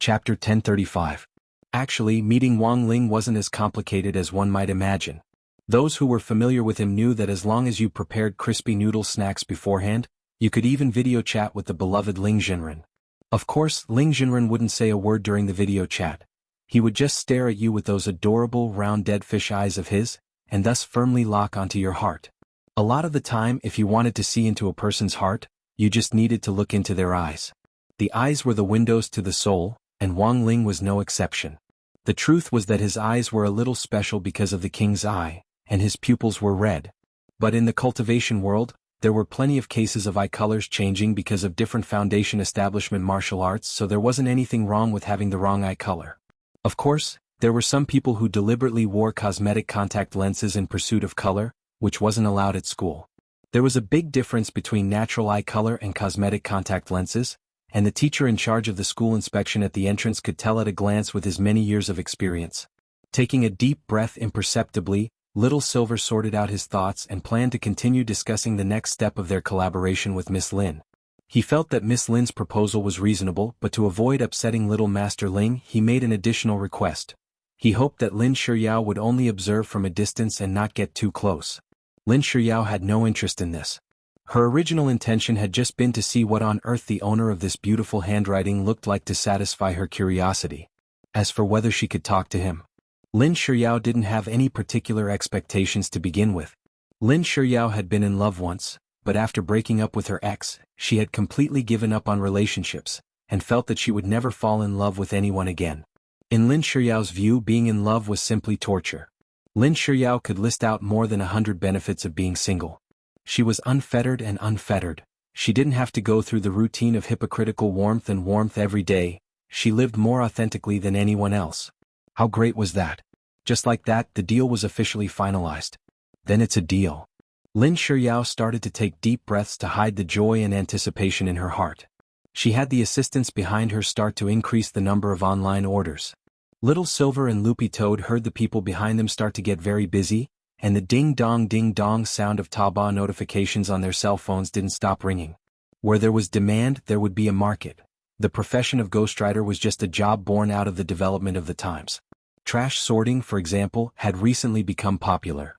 Chapter 1035. Actually, meeting Wang Ling wasn't as complicated as one might imagine. Those who were familiar with him knew that as long as you prepared crispy noodle snacks beforehand, you could even video chat with the beloved Ling Jinren. Of course, Ling Jinren wouldn't say a word during the video chat. He would just stare at you with those adorable round dead fish eyes of his, and thus firmly lock onto your heart. A lot of the time, if you wanted to see into a person's heart, you just needed to look into their eyes. The eyes were the windows to the soul, and Wang Ling was no exception. The truth was that his eyes were a little special because of the king's eye, and his pupils were red. But in the cultivation world, there were plenty of cases of eye colors changing because of different foundation establishment martial arts, so there wasn't anything wrong with having the wrong eye color. Of course, there were some people who deliberately wore cosmetic contact lenses in pursuit of color, which wasn't allowed at school. There was a big difference between natural eye color and cosmetic contact lenses, and the teacher in charge of the school inspection at the entrance could tell at a glance with his many years of experience. Taking a deep breath imperceptibly, Little Silver sorted out his thoughts and planned to continue discussing the next step of their collaboration with Miss Lin. He felt that Miss Lin's proposal was reasonable, but to avoid upsetting Little Master Ling, he made an additional request. He hoped that Lin Shiyao would only observe from a distance and not get too close. Lin Shiyao had no interest in this. Her original intention had just been to see what on earth the owner of this beautiful handwriting looked like to satisfy her curiosity. As for whether she could talk to him, Lin Shiyao didn't have any particular expectations to begin with. Lin Shiyao had been in love once, but after breaking up with her ex, she had completely given up on relationships, and felt that she would never fall in love with anyone again. In Lin Shiyao's view, being in love was simply torture. Lin Shiyao could list out more than 100 benefits of being single. She was unfettered and unfettered. She didn't have to go through the routine of hypocritical warmth and warmth every day. She lived more authentically than anyone else. How great was that? Just like that, the deal was officially finalized. Then it's a deal. Lin Shiyao started to take deep breaths to hide the joy and anticipation in her heart. She had the assistants behind her start to increase the number of online orders. Little Silver and Loopy Toad heard the people behind them start to get very busy, and the ding-dong sound of Taobao notifications on their cell phones didn't stop ringing. Where there was demand, there would be a market. The profession of ghostwriter was just a job born out of the development of the times. Trash sorting, for example, had recently become popular.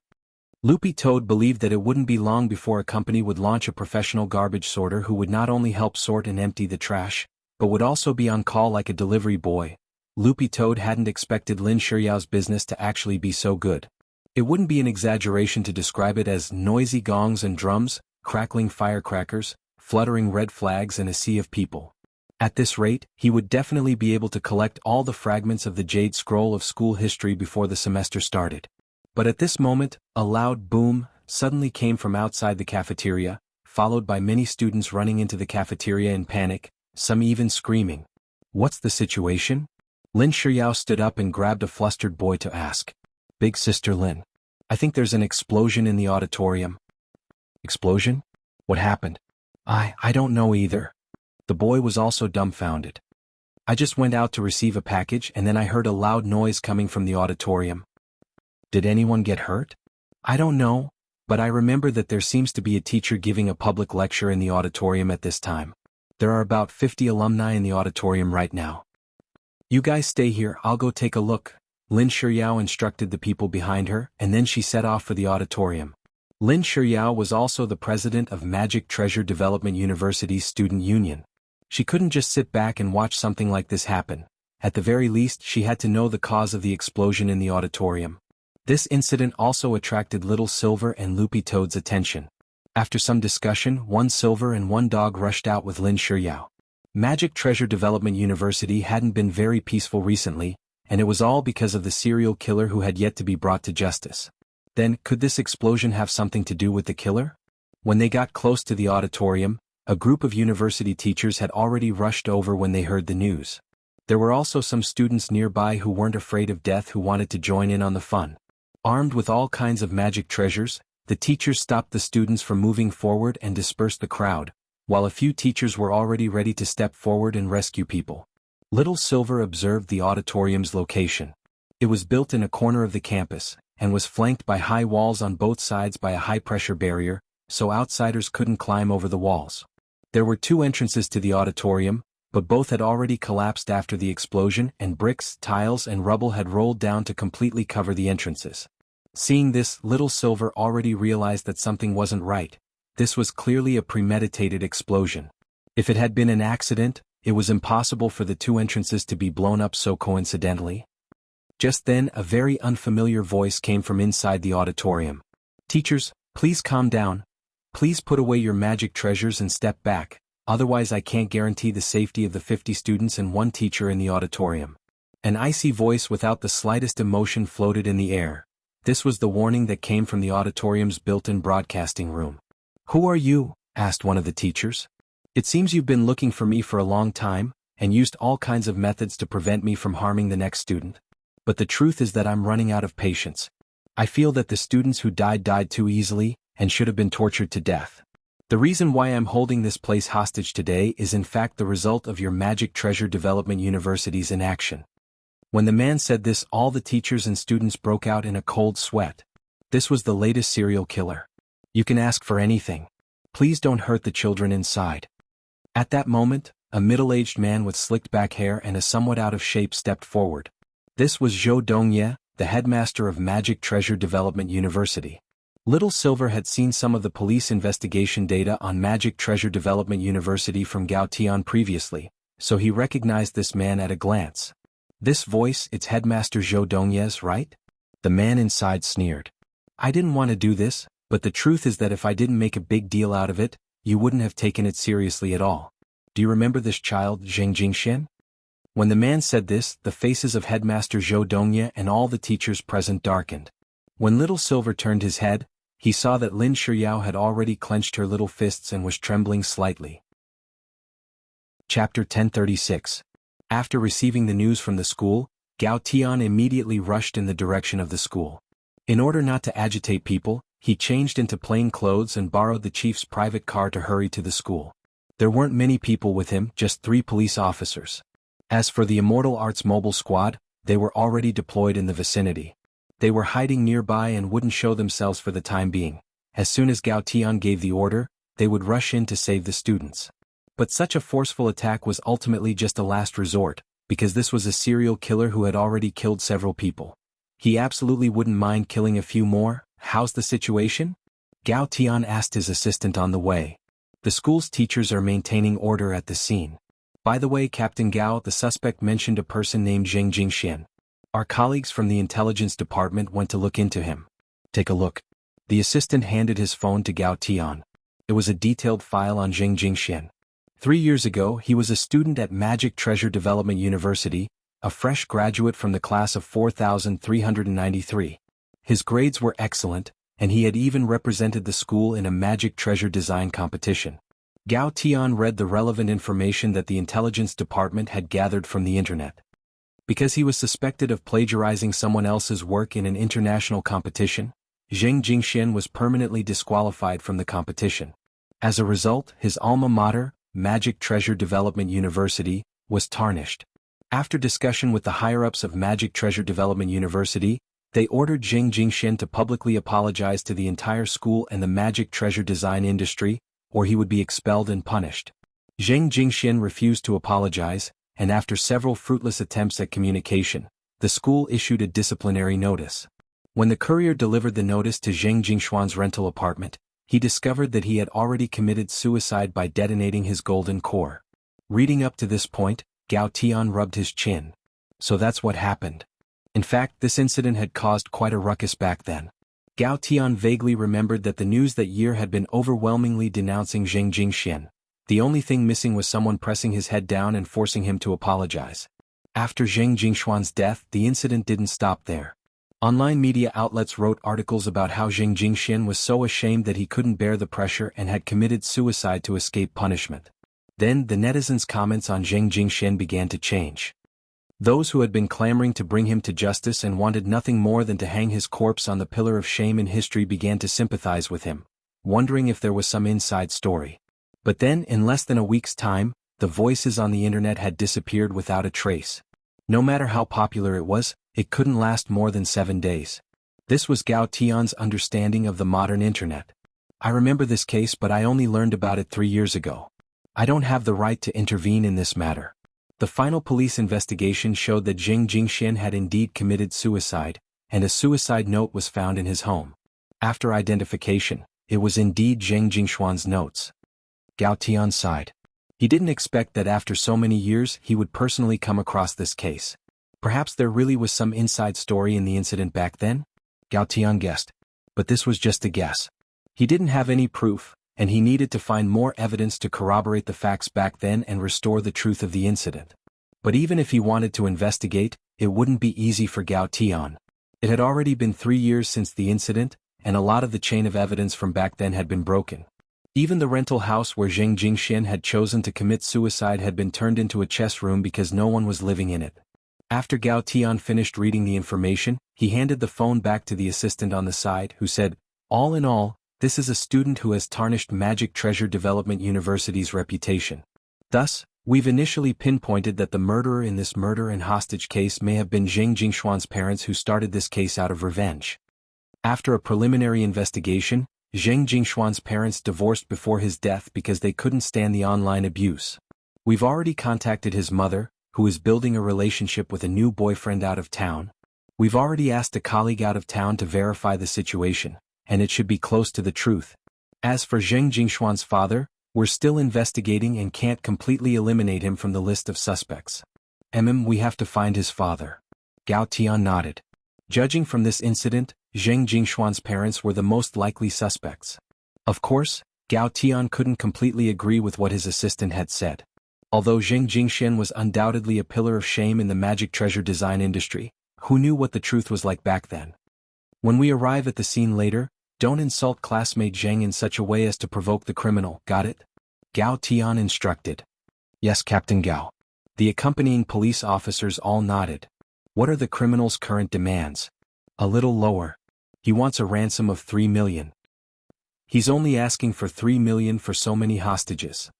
Loopy Toad believed that it wouldn't be long before a company would launch a professional garbage sorter who would not only help sort and empty the trash, but would also be on call like a delivery boy. Loopy Toad hadn't expected Lin Shiyao's business to actually be so good. It wouldn't be an exaggeration to describe it as noisy gongs and drums, crackling firecrackers, fluttering red flags, and a sea of people. At this rate, he would definitely be able to collect all the fragments of the Jade Scroll of school history before the semester started. But at this moment, a loud boom suddenly came from outside the cafeteria, followed by many students running into the cafeteria in panic, some even screaming. "What's the situation?" Lin Shiyao stood up and grabbed a flustered boy to ask. "Big Sister Lin, I think there's an explosion in the auditorium." "Explosion? What happened?" I don't know either." The boy was also dumbfounded. "I just went out to receive a package and then I heard a loud noise coming from the auditorium." "Did anyone get hurt?" "I don't know, but I remember that there seems to be a teacher giving a public lecture in the auditorium at this time. There are about 50 alumni in the auditorium right now. You guys stay here, I'll go take a look." Lin Shiyao instructed the people behind her, and then she set off for the auditorium. Lin Shiyao was also the president of Magic Treasure Development University's Student Union. She couldn't just sit back and watch something like this happen. At the very least, she had to know the cause of the explosion in the auditorium. This incident also attracted Little Silver and Loopy Toad's attention. After some discussion, one Silver and one Dog rushed out with Lin Shiyao. Magic Treasure Development University hadn't been very peaceful recently, and it was all because of the serial killer who had yet to be brought to justice. Then, could this explosion have something to do with the killer? When they got close to the auditorium, a group of university teachers had already rushed over when they heard the news. There were also some students nearby who weren't afraid of death who wanted to join in on the fun. Armed with all kinds of magic treasures, the teachers stopped the students from moving forward and dispersed the crowd, while a few teachers were already ready to step forward and rescue people. Little Silver observed the auditorium's location. It was built in a corner of the campus, and was flanked by high walls on both sides by a high-pressure barrier, so outsiders couldn't climb over the walls. There were two entrances to the auditorium, but both had already collapsed after the explosion, and bricks, tiles and rubble had rolled down to completely cover the entrances. Seeing this, Little Silver already realized that something wasn't right. This was clearly a premeditated explosion. If it had been an accident, it was impossible for the two entrances to be blown up so coincidentally. Just then, a very unfamiliar voice came from inside the auditorium. "Teachers, please calm down. Please put away your magic treasures and step back, otherwise I can't guarantee the safety of the 50 students and one teacher in the auditorium." An icy voice without the slightest emotion floated in the air. This was the warning that came from the auditorium's built-in broadcasting room. "Who are you?" asked one of the teachers. "It seems you've been looking for me for a long time, and used all kinds of methods to prevent me from harming the next student. But the truth is that I'm running out of patience. I feel that the students who died too easily, and should have been tortured to death. The reason why I'm holding this place hostage today is in fact the result of your Magic Treasure Development University's inaction." When the man said this, all the teachers and students broke out in a cold sweat. This was the latest serial killer. "You can ask for anything. Please don't hurt the children inside." At that moment, a middle-aged man with slicked back hair and a somewhat out of shape stepped forward. This was Zhou Dongye, the headmaster of Magic Treasure Development University. Little Silver had seen some of the police investigation data on Magic Treasure Development University from Gao Tian previously, so he recognized this man at a glance. "This voice, it's Headmaster Zhou Dongye's, right?" The man inside sneered. "I didn't want to do this, but the truth is that if I didn't make a big deal out of it, you wouldn't have taken it seriously at all. Do you remember this child, Zheng Jingxian?" When the man said this, the faces of Headmaster Zhou Dongye and all the teachers present darkened. When Little Silver turned his head, he saw that Lin Shiyao had already clenched her little fists and was trembling slightly. Chapter 1036. After receiving the news from the school, Gao Tian immediately rushed in the direction of the school. In order not to agitate people, he changed into plain clothes and borrowed the chief's private car to hurry to the school. There weren't many people with him, just 3 police officers. As for the Immortal Arts mobile squad, they were already deployed in the vicinity. They were hiding nearby and wouldn't show themselves for the time being. As soon as Gao Tian gave the order, they would rush in to save the students. But such a forceful attack was ultimately just a last resort, because this was a serial killer who had already killed several people. He absolutely wouldn't mind killing a few more. "How's the situation?" Gao Tian asked his assistant on the way. "The school's teachers are maintaining order at the scene. By the way, Captain Gao, the suspect mentioned a person named Zheng Jingxian. Our colleagues from the intelligence department went to look into him." "Take a look." The assistant handed his phone to Gao Tian. It was a detailed file on Zheng Jingxian. 3 years ago, he was a student at Magic Treasure Development University, a fresh graduate from the class of 4,393. His grades were excellent, and he had even represented the school in a Magic Treasure design competition. Gao Tian read the relevant information that the intelligence department had gathered from the internet. Because he was suspected of plagiarizing someone else's work in an international competition, Zheng Jingxian was permanently disqualified from the competition. As a result, his alma mater, Magic Treasure Development University, was tarnished. After discussion with the higher-ups of Magic Treasure Development University, they ordered Zheng Jingxian to publicly apologize to the entire school and the Magic Treasure design industry, or he would be expelled and punished. Zheng Jingxian refused to apologize, and after several fruitless attempts at communication, the school issued a disciplinary notice. When the courier delivered the notice to Zheng Jingxuan's rental apartment, he discovered that he had already committed suicide by detonating his golden core. Reading up to this point, Gao Tian rubbed his chin. So that's what happened. In fact, this incident had caused quite a ruckus back then. Gao Tian vaguely remembered that the news that year had been overwhelmingly denouncing Zheng Jingxian. The only thing missing was someone pressing his head down and forcing him to apologize. After Zheng Jingxuan's death, the incident didn't stop there. Online media outlets wrote articles about how Zheng Jingxian was so ashamed that he couldn't bear the pressure and had committed suicide to escape punishment. Then, the netizens' comments on Zheng Jingxian began to change. Those who had been clamoring to bring him to justice and wanted nothing more than to hang his corpse on the pillar of shame in history began to sympathize with him, wondering if there was some inside story. But then, in less than a week's time, the voices on the internet had disappeared without a trace. No matter how popular it was, it couldn't last more than 7 days. This was Gao Tian's understanding of the modern internet. "I remember this case, but I only learned about it 3 years ago. I don't have the right to intervene in this matter. The final police investigation showed that Zheng Jingxian had indeed committed suicide, and a suicide note was found in his home. After identification, it was indeed Zheng Jingshuan's notes. Gao Tian sighed. He didn't expect that after so many years he would personally come across this case. Perhaps there really was some inside story in the incident back then? Gao Tian guessed. But this was just a guess. He didn't have any proof, and he needed to find more evidence to corroborate the facts back then and restore the truth of the incident. But even if he wanted to investigate, it wouldn't be easy for Gao Tian. It had already been 3 years since the incident, and a lot of the chain of evidence from back then had been broken. Even the rental house where Zheng Jingxian had chosen to commit suicide had been turned into a chess room because no one was living in it. After Gao Tian finished reading the information, he handed the phone back to the assistant on the side, who said, "All in all, this is a student who has tarnished Magic Treasure Development University's reputation. Thus, we've initially pinpointed that the murderer in this murder and hostage case may have been Zheng Jingshuan's parents who started this case out of revenge. After a preliminary investigation, Zheng Jingshuan's parents divorced before his death because they couldn't stand the online abuse. We've already contacted his mother, who is building a relationship with a new boyfriend out of town. We've already asked a colleague out of town to verify the situation, and it should be close to the truth. As for Zheng Jingshuan's father, we're still investigating and can't completely eliminate him from the list of suspects. We have to find his father." Gao Tian nodded. Judging from this incident, Zheng Jingshuan's parents were the most likely suspects. Of course, Gao Tian couldn't completely agree with what his assistant had said. Although Zheng Jingxian was undoubtedly a pillar of shame in the magic treasure design industry, who knew what the truth was like back then? "When we arrive at the scene later, don't insult classmate Zheng in such a way as to provoke the criminal, got it?" Gao Tian instructed. "Yes, Captain Gao." The accompanying police officers all nodded. "What are the criminal's current demands?" "A little lower. He wants a ransom of 3 million. He's only asking for 3 million for so many hostages."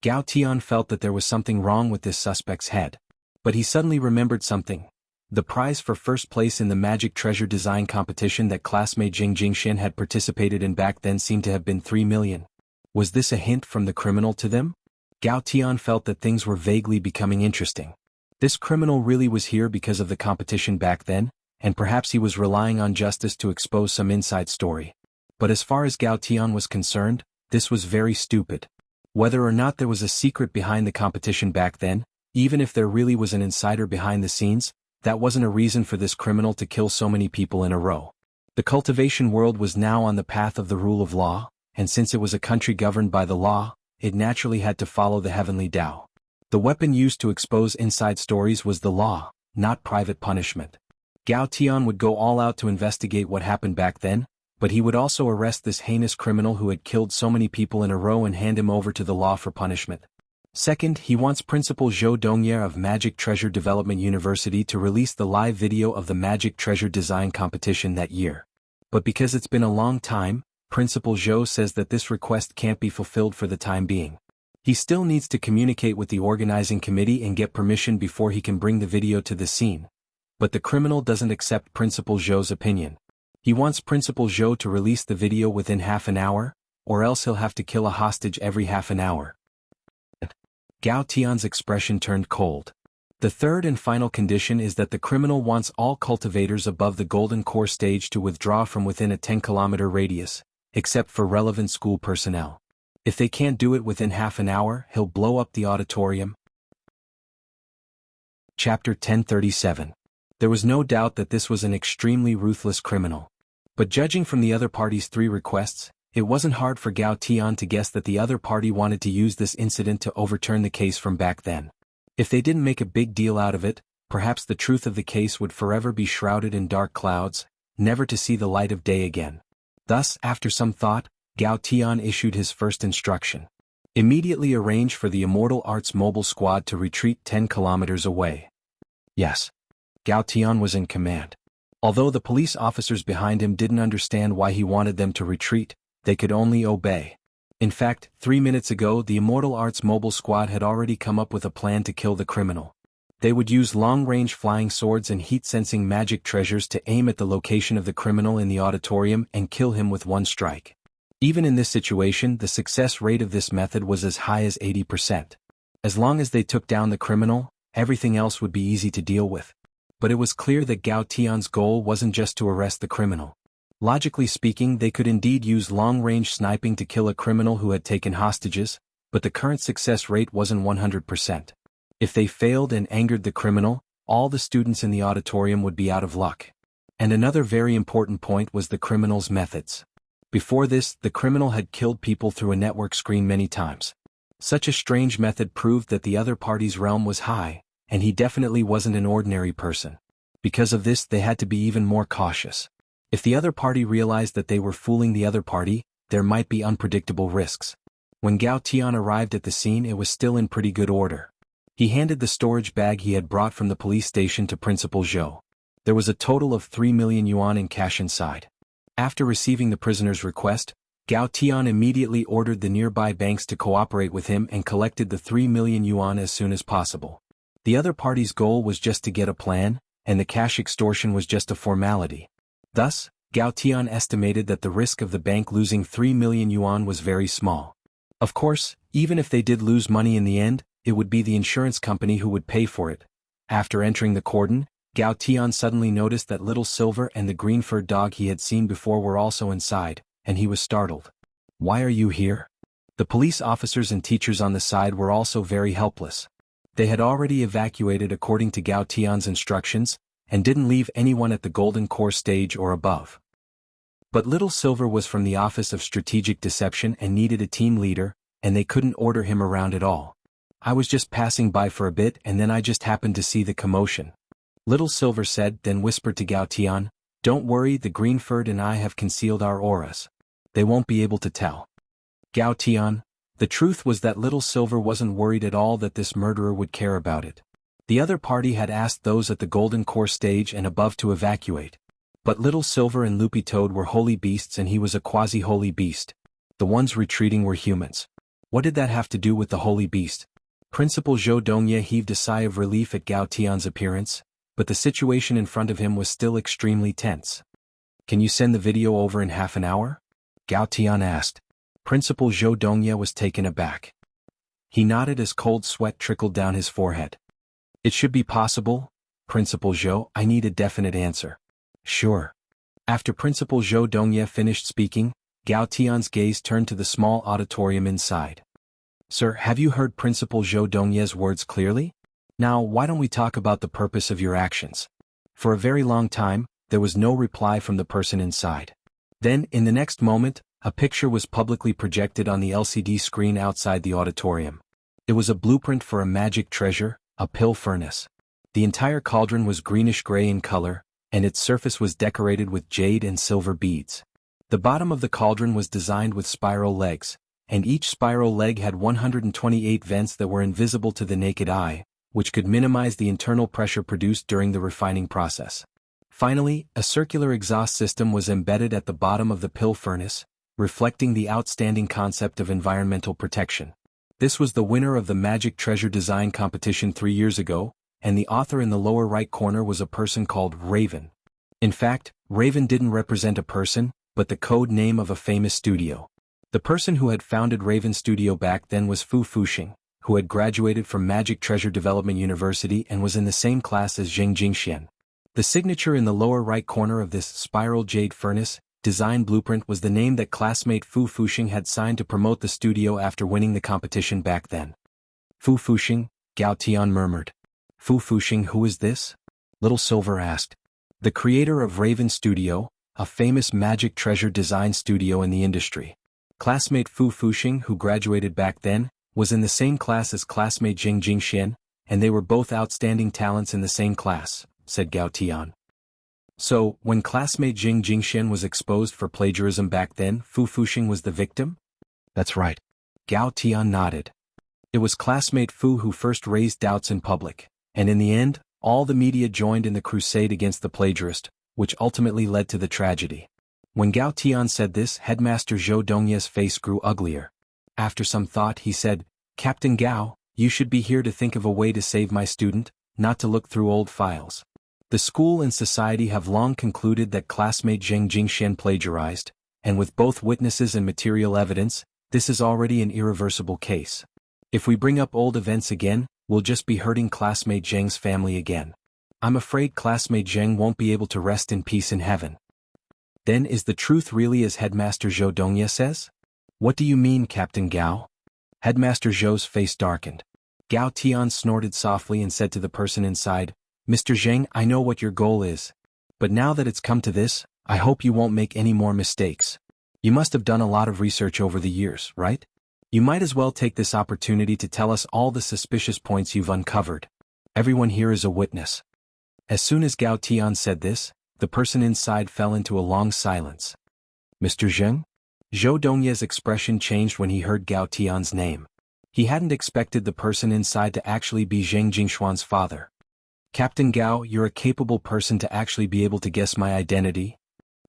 Gao Tian felt that there was something wrong with this suspect's head. But he suddenly remembered something. The prize for first place in the magic treasure design competition that classmate Zheng Jingxian had participated in back then seemed to have been 3 million. Was this a hint from the criminal to them? Gao Tian felt that things were vaguely becoming interesting. This criminal really was here because of the competition back then, and perhaps he was relying on justice to expose some inside story. But as far as Gao Tian was concerned, this was very stupid. Whether or not there was a secret behind the competition back then, even if there really was an insider behind the scenes, that wasn't a reason for this criminal to kill so many people in a row. The cultivation world was now on the path of the rule of law, and since it was a country governed by the law, it naturally had to follow the heavenly Tao. The weapon used to expose inside stories was the law, not private punishment. Gao Tian would go all out to investigate what happened back then, but he would also arrest this heinous criminal who had killed so many people in a row and hand him over to the law for punishment. Second, he wants Principal Zhou Dongye of Magic Treasure Development University to release the live video of the Magic Treasure Design competition that year. But because it's been a long time, Principal Zhou says that this request can't be fulfilled for the time being. He still needs to communicate with the organizing committee and get permission before he can bring the video to the scene. But the criminal doesn't accept Principal Zhou's opinion. He wants Principal Zhou to release the video within half an hour, or else he'll have to kill a hostage every half an hour. Gao Tian's expression turned cold. The third and final condition is that the criminal wants all cultivators above the Golden Core stage to withdraw from within a 10-kilometer radius, except for relevant school personnel. If they can't do it within half an hour, he'll blow up the auditorium. Chapter 1037. There was no doubt that this was an extremely ruthless criminal. But judging from the other party's 3 requests, it wasn't hard for Gao Tian to guess that the other party wanted to use this incident to overturn the case from back then. If they didn't make a big deal out of it, perhaps the truth of the case would forever be shrouded in dark clouds, never to see the light of day again. Thus, after some thought, Gao Tian issued his first instruction. Immediately arrange for the Immortal Arts mobile squad to retreat 10 kilometers away. Yes. Gao Tian was in command. Although the police officers behind him didn't understand why he wanted them to retreat, they could only obey. In fact, 3 minutes ago the Immortal Arts mobile squad had already come up with a plan to kill the criminal. They would use long-range flying swords and heat-sensing magic treasures to aim at the location of the criminal in the auditorium and kill him with one strike. Even in this situation, the success rate of this method was as high as 80%. As long as they took down the criminal, everything else would be easy to deal with. But it was clear that Gao Tian's goal wasn't just to arrest the criminal. Logically speaking, they could indeed use long-range sniping to kill a criminal who had taken hostages, but the current success rate wasn't 100%. If they failed and angered the criminal, all the students in the auditorium would be out of luck. And another very important point was the criminal's methods. Before this, the criminal had killed people through a network screen many times. Such a strange method proved that the other party's realm was high, and he definitely wasn't an ordinary person. Because of this, they had to be even more cautious. If the other party realized that they were fooling the other party, there might be unpredictable risks. When Gao Tian arrived at the scene, it was still in pretty good order. He handed the storage bag he had brought from the police station to Principal Zhou. There was a total of 3 million yuan in cash inside. After receiving the prisoner's request, Gao Tian immediately ordered the nearby banks to cooperate with him and collected the 3 million yuan as soon as possible. The other party's goal was just to get a plan, and the cash extortion was just a formality. Thus, Gao Tian estimated that the risk of the bank losing 3 million yuan was very small. Of course, even if they did lose money in the end, it would be the insurance company who would pay for it. After entering the cordon, Gao Tian suddenly noticed that Little Silver and the green-furred dog he had seen before were also inside, and he was startled. "Why are you here?" The police officers and teachers on the side were also very helpless. They had already evacuated according to Gao Tian's instructions, and didn't leave anyone at the Golden Core stage or above. But Little Silver was from the Office of Strategic Deception and needed a team leader, and they couldn't order him around at all. "I was just passing by for a bit and then I just happened to see the commotion," Little Silver said, then whispered to Gao Tian, "Don't worry, the green-furred and I have concealed our auras. They won't be able to tell." Gao Tian, the truth was that Little Silver wasn't worried at all that this murderer would care about it. The other party had asked those at the Golden Core stage and above to evacuate. But Little Silver and Loopy Toad were holy beasts and he was a quasi-holy beast. The ones retreating were humans. What did that have to do with the holy beast? Principal Zhou Dongye heaved a sigh of relief at Gao Tian's appearance, but the situation in front of him was still extremely tense. "Can you send the video over in half an hour?" Gao Tian asked. Principal Zhou Dongye was taken aback. He nodded as cold sweat trickled down his forehead. "It should be possible, Principal Zhou. I need a definite answer." "Sure." After Principal Zhou Dongye finished speaking, Gao Tian's gaze turned to the small auditorium inside. "Sir, have you heard Principal Zhou Dongye's words clearly? Now, why don't we talk about the purpose of your actions?" For a very long time, there was no reply from the person inside. Then, in the next moment, a picture was publicly projected on the LCD screen outside the auditorium. It was a blueprint for a magic treasure, a pill furnace. The entire cauldron was greenish-gray in color, and its surface was decorated with jade and silver beads. The bottom of the cauldron was designed with spiral legs, and each spiral leg had 128 vents that were invisible to the naked eye, which could minimize the internal pressure produced during the refining process. Finally, a circular exhaust system was embedded at the bottom of the pill furnace, reflecting the outstanding concept of environmental protection. This was the winner of the Magic Treasure Design competition 3 years ago, and the author in the lower right corner was a person called Raven. In fact, Raven didn't represent a person, but the code name of a famous studio. The person who had founded Raven Studio back then was Fu Fuxing, who had graduated from Magic Treasure Development University and was in the same class as Zheng Jingxian. The signature in the lower right corner of this spiral jade furnace design blueprint was the name that classmate Fu Fuxing had signed to promote the studio after winning the competition back then. "Fu Fuxing," Gao Tian murmured. "Fu Fuxing, who is this?" Little Silver asked. "The creator of Raven Studio, a famous magic treasure design studio in the industry." Classmate Fu Fuxing, who graduated back then, was in the same class as classmate Zheng Jingxian, and they were both outstanding talents in the same class, said Gao Tian. "So, when classmate Zheng Jingxian was exposed for plagiarism back then, Fu Fuxing was the victim?" "That's right." Gao Tian nodded. "It was classmate Fu who first raised doubts in public, and in the end, all the media joined in the crusade against the plagiarist, which ultimately led to the tragedy." When Gao Tian said this, Headmaster Zhou Dongye's face grew uglier. After some thought, he said, "Captain Gao, you should be here to think of a way to save my student, not to look through old files. The school and society have long concluded that classmate Zheng Jingxian plagiarized, and with both witnesses and material evidence, this is already an irreversible case. If we bring up old events again, we'll just be hurting classmate Zheng's family again. I'm afraid classmate Zheng won't be able to rest in peace in heaven. Then is the truth really as Headmaster Zhou Dongye says? What do you mean, Captain Gao? Headmaster Zhou's face darkened. Gao Tian snorted softly and said to the person inside, Mr. Zheng, I know what your goal is. But now that it's come to this, I hope you won't make any more mistakes. You must have done a lot of research over the years, right? You might as well take this opportunity to tell us all the suspicious points you've uncovered. Everyone here is a witness. As soon as Gao Tian said this, the person inside fell into a long silence. Mr. Zheng? Zhou Dongye's expression changed when he heard Gao Tian's name. He hadn't expected the person inside to actually be Zheng Jingshuan's father. Captain Gao, you're a capable person to actually be able to guess my identity?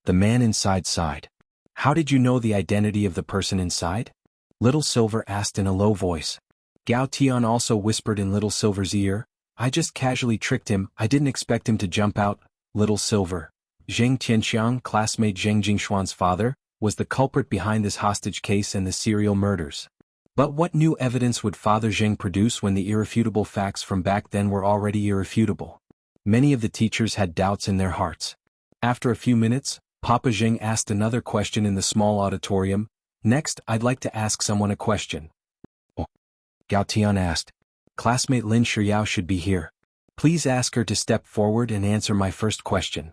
The man inside sighed. How did you know the identity of the person inside? Little Silver asked in a low voice. Gao Tian also whispered in Little Silver's ear, I just casually tricked him, I didn't expect him to jump out. Little Silver. Zheng Tianxiang, classmate Zheng Jingshuan's father, was the culprit behind this hostage case and the serial murders. But what new evidence would Father Zheng produce when the irrefutable facts from back then were already irrefutable? Many of the teachers had doubts in their hearts. After a few minutes, Papa Zheng asked another question in the small auditorium. Next, I'd like to ask someone a question. Oh. Gao Tian asked. Classmate Lin Shiyao should be here. Please ask her to step forward and answer my first question.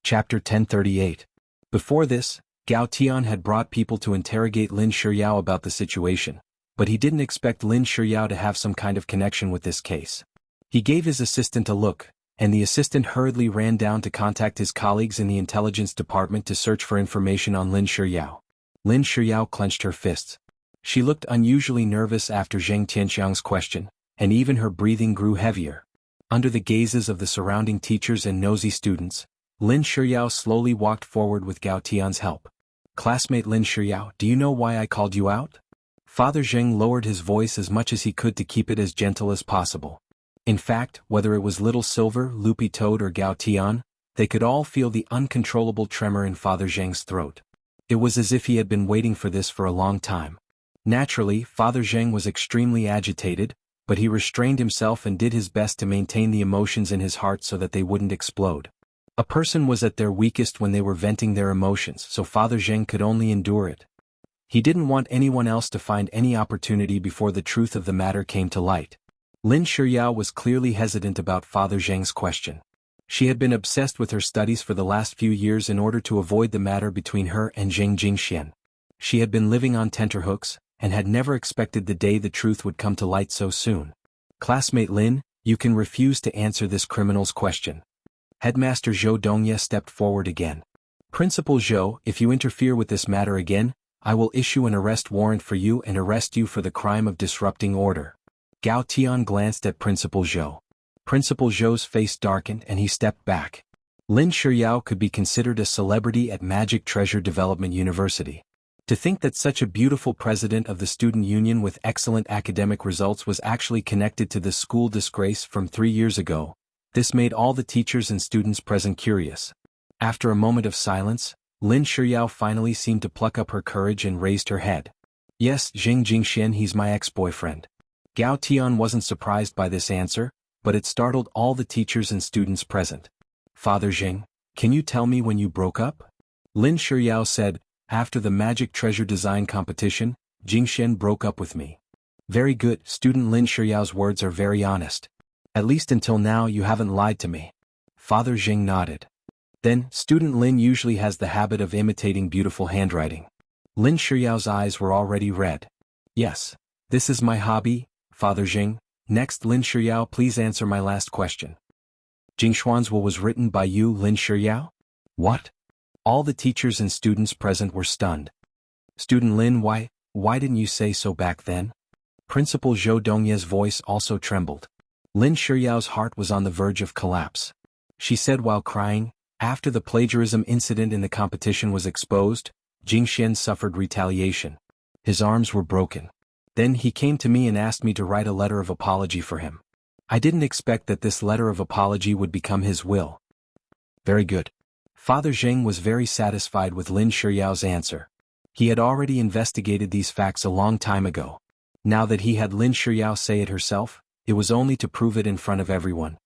Chapter 1038. Before this, Gao Tian had brought people to interrogate Lin Shiyao about the situation, but he didn't expect Lin Shiyao to have some kind of connection with this case. He gave his assistant a look, and the assistant hurriedly ran down to contact his colleagues in the intelligence department to search for information on Lin Shiyao. Lin Shiyao clenched her fists. She looked unusually nervous after Zheng Tianxiang's question, and even her breathing grew heavier. Under the gazes of the surrounding teachers and nosy students, Lin Shiyao slowly walked forward with Gao Tian's help. Classmate Lin Shiyao, do you know why I called you out? Father Zheng lowered his voice as much as he could to keep it as gentle as possible. In fact, whether it was Little Silver, Loopy Toad or Gao Tian, they could all feel the uncontrollable tremor in Father Zheng's throat. It was as if he had been waiting for this for a long time. Naturally, Father Zheng was extremely agitated, but he restrained himself and did his best to maintain the emotions in his heart so that they wouldn't explode. A person was at their weakest when they were venting their emotions, so Father Zheng could only endure it. He didn't want anyone else to find any opportunity before the truth of the matter came to light. Lin Shiyao was clearly hesitant about Father Zheng's question. She had been obsessed with her studies for the last few years in order to avoid the matter between her and Zheng Jingxian. She had been living on tenterhooks, and had never expected the day the truth would come to light so soon. Classmate Lin, you can refuse to answer this criminal's question. Headmaster Zhou Dongye stepped forward again. Principal Zhou, if you interfere with this matter again, I will issue an arrest warrant for you and arrest you for the crime of disrupting order. Gao Tian glanced at Principal Zhou. Principal Zhou's face darkened and he stepped back. Lin Shiyao could be considered a celebrity at Magic Treasure Development University. To think that such a beautiful president of the student union with excellent academic results was actually connected to the school disgrace from 3 years ago, this made all the teachers and students present curious. After a moment of silence, Lin Shiyao finally seemed to pluck up her courage and raised her head. Yes, Zheng Jingxian, he's my ex-boyfriend. Gao Tian wasn't surprised by this answer, but it startled all the teachers and students present. Father Zheng, can you tell me when you broke up? Lin Shiyao said, after the Magic Treasure Design competition, Jingxian broke up with me. Very good, student Lin Shiyao's words are very honest. At least until now you haven't lied to me. Father Zheng nodded. Then, student Lin usually has the habit of imitating beautiful handwriting. Lin Shiyao's eyes were already red. Yes, this is my hobby, Father Zheng. Next, Lin Shiyao, please answer my last question. Jingshuan's will was written by you, Lin Shiyao? What? All the teachers and students present were stunned. Student Lin, why didn't you say so back then? Principal Zhou Dongye's voice also trembled. Lin Shiyao's heart was on the verge of collapse. She said while crying, after the plagiarism incident in the competition was exposed, Jingxian suffered retaliation. His arms were broken. Then he came to me and asked me to write a letter of apology for him. I didn't expect that this letter of apology would become his will. Very good. Father Zheng was very satisfied with Lin Shiyao's answer. He had already investigated these facts a long time ago. Now that he had Lin Shiyao say it herself, it was only to prove it in front of everyone.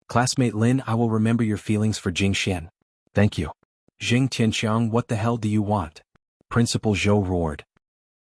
Classmate Lin, I will remember your feelings for Jing Xian. Thank you. Jing Tianxiang, what the hell do you want? Principal Zhou roared.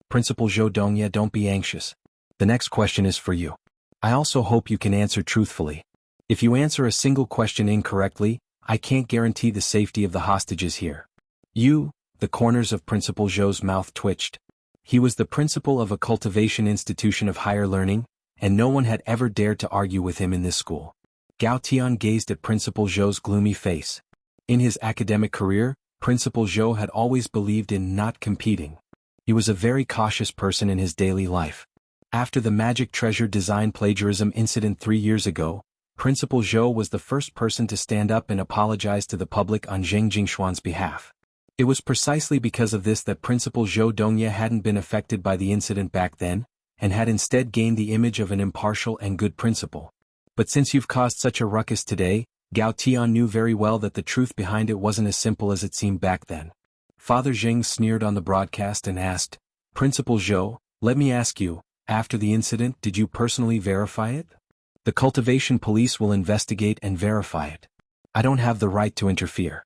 Principal Zhou Dongye, don't be anxious. The next question is for you. I also hope you can answer truthfully. If you answer a single question incorrectly, I can't guarantee the safety of the hostages here. The corners of Principal Zhou's mouth twitched. He was the principal of a cultivation institution of higher learning, and no one had ever dared to argue with him in this school. Gao Tian gazed at Principal Zhou's gloomy face. In his academic career, Principal Zhou had always believed in not competing. He was a very cautious person in his daily life. After the magic treasure design plagiarism incident 3 years ago, Principal Zhou was the first person to stand up and apologize to the public on Zheng Jingshuan's behalf. It was precisely because of this that Principal Zhou Dongye hadn't been affected by the incident back then, and had instead gained the image of an impartial and good principal. But since you've caused such a ruckus today, Gao Tian knew very well that the truth behind it wasn't as simple as it seemed back then. Father Zheng sneered on the broadcast and asked, Principal Zhou, let me ask you, after the incident, did you personally verify it? The cultivation police will investigate and verify it. I don't have the right to interfere.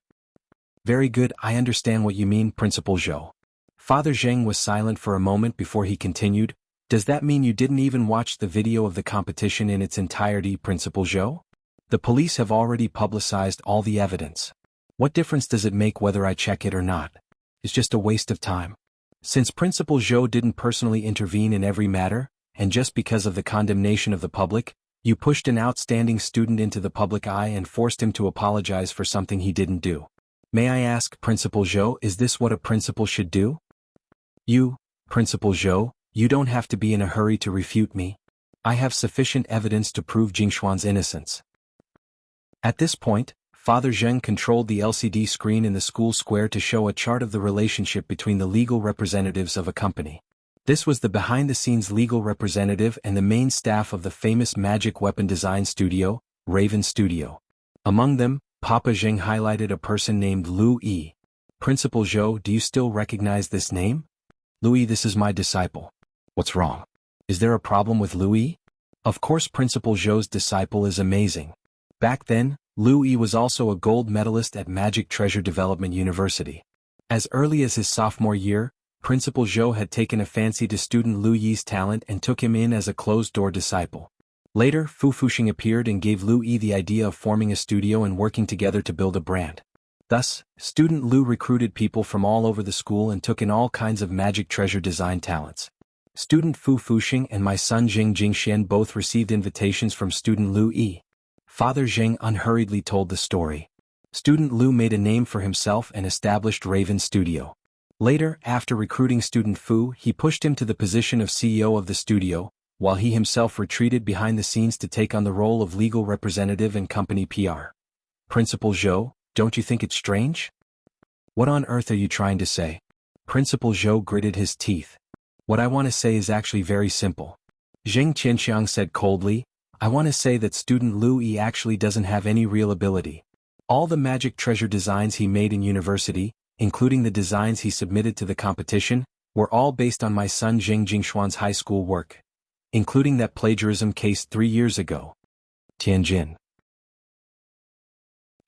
Very good, I understand what you mean, Principal Zhou. Father Zheng was silent for a moment before he continued, does that mean you didn't even watch the video of the competition in its entirety, Principal Zhou? The police have already publicized all the evidence. What difference does it make whether I check it or not? It's just a waste of time. Since Principal Zhou didn't personally intervene in every matter, and just because of the condemnation of the public, you pushed an outstanding student into the public eye and forced him to apologize for something he didn't do. May I ask, Principal Zhou, is this what a principal should do? Principal Zhou, you don't have to be in a hurry to refute me. I have sufficient evidence to prove Jingshuan's innocence. At this point, Father Zheng controlled the LCD screen in the school square to show a chart of the relationship between the legal representatives of a company. This was the behind-the-scenes legal representative and the main staff of the famous magic weapon design studio, Raven Studio. Among them, Papa Zheng highlighted a person named Lu Yi. Principal Zhou, do you still recognize this name? Lu Yi, this is my disciple. What's wrong? Is there a problem with Lu Yi? Of course, Principal Zhou's disciple is amazing. Back then, Lu Yi was also a gold medalist at Magic Treasure Development University. As early as his sophomore year, Principal Zhou had taken a fancy to student Lu Yi's talent and took him in as a closed-door disciple. Later, Fu Fuxing appeared and gave Lu Yi the idea of forming a studio and working together to build a brand. Thus, student Lu recruited people from all over the school and took in all kinds of magic treasure design talents. Student Fu Fuxing and my son Zheng Jingxian both received invitations from student Lu Yi. Father Zheng unhurriedly told the story. Student Lu made a name for himself and established Raven Studio. Later, after recruiting student Fu, he pushed him to the position of CEO of the studio, while he himself retreated behind the scenes to take on the role of legal representative and company PR. Principal Zhou, don't you think it's strange? What on earth are you trying to say? Principal Zhou gritted his teeth. What I want to say is actually very simple. Zheng Qianxiang said coldly, I want to say that student Lu Yi actually doesn't have any real ability. All the magic treasure designs he made in university, including the designs he submitted to the competition, were all based on my son Zheng Jingshuan's high school work, including that plagiarism case 3 years ago. Tianjin.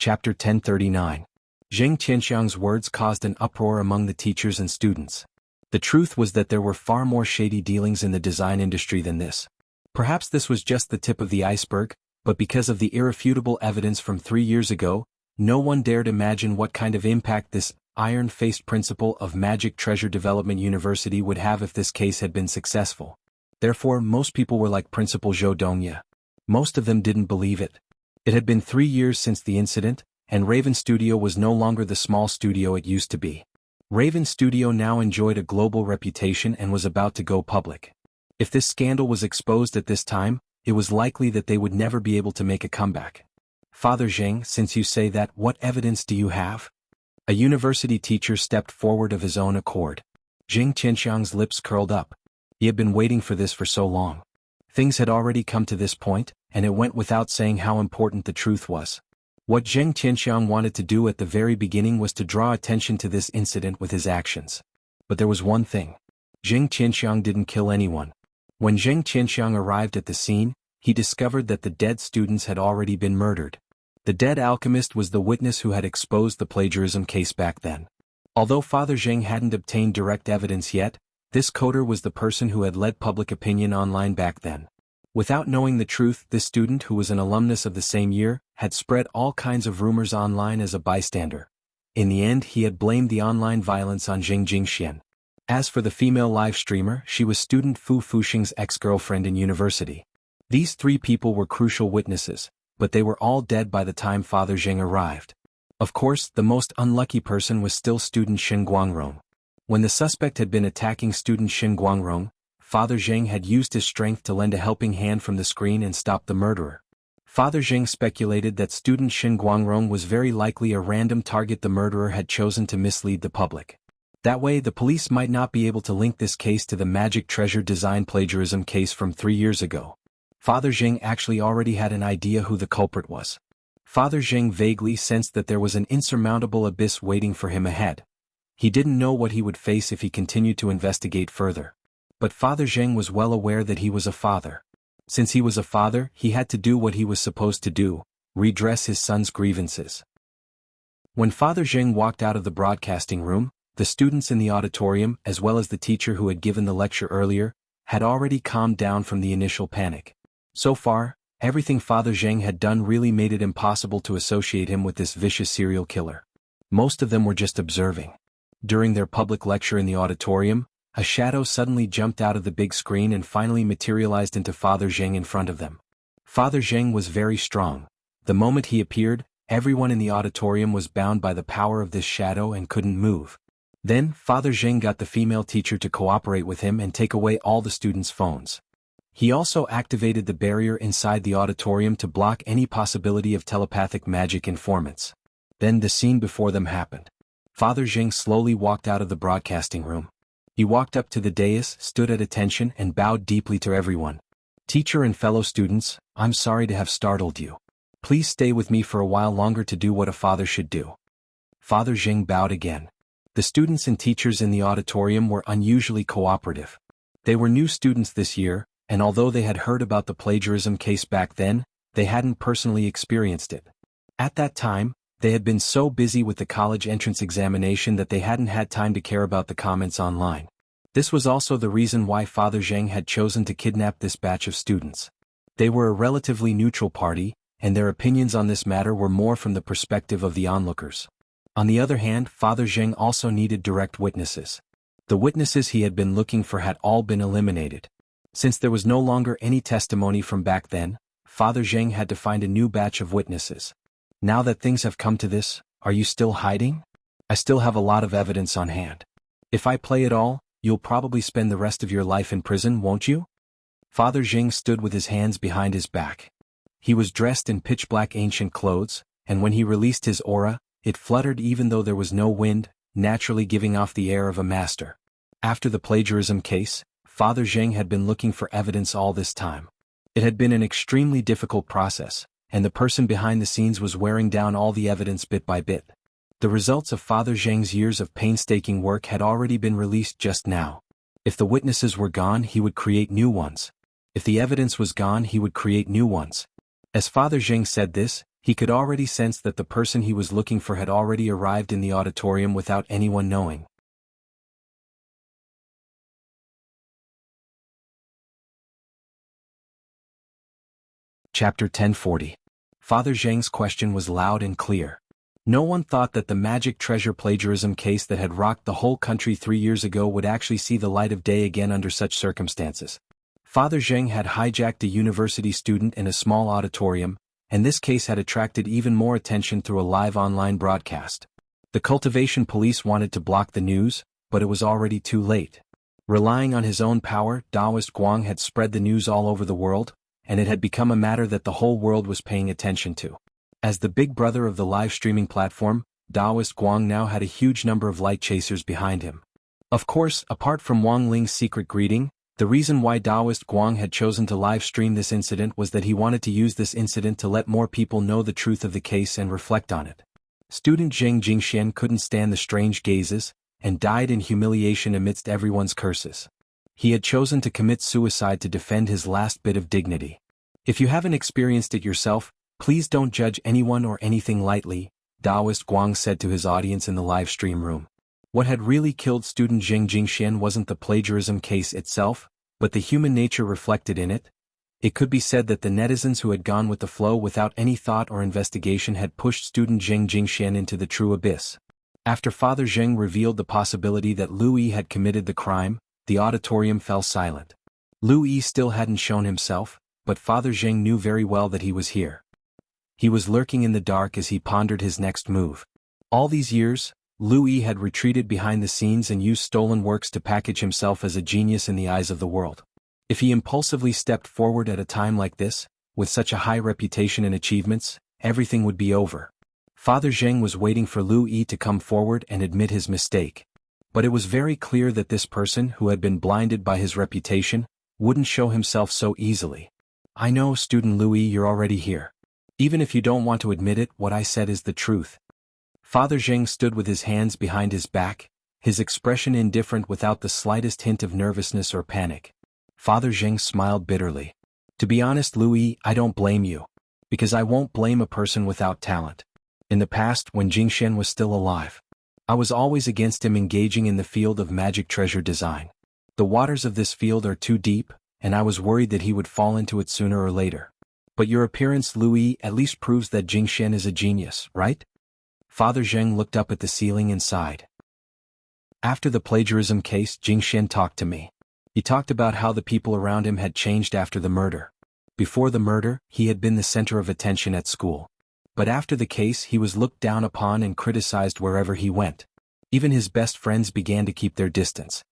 Chapter 1039. Zheng Tianxiang's words caused an uproar among the teachers and students. The truth was that there were far more shady dealings in the design industry than this. Perhaps this was just the tip of the iceberg, but because of the irrefutable evidence from 3 years ago, no one dared imagine what kind of impact this iron-faced principal of Magic Treasure Development University would have if this case had been successful. Therefore, most people were like Principal Zhou Dongye. Most of them didn't believe it. It had been 3 years since the incident, and Raven Studio was no longer the small studio it used to be. Raven Studio now enjoyed a global reputation and was about to go public. If this scandal was exposed at this time, it was likely that they would never be able to make a comeback. Father Zheng, since you say that, what evidence do you have? A university teacher stepped forward of his own accord. Zheng Qianxiang's lips curled up. He had been waiting for this for so long. Things had already come to this point, and it went without saying how important the truth was. What Zheng Qianxiang wanted to do at the very beginning was to draw attention to this incident with his actions. But there was one thing. Zheng Qianxiang didn't kill anyone. When Zheng Qianxiang arrived at the scene, he discovered that the dead students had already been murdered. The dead alchemist was the witness who had exposed the plagiarism case back then. Although Father Zheng hadn't obtained direct evidence yet, this coder was the person who had led public opinion online back then. Without knowing the truth, this student, who was an alumnus of the same year, had spread all kinds of rumors online as a bystander. In the end, he had blamed the online violence on Zheng Jingxian. As for the female live streamer, she was student Fu Fuxing's ex-girlfriend in university. These three people were crucial witnesses, but they were all dead by the time Father Zheng arrived. Of course, the most unlucky person was still student Shen Guangrong. When the suspect had been attacking student Shen Guangrong, Father Zheng had used his strength to lend a helping hand from the screen and stop the murderer. Father Zheng speculated that student Shen Guangrong was very likely a random target the murderer had chosen to mislead the public. That way the police might not be able to link this case to the magic treasure design plagiarism case from 3 years ago. Father Zheng actually already had an idea who the culprit was. Father Zheng vaguely sensed that there was an insurmountable abyss waiting for him ahead. He didn't know what he would face if he continued to investigate further. But Father Zheng was well aware that he was a father. Since he was a father, he had to do what he was supposed to do, redress his son's grievances. When Father Zheng walked out of the broadcasting room, the students in the auditorium, as well as the teacher who had given the lecture earlier, had already calmed down from the initial panic. So far, everything Father Zheng had done really made it impossible to associate him with this vicious serial killer. Most of them were just observing. During their public lecture in the auditorium, a shadow suddenly jumped out of the big screen and finally materialized into Father Zheng in front of them. Father Zheng was very strong. The moment he appeared, everyone in the auditorium was bound by the power of this shadow and couldn't move. Then, Father Zheng got the female teacher to cooperate with him and take away all the students' phones. He also activated the barrier inside the auditorium to block any possibility of telepathic magic informants. Then the scene before them happened. Father Zheng slowly walked out of the broadcasting room. He walked up to the dais, stood at attention, and bowed deeply to everyone. Teacher and fellow students, I'm sorry to have startled you. Please stay with me for a while longer to do what a father should do. Father Zheng bowed again. The students and teachers in the auditorium were unusually cooperative. They were new students this year, and although they had heard about the plagiarism case back then, they hadn't personally experienced it. At that time, they had been so busy with the college entrance examination that they hadn't had time to care about the comments online. This was also the reason why Father Zheng had chosen to kidnap this batch of students. They were a relatively neutral party, and their opinions on this matter were more from the perspective of the onlookers. On the other hand, Father Zheng also needed direct witnesses. The witnesses he had been looking for had all been eliminated. Since there was no longer any testimony from back then, Father Zheng had to find a new batch of witnesses. Now that things have come to this, are you still hiding? I still have a lot of evidence on hand. If I play it all, you'll probably spend the rest of your life in prison, won't you? Father Zheng stood with his hands behind his back. He was dressed in pitch-black ancient clothes, and when he released his aura, it fluttered even though there was no wind, naturally giving off the air of a master. After the plagiarism case, Father Zheng had been looking for evidence all this time. It had been an extremely difficult process, and the person behind the scenes was wearing down all the evidence bit by bit. The results of Father Zheng's years of painstaking work had already been released just now. If the witnesses were gone, he would create new ones. If the evidence was gone, he would create new ones. As Father Zheng said this, he could already sense that the person he was looking for had already arrived in the auditorium without anyone knowing. Chapter 1040. Father Zheng's question was loud and clear. No one thought that the magic treasure plagiarism case that had rocked the whole country 3 years ago would actually see the light of day again under such circumstances. Father Zheng had hijacked a university student in a small auditorium, and this case had attracted even more attention through a live online broadcast. The cultivation police wanted to block the news, but it was already too late. Relying on his own power, Taoist Guang had spread the news all over the world, and it had become a matter that the whole world was paying attention to. As the big brother of the live streaming platform, Taoist Guang now had a huge number of light chasers behind him. Of course, apart from Wang Ling's secret greeting, The reason why Taoist Guang had chosen to live stream this incident was that he wanted to use this incident to let more people know the truth of the case and reflect on it. Student Zheng Jingxian couldn't stand the strange gazes, and died in humiliation amidst everyone's curses. He had chosen to commit suicide to defend his last bit of dignity. If you haven't experienced it yourself, please don't judge anyone or anything lightly, Taoist Guang said to his audience in the live stream room. What had really killed student Zheng Jingxian wasn't the plagiarism case itself, but the human nature reflected in it. It could be said that the netizens who had gone with the flow without any thought or investigation had pushed student Zheng Jingxian into the true abyss. After Father Zheng revealed the possibility that Lu Yi had committed the crime, the auditorium fell silent. Lu Yi still hadn't shown himself, but Father Zheng knew very well that he was here. He was lurking in the dark as he pondered his next move. All these years, Lu Yi had retreated behind the scenes and used stolen works to package himself as a genius in the eyes of the world. If he impulsively stepped forward at a time like this, with such a high reputation and achievements, everything would be over. Father Zheng was waiting for Lu Yi to come forward and admit his mistake. But it was very clear that this person who had been blinded by his reputation wouldn't show himself so easily. I know, student Lu Yi, you're already here. Even if you don't want to admit it, what I said is the truth. Father Zheng stood with his hands behind his back, his expression indifferent without the slightest hint of nervousness or panic. Father Zheng smiled bitterly. To be honest, Lu Yi, I don't blame you. Because I won't blame a person without talent. In the past, when Jingxian was still alive, I was always against him engaging in the field of magic treasure design. The waters of this field are too deep, and I was worried that he would fall into it sooner or later. But your appearance, Lu Yi, at least proves that Jingxian is a genius, right? Father Zheng looked up at the ceiling and sighed. After the plagiarism case, Jingxian talked to me. He talked about how the people around him had changed after the murder. Before the murder, he had been the center of attention at school. But after the case, he was looked down upon and criticized wherever he went. Even his best friends began to keep their distance.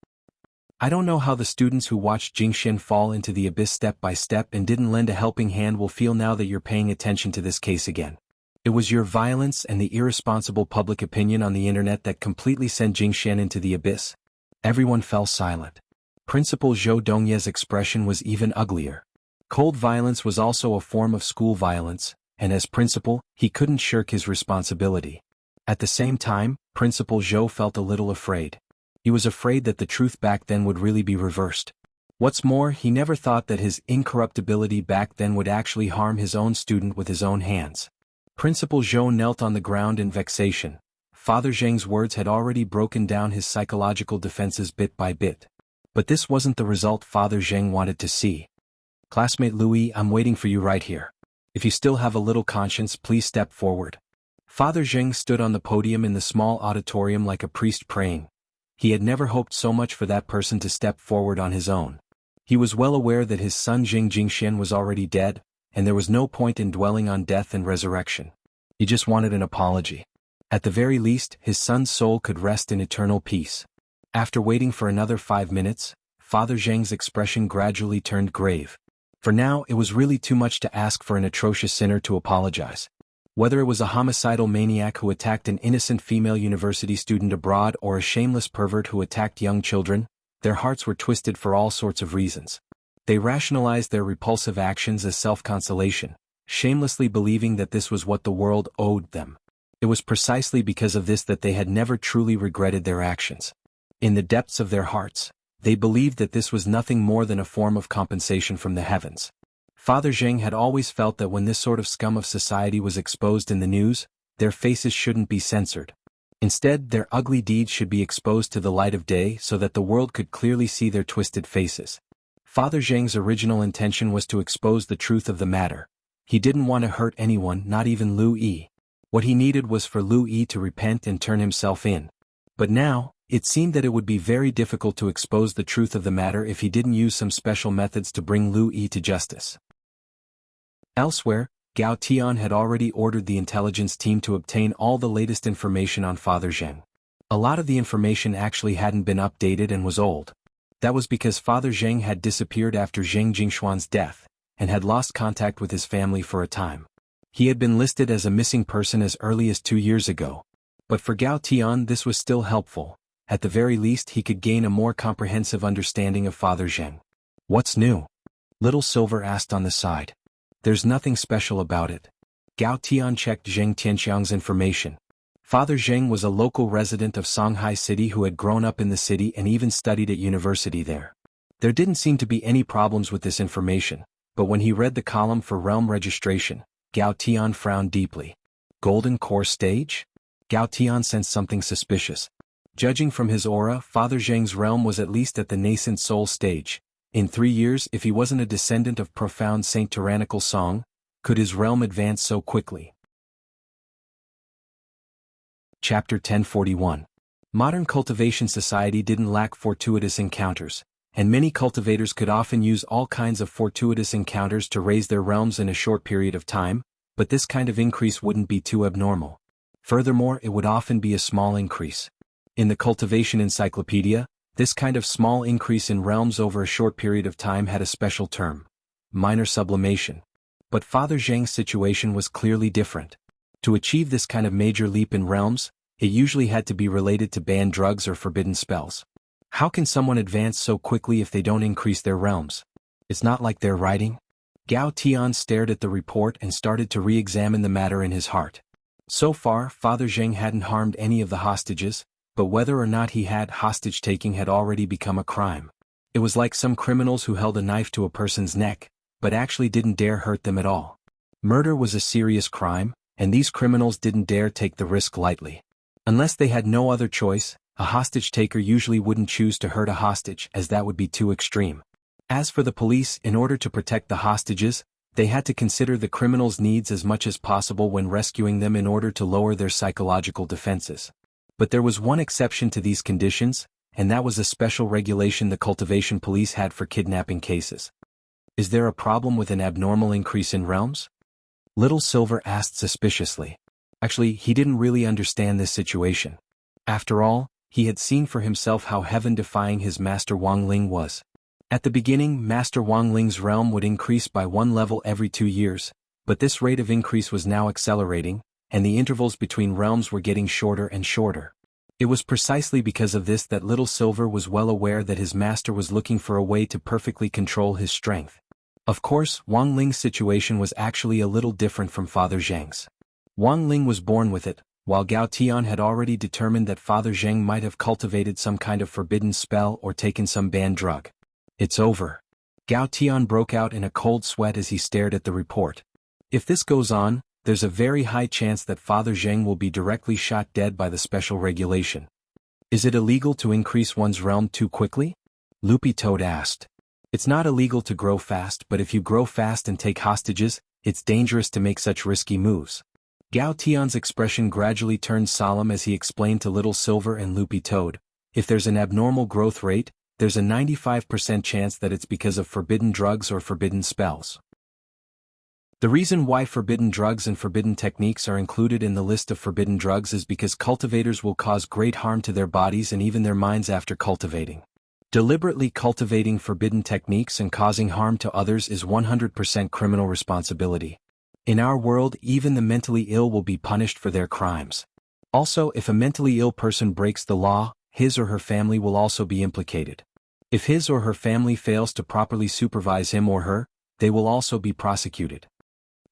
I don't know how the students who watched Jingxian fall into the abyss step by step and didn't lend a helping hand will feel now that you're paying attention to this case again. It was your violence and the irresponsible public opinion on the internet that completely sent Jingxian into the abyss. Everyone fell silent. Principal Zhou Dongye's expression was even uglier. Cold violence was also a form of school violence, and as principal, he couldn't shirk his responsibility. At the same time, Principal Zhou felt a little afraid. He was afraid that the truth back then would really be reversed. What's more, he never thought that his incorruptibility back then would actually harm his own student with his own hands. Principal Zhou knelt on the ground in vexation. Father Zheng's words had already broken down his psychological defenses bit by bit. But this wasn't the result Father Zheng wanted to see. Classmate Lu Yi, I'm waiting for you right here. If you still have a little conscience, please step forward. Father Zheng stood on the podium in the small auditorium like a priest praying. He had never hoped so much for that person to step forward on his own. He was well aware that his son Zheng Jingxian was already dead, and there was no point in dwelling on death and resurrection. He just wanted an apology. At the very least, his son's soul could rest in eternal peace. After waiting for another 5 minutes, Father Zheng's expression gradually turned grave. For now, it was really too much to ask for an atrocious sinner to apologize. Whether it was a homicidal maniac who attacked an innocent female university student abroad or a shameless pervert who attacked young children, their hearts were twisted for all sorts of reasons. They rationalized their repulsive actions as self-consolation, shamelessly believing that this was what the world owed them. It was precisely because of this that they had never truly regretted their actions. In the depths of their hearts, they believed that this was nothing more than a form of compensation from the heavens. Father Zheng had always felt that when this sort of scum of society was exposed in the news, their faces shouldn't be censored. Instead, their ugly deeds should be exposed to the light of day so that the world could clearly see their twisted faces. Father Zheng's original intention was to expose the truth of the matter. He didn't want to hurt anyone, not even Lu Yi. What he needed was for Lu Yi to repent and turn himself in. But now, it seemed that it would be very difficult to expose the truth of the matter if he didn't use some special methods to bring Lu Yi to justice. Elsewhere, Gao Tian had already ordered the intelligence team to obtain all the latest information on Father Zheng. A lot of the information actually hadn't been updated and was old. That was because Father Zheng had disappeared after Zheng Jingshuan's death, and had lost contact with his family for a time. He had been listed as a missing person as early as 2 years ago. But for Gao Tian this was still helpful. At the very least he could gain a more comprehensive understanding of Father Zheng. What's new? Little Silver asked on the side. There's nothing special about it. Gao Tian checked Zheng Tianxiang's information. Father Zheng was a local resident of Shanghai City who had grown up in the city and even studied at university there. There didn't seem to be any problems with this information, but when he read the column for realm registration, Gao Tian frowned deeply. Golden Core Stage? Gao Tian sensed something suspicious. Judging from his aura, Father Zheng's realm was at least at the nascent soul stage. In 3 years, if he wasn't a descendant of profound Saint Tyrannical Song, could his realm advance so quickly? Chapter 1041. Modern cultivation society didn't lack fortuitous encounters, and many cultivators could often use all kinds of fortuitous encounters to raise their realms in a short period of time, but this kind of increase wouldn't be too abnormal. Furthermore, it would often be a small increase. In the Cultivation Encyclopedia, this kind of small increase in realms over a short period of time had a special term: minor sublimation. But Father Zheng's situation was clearly different. To achieve this kind of major leap in realms, it usually had to be related to banned drugs or forbidden spells. How can someone advance so quickly if they don't increase their realms? It's not like they're writing. Gao Tian stared at the report and started to re-examine the matter in his heart. So far, Father Zheng hadn't harmed any of the hostages, but whether or not he had hostage-taking had already become a crime. It was like some criminals who held a knife to a person's neck, but actually didn't dare hurt them at all. Murder was a serious crime, and these criminals didn't dare take the risk lightly. Unless they had no other choice, a hostage-taker usually wouldn't choose to hurt a hostage, as that would be too extreme. As for the police, in order to protect the hostages, they had to consider the criminals' needs as much as possible when rescuing them in order to lower their psychological defenses. But there was one exception to these conditions, and that was a special regulation the cultivation police had for kidnapping cases. Is there a problem with an abnormal increase in realms? Little Silver asked suspiciously. Actually, he didn't really understand this situation. After all, he had seen for himself how heaven-defying his master Wang Ling was. At the beginning, Master Wang Ling's realm would increase by 1 level every 2 years, but this rate of increase was now accelerating, and the intervals between realms were getting shorter and shorter. It was precisely because of this that Little Silver was well aware that his master was looking for a way to perfectly control his strength. Of course, Wang Ling's situation was actually a little different from Father Zheng's. Wang Ling was born with it, while Gao Tian had already determined that Father Zheng might have cultivated some kind of forbidden spell or taken some banned drug. It's over. Gao Tian broke out in a cold sweat as he stared at the report. If this goes on, there's a very high chance that Father Zheng will be directly shot dead by the special regulation. Is it illegal to increase one's realm too quickly? Loopy Toad asked. It's not illegal to grow fast, but if you grow fast and take hostages, it's dangerous to make such risky moves. Gao Tian's expression gradually turned solemn as he explained to Little Silver and Loopy Toad, if there's an abnormal growth rate, there's a 95% chance that it's because of forbidden drugs or forbidden spells. The reason why forbidden drugs and forbidden techniques are included in the list of forbidden drugs is because cultivators will cause great harm to their bodies and even their minds after cultivating. Deliberately cultivating forbidden techniques and causing harm to others is 100% criminal responsibility. In our world, even the mentally ill will be punished for their crimes. Also, if a mentally ill person breaks the law, his or her family will also be implicated. If his or her family fails to properly supervise him or her, they will also be prosecuted.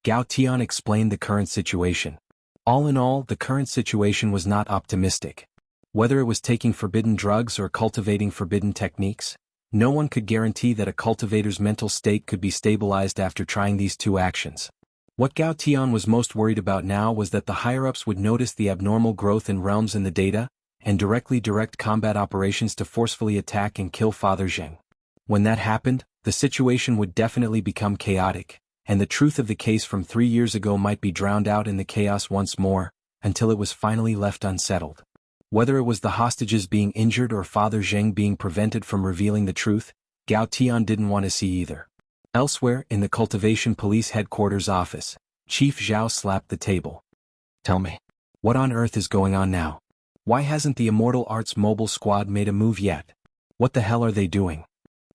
Gao Tian explained the current situation. All in all, the current situation was not optimistic. Whether it was taking forbidden drugs or cultivating forbidden techniques, no one could guarantee that a cultivator's mental state could be stabilized after trying these two actions. What Gao Tian was most worried about now was that the higher-ups would notice the abnormal growth in realms in the data, and directly direct combat operations to forcefully attack and kill Father Zheng. When that happened, the situation would definitely become chaotic, and the truth of the case from 3 years ago might be drowned out in the chaos once more, until it was finally left unsettled. Whether it was the hostages being injured or Father Zheng being prevented from revealing the truth, Gao Tian didn't want to see either. Elsewhere, in the Cultivation Police Headquarters office, Chief Zhao slapped the table. Tell me, what on earth is going on now? Why hasn't the Immortal Arts Mobile Squad made a move yet? What the hell are they doing?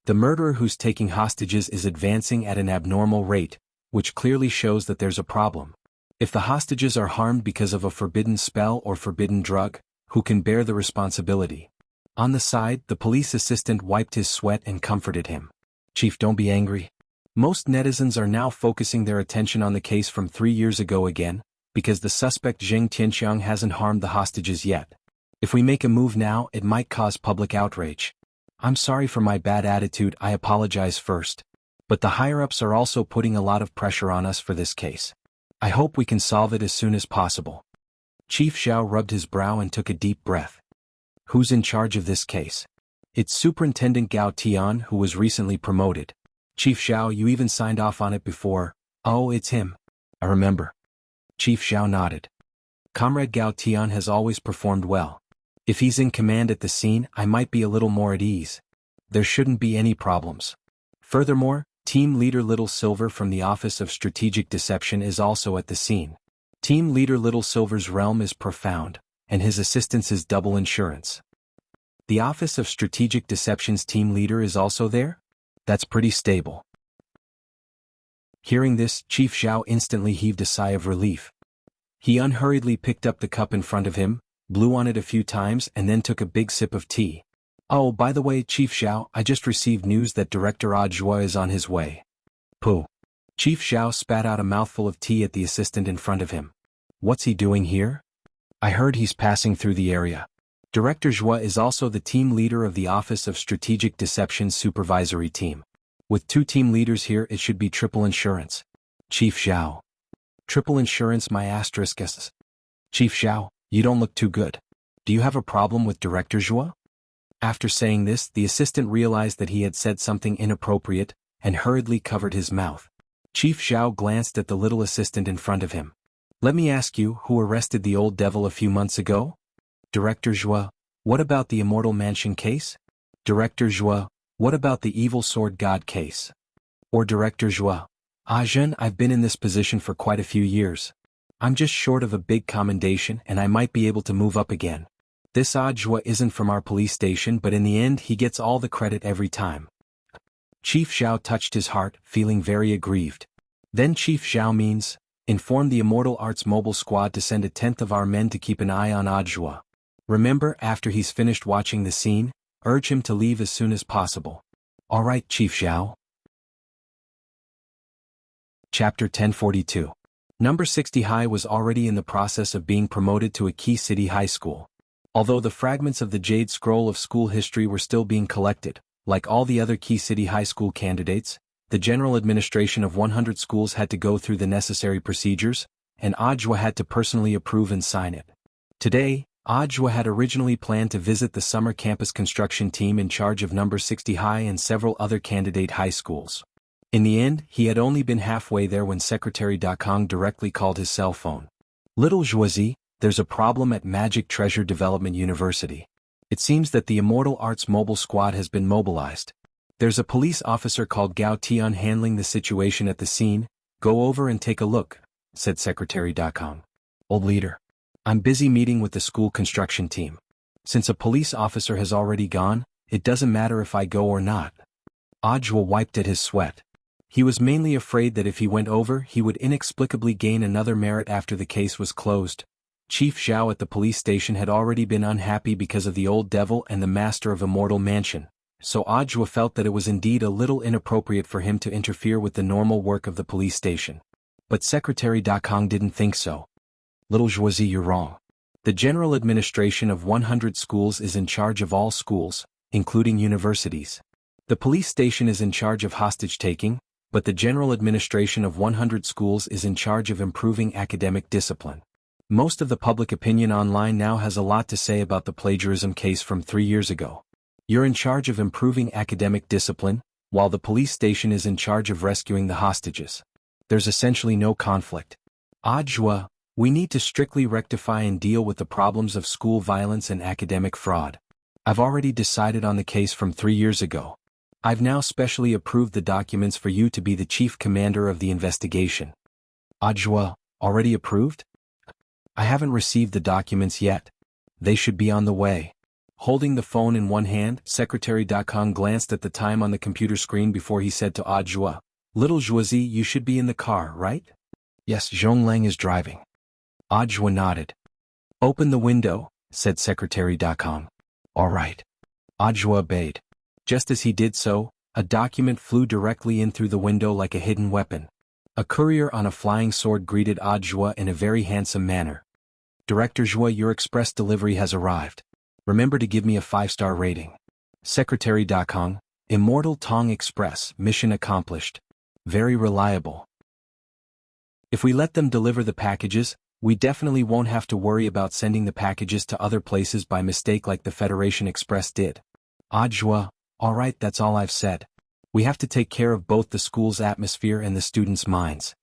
The murderer who's taking hostages is advancing at an abnormal rate, which clearly shows that there's a problem. If the hostages are harmed because of a forbidden spell or forbidden drug, who can bear the responsibility? On the side, the police assistant wiped his sweat and comforted him. Chief, don't be angry. Most netizens are now focusing their attention on the case from 3 years ago again, because the suspect Zheng Tianxiang hasn't harmed the hostages yet. If we make a move now, it might cause public outrage. I'm sorry for my bad attitude, I apologize first. But the higher-ups are also putting a lot of pressure on us for this case. I hope we can solve it as soon as possible. Chief Zhao rubbed his brow and took a deep breath. Who's in charge of this case? It's Superintendent Gao Tian, who was recently promoted. Chief Zhao, you even signed off on it before. Oh, it's him. I remember. Chief Zhao nodded. Comrade Gao Tian has always performed well. If he's in command at the scene, I might be a little more at ease. There shouldn't be any problems. Furthermore, Team Leader Little Silver from the Office of Strategic Deception is also at the scene. Team Leader Little Silver's realm is profound, and his assistance is double insurance. The Office of Strategic Deception's team leader is also there? That's pretty stable. Hearing this, Chief Zhao instantly heaved a sigh of relief. He unhurriedly picked up the cup in front of him, blew on it a few times and then took a big sip of tea. Oh, by the way, Chief Zhao, I just received news that Director Audiobook is on his way. Pooh. Chief Zhao spat out a mouthful of tea at the assistant in front of him. What's he doing here? I heard he's passing through the area. Director Zhua is also the team leader of the Office of Strategic Deception's supervisory team. With 2 team leaders here, it should be triple insurance. Chief Zhao. Triple insurance, my asterisks. Chief Zhao, you don't look too good. Do you have a problem with Director Zhua? After saying this, the assistant realized that he had said something inappropriate, and hurriedly covered his mouth. Chief Zhao glanced at the little assistant in front of him. Let me ask you, who arrested the old devil a few months ago? Director Zhua. What about the Immortal Mansion case? Director Zhua. What about the Evil Sword God case? Or Director Zhua. Zhen, I've been in this position for quite a few years. I'm just short of a big commendation and I might be able to move up again. This Zhua isn't from our police station, but in the end he gets all the credit every time. Chief Zhao touched his heart, feeling very aggrieved. Then Chief Zhao means, inform the Immortal Arts Mobile Squad to send 1/10 of our men to keep an eye on Zhua. Remember, after he's finished watching the scene, urge him to leave as soon as possible. All right, Chief Zhao. Chapter 1042. Number 60 High was already in the process of being promoted to a key city high school. Although the fragments of the Jade Scroll of school history were still being collected, like all the other key city high school candidates, the general administration of 100 schools had to go through the necessary procedures, and Zhua had to personally approve and sign it. Today, Zhua had originally planned to visit the summer campus construction team in charge of number 60 High and several other candidate high schools. In the end, he had only been halfway there when Secretary Dakong directly called his cell phone. Little Zhuazi, there's a problem at Magic Treasure Development University. It seems that the Immortal Arts Mobile Squad has been mobilized. There's a police officer called Gao Tian handling the situation at the scene. Go over and take a look, said Secretary Dakong. Old leader. I'm busy meeting with the school construction team. Since a police officer has already gone, it doesn't matter if I go or not. Zhua wiped at his sweat. He was mainly afraid that if he went over he would inexplicably gain another merit after the case was closed. Chief Zhao at the police station had already been unhappy because of the old devil and the master of Immortal Mansion, so Zhua felt that it was indeed a little inappropriate for him to interfere with the normal work of the police station. But Secretary Dakong didn't think so. Little Zhuazi, you're wrong. The general administration of 100 schools is in charge of all schools, including universities. The police station is in charge of hostage-taking, but the general administration of 100 schools is in charge of improving academic discipline. Most of the public opinion online now has a lot to say about the plagiarism case from 3 years ago. You're in charge of improving academic discipline, while the police station is in charge of rescuing the hostages. There's essentially no conflict. Zhua, we need to strictly rectify and deal with the problems of school violence and academic fraud. I've already decided on the case from 3 years ago. I've now specially approved the documents for you to be the chief commander of the investigation. Zhua, already approved? I haven't received the documents yet. They should be on the way. Holding the phone in one hand, Secretary Dakong glanced at the time on the computer screen before he said to Zhua, Little Zhuazi, you should be in the car, right? Yes, Zhongleng is driving. Zhua nodded. Open the window, said Secretary Dakong. All right. Zhua obeyed. Just as he did so, A document flew directly in through the window like a hidden weapon. A courier on a flying sword greeted Audiobook in a very handsome manner. Director Zhua, your express delivery has arrived. Remember to give me a 5-star rating. Secretary Dakong, Immortal Tong Express, mission accomplished. Very reliable. If we let them deliver the packages, we definitely won't have to worry about sending the packages to other places by mistake like the Federation Express did. Audiobook, alright, that's all I've said. We have to take care of both the school's atmosphere and the students' minds.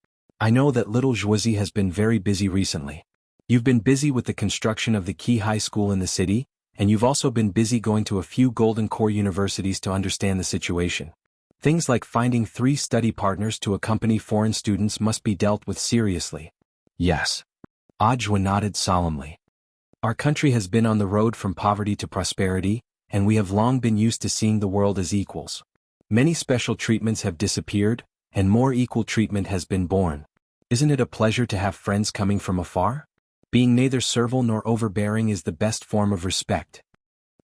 I know that little Zhuozi has been very busy recently. You've been busy with the construction of the key high school in the city, and you've also been busy going to a few Golden Core universities to understand the situation. Things like finding 3 study partners to accompany foreign students must be dealt with seriously. Yes. Audiobook nodded solemnly. Our country has been on the road from poverty to prosperity, and we have long been used to seeing the world as equals. Many special treatments have disappeared, and more equal treatment has been born. Isn't it a pleasure to have friends coming from afar? Being neither servile nor overbearing is the best form of respect.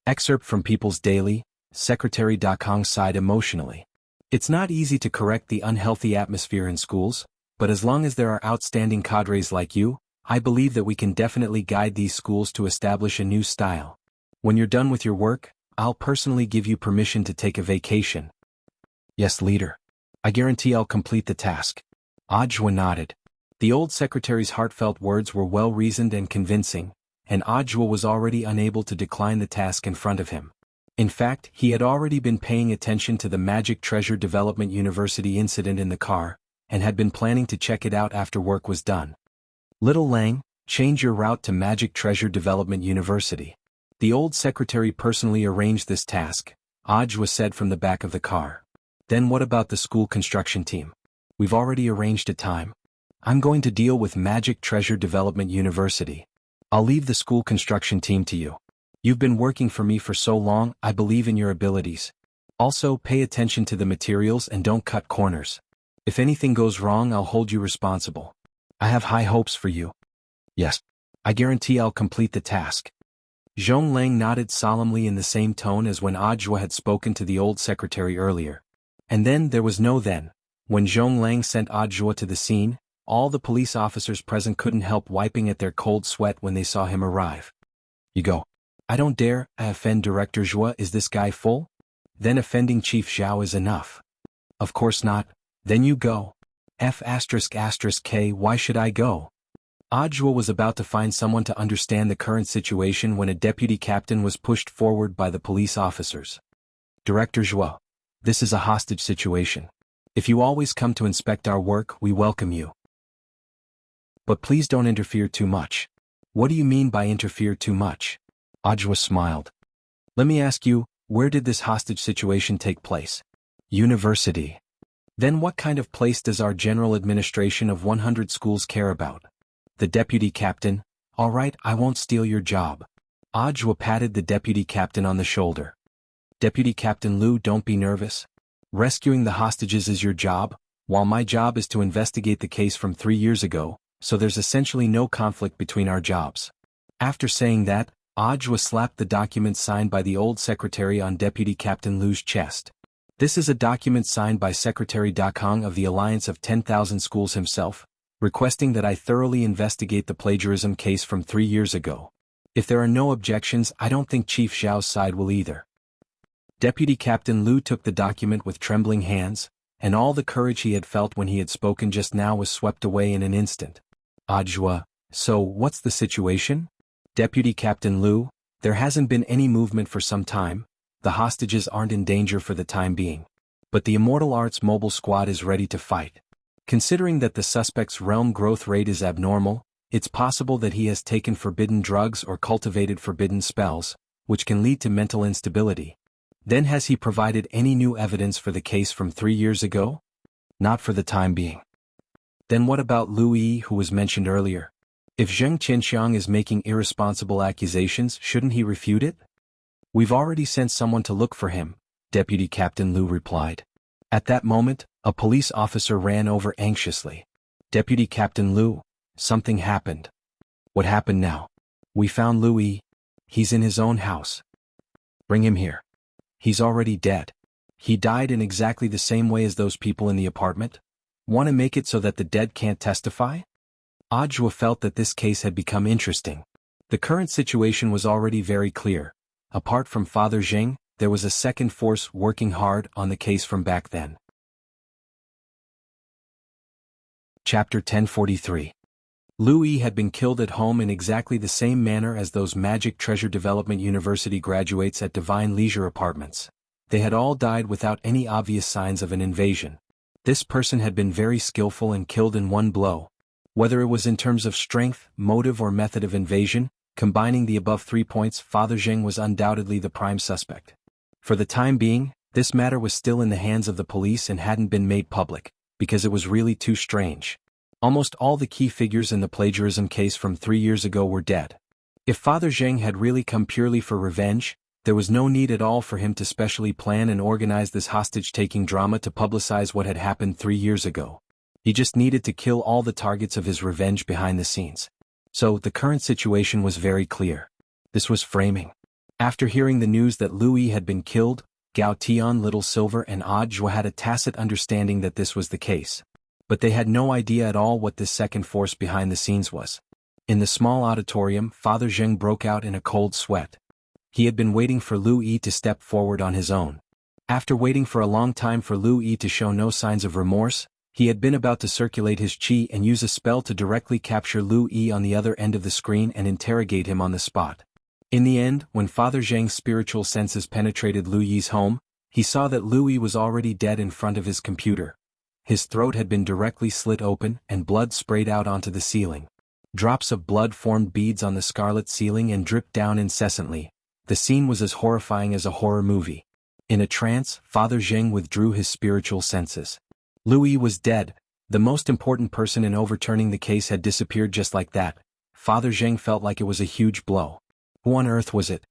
Excerpt from People's Daily, Secretary Dakong sighed emotionally. It's not easy to correct the unhealthy atmosphere in schools, but as long as there are outstanding cadres like you, I believe that we can definitely guide these schools to establish a new style. When you're done with your work, I'll personally give you permission to take a vacation. Yes, leader. I guarantee I'll complete the task. Audiobook nodded. The old secretary's heartfelt words were well-reasoned and convincing, and Audiobook was already unable to decline the task in front of him. In fact, he had already been paying attention to the Magic Treasure Development University incident in the car, and had been planning to check it out after work was done. Little Lang, change your route to Magic Treasure Development University. The old secretary personally arranged this task, Audiobook said from the back of the car. Then what about the school construction team? We've already arranged a time. I'm going to deal with Magic Treasure Development University. I'll leave the school construction team to you. You've been working for me for so long, I believe in your abilities. Also, pay attention to the materials and don't cut corners. If anything goes wrong, I'll hold you responsible. I have high hopes for you. Yes. I guarantee I'll complete the task. Zhong Lang nodded solemnly in the same tone as when Audiobook had spoken to the old secretary earlier. And then there was no then. When Zhong Lang sent Audiobook to the scene, all the police officers present couldn't help wiping at their cold sweat when they saw him arrive. You go. I don't dare, I offend Director Zhua. Is this guy full? Then offending Chief Zhao is enough. Of course not. Then you go. F***K, why should I go? Audiobook was about to find someone to understand the current situation when a deputy captain was pushed forward by the police officers. Director Zhua, this is a hostage situation. If you always come to inspect our work, we welcome you. But please don't interfere too much. What do you mean by interfere too much? Audiobook smiled. Let me ask you, where did this hostage situation take place? University. Then what kind of place does our general administration of 100 schools care about? The deputy captain, all right, I won't steal your job. Audiobook patted the deputy captain on the shoulder. Deputy Captain Liu, don't be nervous. Rescuing the hostages is your job, while my job is to investigate the case from 3 years ago, so there's essentially no conflict between our jobs. After saying that, Audiobook slapped the document signed by the old secretary on Deputy Captain Liu's chest. This is a document signed by Secretary Dakong of the Alliance of 10,000 Schools himself, requesting that I thoroughly investigate the plagiarism case from 3 years ago. If there are no objections, I don't think Chief Zhao's side will either. Deputy Captain Liu took the document with trembling hands, and all the courage he had felt when he had spoken just now was swept away in an instant. Audiobook, so what's the situation? Deputy Captain Liu, there hasn't been any movement for some time. The hostages aren't in danger for the time being. But the Immortal Arts mobile squad is ready to fight. Considering that the suspect's realm growth rate is abnormal, it's possible that he has taken forbidden drugs or cultivated forbidden spells, which can lead to mental instability. Then has he provided any new evidence for the case from 3 years ago? Not for the time being. Then what about Liu Yi, who was mentioned earlier? If Zheng Qianxiang is making irresponsible accusations, shouldn't he refute it? We've already sent someone to look for him, Deputy Captain Liu replied. At that moment, a police officer ran over anxiously. Deputy Captain Liu, something happened. What happened now? We found Liu Yi. He's in his own house. Bring him here. He's already dead. He died in exactly the same way as those people in the apartment? Want to make it so that the dead can't testify? Audiobook felt that this case had become interesting. The current situation was already very clear. Apart from Father Zheng, there was a second force working hard on the case from back then. Chapter 1043. Louis had been killed at home in exactly the same manner as those Magic Treasure Development University graduates at Divine Leisure Apartments. They had all died without any obvious signs of an invasion. This person had been very skillful and killed in one blow. Whether it was in terms of strength, motive or method of invasion, combining the above 3 points, Father Zheng was undoubtedly the prime suspect. For the time being, this matter was still in the hands of the police and hadn't been made public, because it was really too strange. Almost all the key figures in the plagiarism case from 3 years ago were dead. If Father Zheng had really come purely for revenge, there was no need at all for him to specially plan and organize this hostage-taking drama to publicize what had happened 3 years ago. He just needed to kill all the targets of his revenge behind the scenes. So, the current situation was very clear. This was framing. After hearing the news that Louis had been killed, Gao Tian, Little Silver and Audiobook had a tacit understanding that this was the case. But they had no idea at all what this second force behind the scenes was. In the small auditorium, Father Zheng broke out in a cold sweat. He had been waiting for Louis to step forward on his own. After waiting for a long time for Louis to show no signs of remorse, he had been about to circulate his qi and use a spell to directly capture Louis on the other end of the screen and interrogate him on the spot. In the end, when Father Zheng's spiritual senses penetrated Louis's home, he saw that Louis was already dead in front of his computer. His throat had been directly slit open and blood sprayed out onto the ceiling. Drops of blood formed beads on the scarlet ceiling and dripped down incessantly. The scene was as horrifying as a horror movie. In a trance, Father Zheng withdrew his spiritual senses. Louis was dead. The most important person in overturning the case had disappeared just like that. Father Zheng felt like it was a huge blow. Who on earth was it?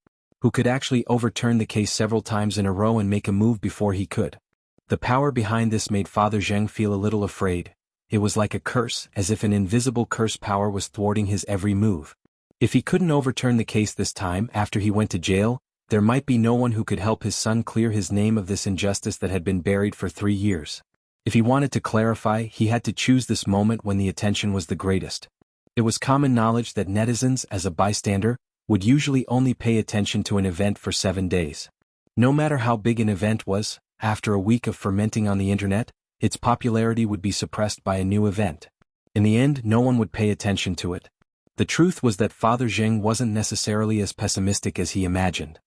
Who could actually overturn the case several times in a row and make a move before he could? The power behind this made Father Zheng feel a little afraid. It was like a curse, as if an invisible curse power was thwarting his every move. If he couldn't overturn the case this time after he went to jail, there might be no one who could help his son clear his name of this injustice that had been buried for 3 years. If he wanted to clarify, he had to choose this moment when the attention was the greatest. It was common knowledge that netizens, as a bystander, would usually only pay attention to an event for 7 days. No matter how big an event was, after a week of fermenting on the internet, its popularity would be suppressed by a new event. In the end, no one would pay attention to it. The truth was that Father Zheng wasn't necessarily as pessimistic as he imagined.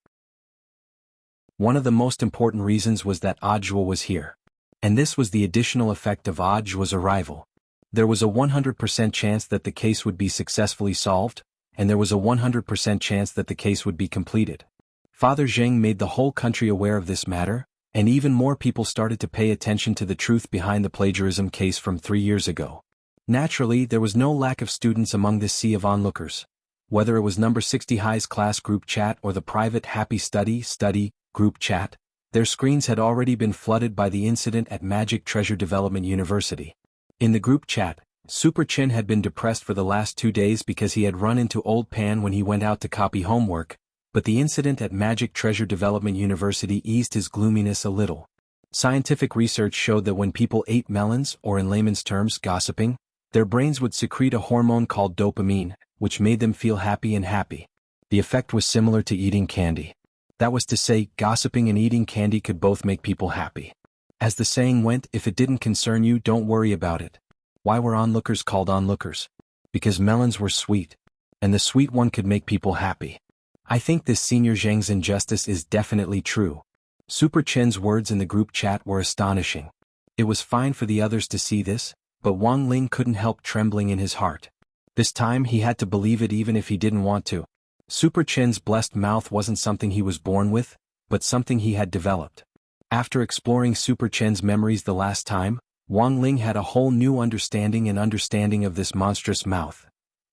One of the most important reasons was that Audiobook was here. And this was the additional effect of Audiobook's arrival. There was a 100% chance that the case would be successfully solved, and there was a 100% chance that the case would be completed. Father Zheng made the whole country aware of this matter, and even more people started to pay attention to the truth behind the plagiarism case from 3 years ago. Naturally, there was no lack of students among this sea of onlookers. Whether it was number 60 High's class group chat or the private Happy Study group chat, their screens had already been flooded by the incident at Magic Treasure Development University. In the group chat, Super Chin had been depressed for the last 2 days because he had run into Old Pan when he went out to copy homework, but the incident at Magic Treasure Development University eased his gloominess a little. Scientific research showed that when people ate melons, or in layman's terms, gossiping, their brains would secrete a hormone called dopamine, which made them feel happy and happy. The effect was similar to eating candy. That was to say, gossiping and eating candy could both make people happy. As the saying went, if it didn't concern you, don't worry about it. Why were onlookers called onlookers? Because melons were sweet. And the sweet one could make people happy. I think this Senior Zheng's injustice is definitely true. Super Chen's words in the group chat were astonishing. It was fine for the others to see this, but Wang Ling couldn't help trembling in his heart. This time he had to believe it even if he didn't want to. Super Chen's blessed mouth wasn't something he was born with, but something he had developed. After exploring Super Chen's memories the last time, Wang Ling had a whole new understanding of this monstrous mouth.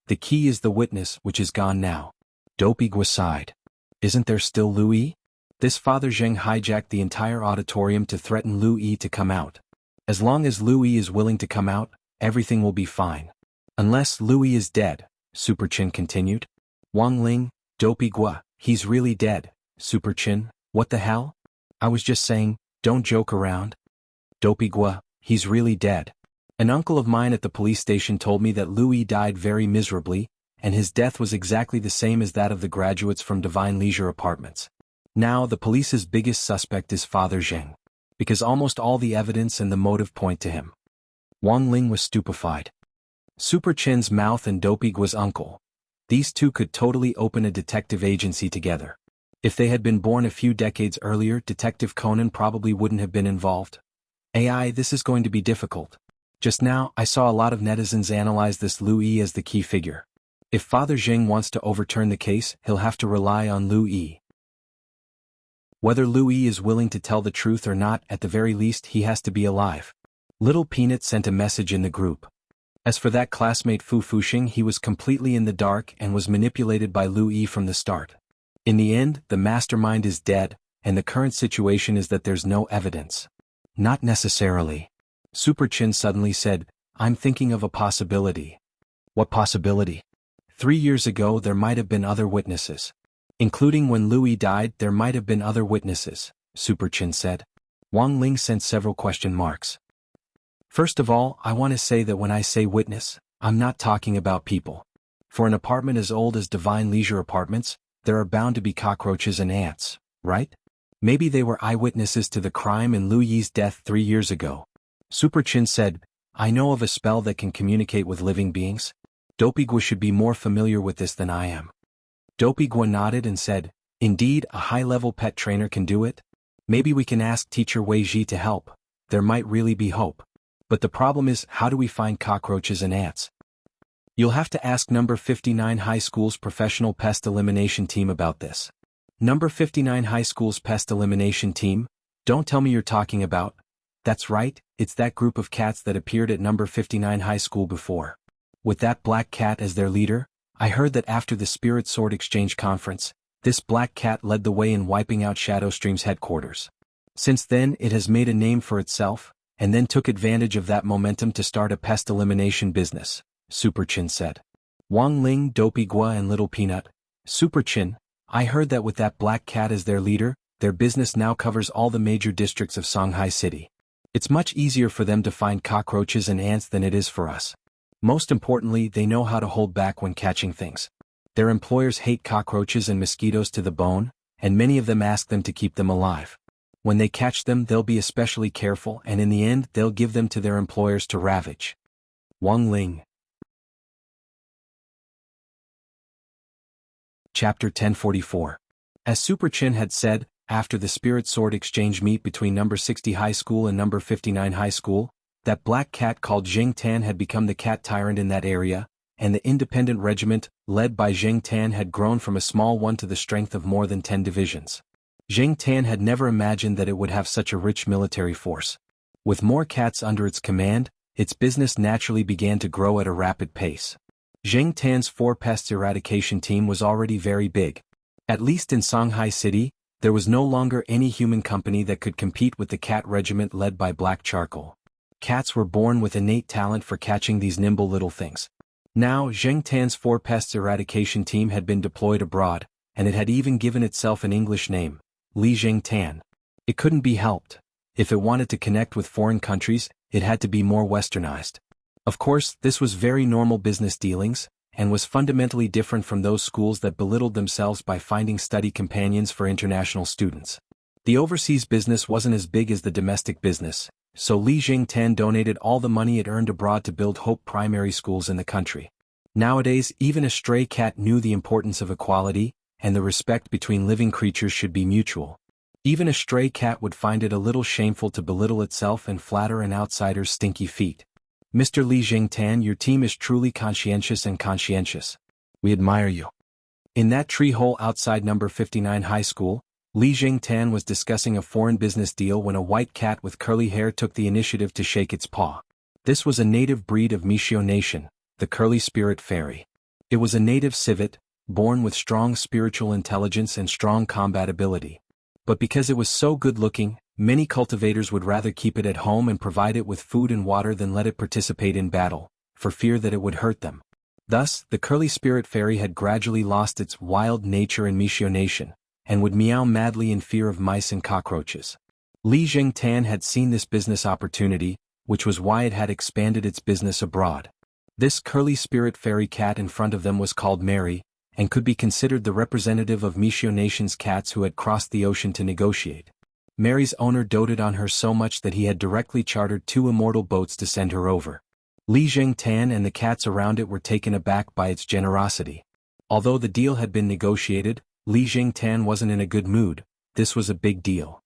The key is the witness, which is gone now. Dopey Gua sighed. Isn't there still Louis? This Father Zheng hijacked the entire auditorium to threaten Louis to come out. As long as Louis is willing to come out, everything will be fine. Unless Louis is dead, Super Chin continued. Wang Ling, Dopey Gua, he's really dead. Super Chin, what the hell? I was just saying, Don't joke around. Dopigua, he's really dead. An uncle of mine at the police station told me that Louis died very miserably, and his death was exactly the same as that of the graduates from Divine Leisure Apartments. Now the police's biggest suspect is Father Zheng, because almost all the evidence and the motive point to him. Wang Ling was stupefied. Super Chin's mouth and Dopigua's uncle. These two could totally open a detective agency together. If they had been born a few decades earlier, Detective Conan probably wouldn't have been involved. AI, this is going to be difficult. Just now, I saw a lot of netizens analyze this Louis as the key figure. If Father Zheng wants to overturn the case, he'll have to rely on Louis. Whether Louis is willing to tell the truth or not, at the very least he has to be alive. Little Peanut sent a message in the group. As for that classmate Fu Fuxing, he was completely in the dark and was manipulated by Louis from the start. In the end, the mastermind is dead, and the current situation is that there's no evidence. Not necessarily. Super Chin suddenly said, I'm thinking of a possibility. What possibility? 3 years ago there might have been other witnesses. Including when Louis died, there might have been other witnesses, Super Chin said. Wang Ling sent several question marks. First of all, I want to say that when I say witness, I'm not talking about people. For an apartment as old as Divine Leisure Apartments, there are bound to be cockroaches and ants, right? Maybe they were eyewitnesses to the crime and Louis's death 3 years ago. Super Chin said, I know of a spell that can communicate with living beings. Dopigua should be more familiar with this than I am. Dopigua nodded and said, indeed, a high-level pet trainer can do it. Maybe we can ask teacher Wei Ji to help. There might really be hope. But the problem is, how do we find cockroaches and ants? You'll have to ask number 59 High School's professional pest elimination team about this. Number 59 High School's pest elimination team? Don't tell me you're talking about. That's right, it's that group of cats that appeared at number 59 High School before. With that black cat as their leader, I heard that after the Spirit Sword Exchange Conference, this black cat led the way in wiping out Shadowstream's headquarters. Since then it has made a name for itself, and then took advantage of that momentum to start a pest elimination business, Super Chin said. Wang Ling, Dopigua and Little Peanut. Super Chin, I heard that with that black cat as their leader, their business now covers all the major districts of Shanghai City. It's much easier for them to find cockroaches and ants than it is for us. Most importantly, they know how to hold back when catching things. Their employers hate cockroaches and mosquitoes to the bone, and many of them ask them to keep them alive. When they catch them, they'll be especially careful, and in the end, they'll give them to their employers to ravage. Wang Ling. Chapter 1044. As Super Chin had said, after the Spirit Sword Exchange meet between number 60 High School and number 59 High School, that black cat called Zheng Tan had become the cat tyrant in that area, and the independent regiment, led by Zheng Tan, had grown from a small one to the strength of more than 10 divisions. Zheng Tan had never imagined that it would have such a rich military force. With more cats under its command, its business naturally began to grow at a rapid pace. Zheng Tan's 4 pests eradication team was already very big. At least in Shanghai City, there was no longer any human company that could compete with the cat regiment led by Black Charcoal. Cats were born with innate talent for catching these nimble little things. Now, Zheng Tan's 4 pests eradication team had been deployed abroad, and it had even given itself an English name, Li Zheng Tan. It couldn't be helped. If it wanted to connect with foreign countries, it had to be more westernized. Of course, this was very normal business dealings, and was fundamentally different from those schools that belittled themselves by finding study companions for international students. The overseas business wasn't as big as the domestic business, so Li Zheng Tan donated all the money it earned abroad to build Hope primary schools in the country. Nowadays, even a stray cat knew the importance of equality, and the respect between living creatures should be mutual. Even a stray cat would find it a little shameful to belittle itself and flatter an outsider's stinky feet. Mr. Li Zheng Tan, your team is truly conscientious and conscientious. We admire you. In that tree hole outside number 59 High School, Li Zheng Tan was discussing a foreign business deal when a white cat with curly hair took the initiative to shake its paw. This was a native breed of Mishio Nation, the curly spirit fairy. It was a native civet, born with strong spiritual intelligence and strong combat ability. But because it was so good-looking, many cultivators would rather keep it at home and provide it with food and water than let it participate in battle, for fear that it would hurt them. Thus, the curly spirit fairy had gradually lost its wild nature in Mishio Nation, and would meow madly in fear of mice and cockroaches. Li Jingtan had seen this business opportunity, which was why it had expanded its business abroad. This curly spirit fairy cat in front of them was called Mary, and could be considered the representative of Mishio Nation's cats who had crossed the ocean to negotiate. Mary's owner doted on her so much that he had directly chartered 2 immortal boats to send her over. Li Jingtan and the cats around it were taken aback by its generosity. Although the deal had been negotiated, Li Jingtan wasn't in a good mood. This was a big deal.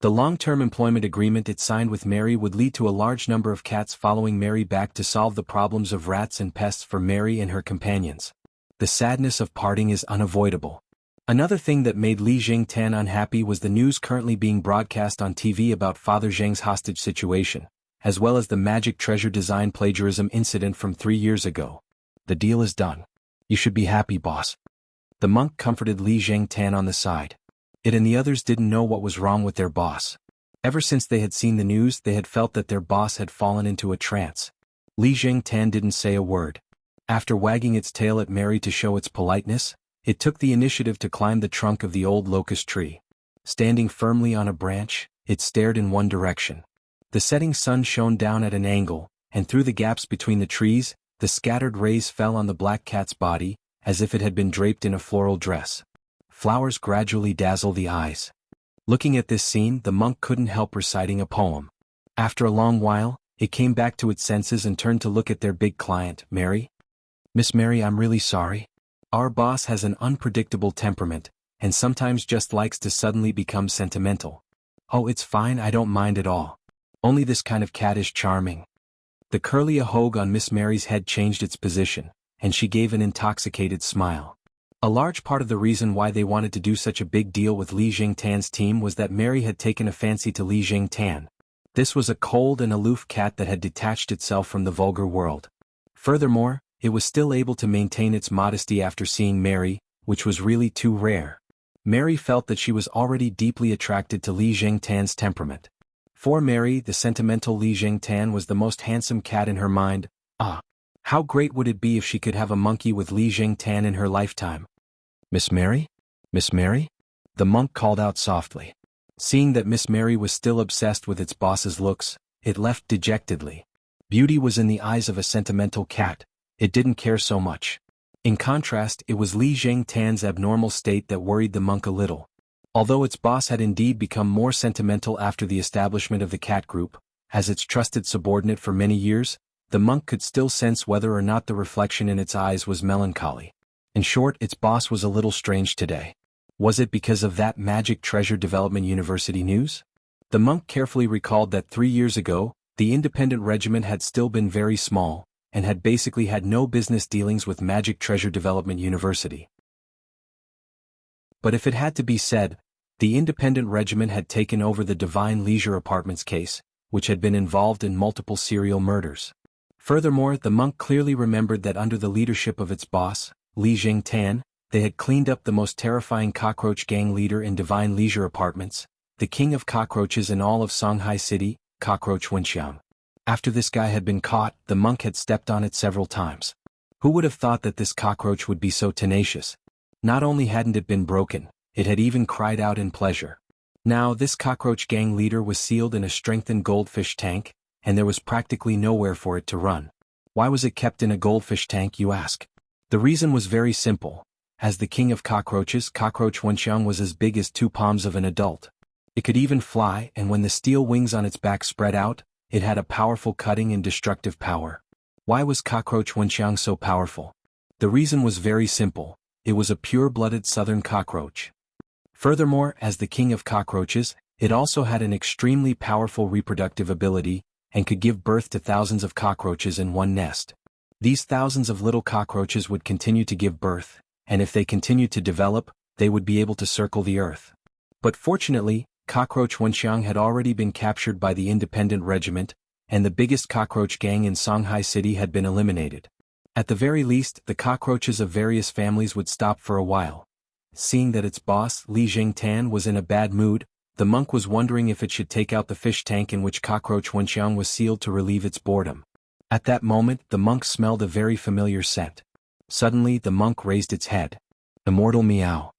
The long-term employment agreement it signed with Mary would lead to a large number of cats following Mary back to solve the problems of rats and pests for Mary and her companions. The sadness of parting is unavoidable. Another thing that made Li Jingtan unhappy was the news currently being broadcast on TV about Father Zheng's hostage situation, as well as the magic treasure design plagiarism incident from 3 years ago. The deal is done. You should be happy, boss. The monk comforted Li Jingtan on the side. It and the others didn't know what was wrong with their boss. Ever since they had seen the news, they had felt that their boss had fallen into a trance. Li Jingtan didn't say a word. After wagging its tail at Mary to show its politeness, it took the initiative to climb the trunk of the old locust tree. Standing firmly on a branch, it stared in one direction. The setting sun shone down at an angle, and through the gaps between the trees, the scattered rays fell on the black cat's body, as if it had been draped in a floral dress. Flowers gradually dazzle the eyes. Looking at this scene, the monk couldn't help reciting a poem. After a long while, it came back to its senses and turned to look at their big client, Mary. Miss Mary, I'm really sorry. Our boss has an unpredictable temperament, and sometimes just likes to suddenly become sentimental. Oh, it's fine, I don't mind at all. Only this kind of cat is charming. The curly ahogue on Miss Mary's head changed its position, and she gave an intoxicated smile. A large part of the reason why they wanted to do such a big deal with Li Jingtan's team was that Mary had taken a fancy to Li Jingtan. This was a cold and aloof cat that had detached itself from the vulgar world. Furthermore, it was still able to maintain its modesty after seeing Mary, which was really too rare. Mary felt that she was already deeply attracted to Li Jingtan's temperament. For Mary, the sentimental Li Jingtan was the most handsome cat in her mind. How great would it be if she could have a monkey with Li Jingtan in her lifetime? Miss Mary? Miss Mary? The monk called out softly. Seeing that Miss Mary was still obsessed with its boss's looks, it left dejectedly. Beauty was in the eyes of a sentimental cat. It didn't care so much. In contrast, it was Li Jingtan's abnormal state that worried the monk a little. Although its boss had indeed become more sentimental after the establishment of the cat group, as its trusted subordinate for many years, the monk could still sense whether or not the reflection in its eyes was melancholy. In short, its boss was a little strange today. Was it because of that Magic Treasure Development University news? The monk carefully recalled that 3 years ago, the independent regiment had still been very small, and had basically had no business dealings with Magic Treasure Development University. But if it had to be said, the independent regiment had taken over the Divine Leisure Apartments case, which had been involved in multiple serial murders. Furthermore, the monk clearly remembered that under the leadership of its boss, Li Jingtan, they had cleaned up the most terrifying cockroach gang leader in Divine Leisure Apartments, the king of cockroaches in all of Shanghai City, Cockroach Wuxia. After this guy had been caught, the monk had stepped on it several times. Who would have thought that this cockroach would be so tenacious? Not only hadn't it been broken, it had even cried out in pleasure. Now this cockroach gang leader was sealed in a strengthened goldfish tank, and there was practically nowhere for it to run. Why was it kept in a goldfish tank, you ask? The reason was very simple. As the king of cockroaches, Cockroach Wenxiang was as big as 2 palms of an adult. It could even fly, and when the steel wings on its back spread out, it had a powerful cutting and destructive power. Why was Cockroach Wenxiang so powerful? The reason was very simple. It was a pure-blooded southern cockroach. Furthermore, as the king of cockroaches, it also had an extremely powerful reproductive ability, and could give birth to thousands of cockroaches in one nest. These thousands of little cockroaches would continue to give birth, and if they continued to develop, they would be able to circle the earth. But fortunately, Cockroach Wenxiang had already been captured by the independent regiment, and the biggest cockroach gang in Shanghai City had been eliminated. At the very least, the cockroaches of various families would stop for a while. Seeing that its boss, Li Jingtan, was in a bad mood, the monk was wondering if it should take out the fish tank in which Cockroach Wenxiang was sealed to relieve its boredom. At that moment, the monk smelled a very familiar scent. Suddenly, the monk raised its head. Immortal meow.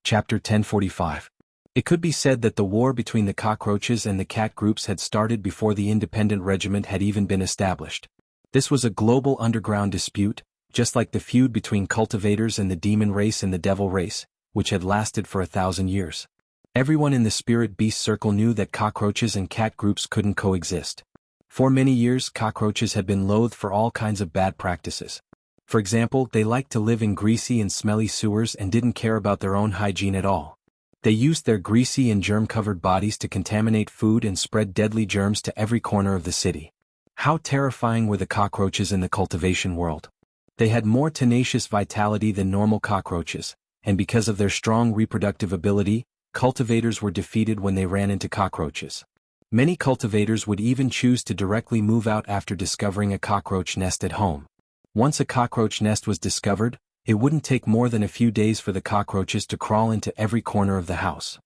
Chapter 1045. It could be said that the war between the cockroaches and the cat groups had started before the independent regiment had even been established. This was a global underground dispute, just like the feud between cultivators and the demon race and the devil race, which had lasted for 1,000 years. Everyone in the spirit beast circle knew that cockroaches and cat groups couldn't coexist. For many years, cockroaches had been loathed for all kinds of bad practices. For example, they liked to live in greasy and smelly sewers and didn't care about their own hygiene at all. They used their greasy and germ-covered bodies to contaminate food and spread deadly germs to every corner of the city. How terrifying were the cockroaches in the cultivation world? They had more tenacious vitality than normal cockroaches, and because of their strong reproductive ability, cultivators were defeated when they ran into cockroaches. Many cultivators would even choose to directly move out after discovering a cockroach nest at home. Once a cockroach nest was discovered, it wouldn't take more than a few days for the cockroaches to crawl into every corner of the house.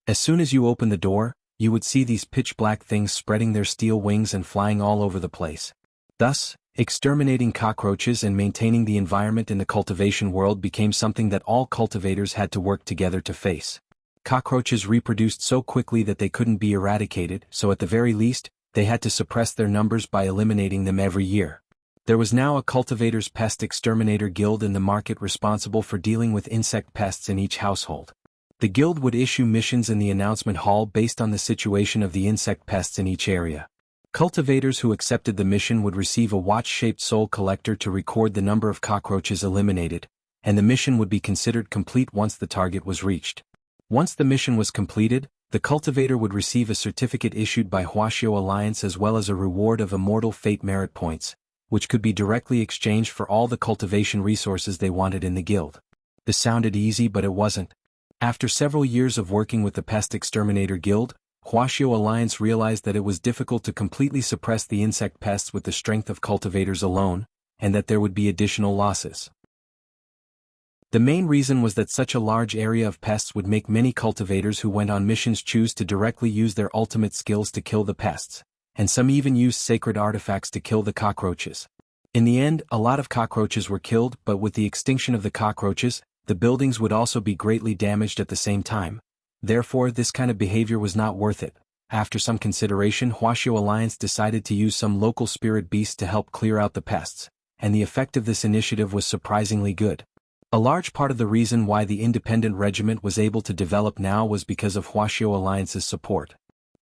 As soon as you opened the door, you would see these pitch-black things spreading their steel wings and flying all over the place. Thus, exterminating cockroaches and maintaining the environment in the cultivation world became something that all cultivators had to work together to face. Cockroaches reproduced so quickly that they couldn't be eradicated, so at the very least, they had to suppress their numbers by eliminating them every year. There was now a cultivators' pest exterminator guild in the market responsible for dealing with insect pests in each household. The guild would issue missions in the announcement hall based on the situation of the insect pests in each area. Cultivators who accepted the mission would receive a watch-shaped soul collector to record the number of cockroaches eliminated, and the mission would be considered complete once the target was reached. Once the mission was completed, the cultivator would receive a certificate issued by Wuxia Alliance as well as a reward of Immortal Fate merit points, which could be directly exchanged for all the cultivation resources they wanted in the guild. This sounded easy, but it wasn't. After several years of working with the Pest Exterminator Guild, Wuxia Alliance realized that it was difficult to completely suppress the insect pests with the strength of cultivators alone, and that there would be additional losses. The main reason was that such a large area of pests would make many cultivators who went on missions choose to directly use their ultimate skills to kill the pests, and some even used sacred artifacts to kill the cockroaches. In the end, a lot of cockroaches were killed, but with the extinction of the cockroaches, the buildings would also be greatly damaged at the same time. Therefore, this kind of behavior was not worth it. After some consideration, Wuxia Alliance decided to use some local spirit beasts to help clear out the pests, and the effect of this initiative was surprisingly good. A large part of the reason why the independent regiment was able to develop now was because of Wuxia Alliance's support.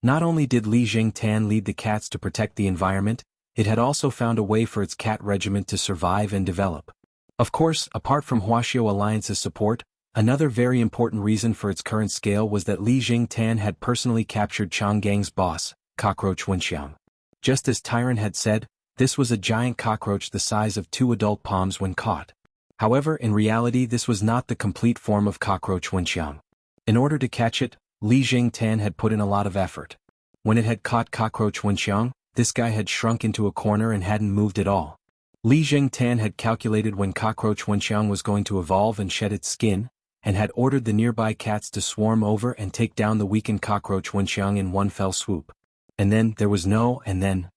Not only did Li Jingtan lead the cats to protect the environment, it had also found a way for its cat regiment to survive and develop. Of course, apart from Wuxia Alliance's support, another very important reason for its current scale was that Li Jingtan had personally captured Changgang's boss, Cockroach Wenxiang. Just as Tyron had said, this was a giant cockroach the size of 2 adult palms when caught. However, in reality this was not the complete form of Cockroach Wenxiang. In order to catch it, Li Jingtan had put in a lot of effort. When it had caught Cockroach Wenxiang, this guy had shrunk into a corner and hadn't moved at all. Li Jingtan had calculated when Cockroach Wenxiang was going to evolve and shed its skin, and had ordered the nearby cats to swarm over and take down the weakened Cockroach Wenxiang in one fell swoop. And then, there was no and then.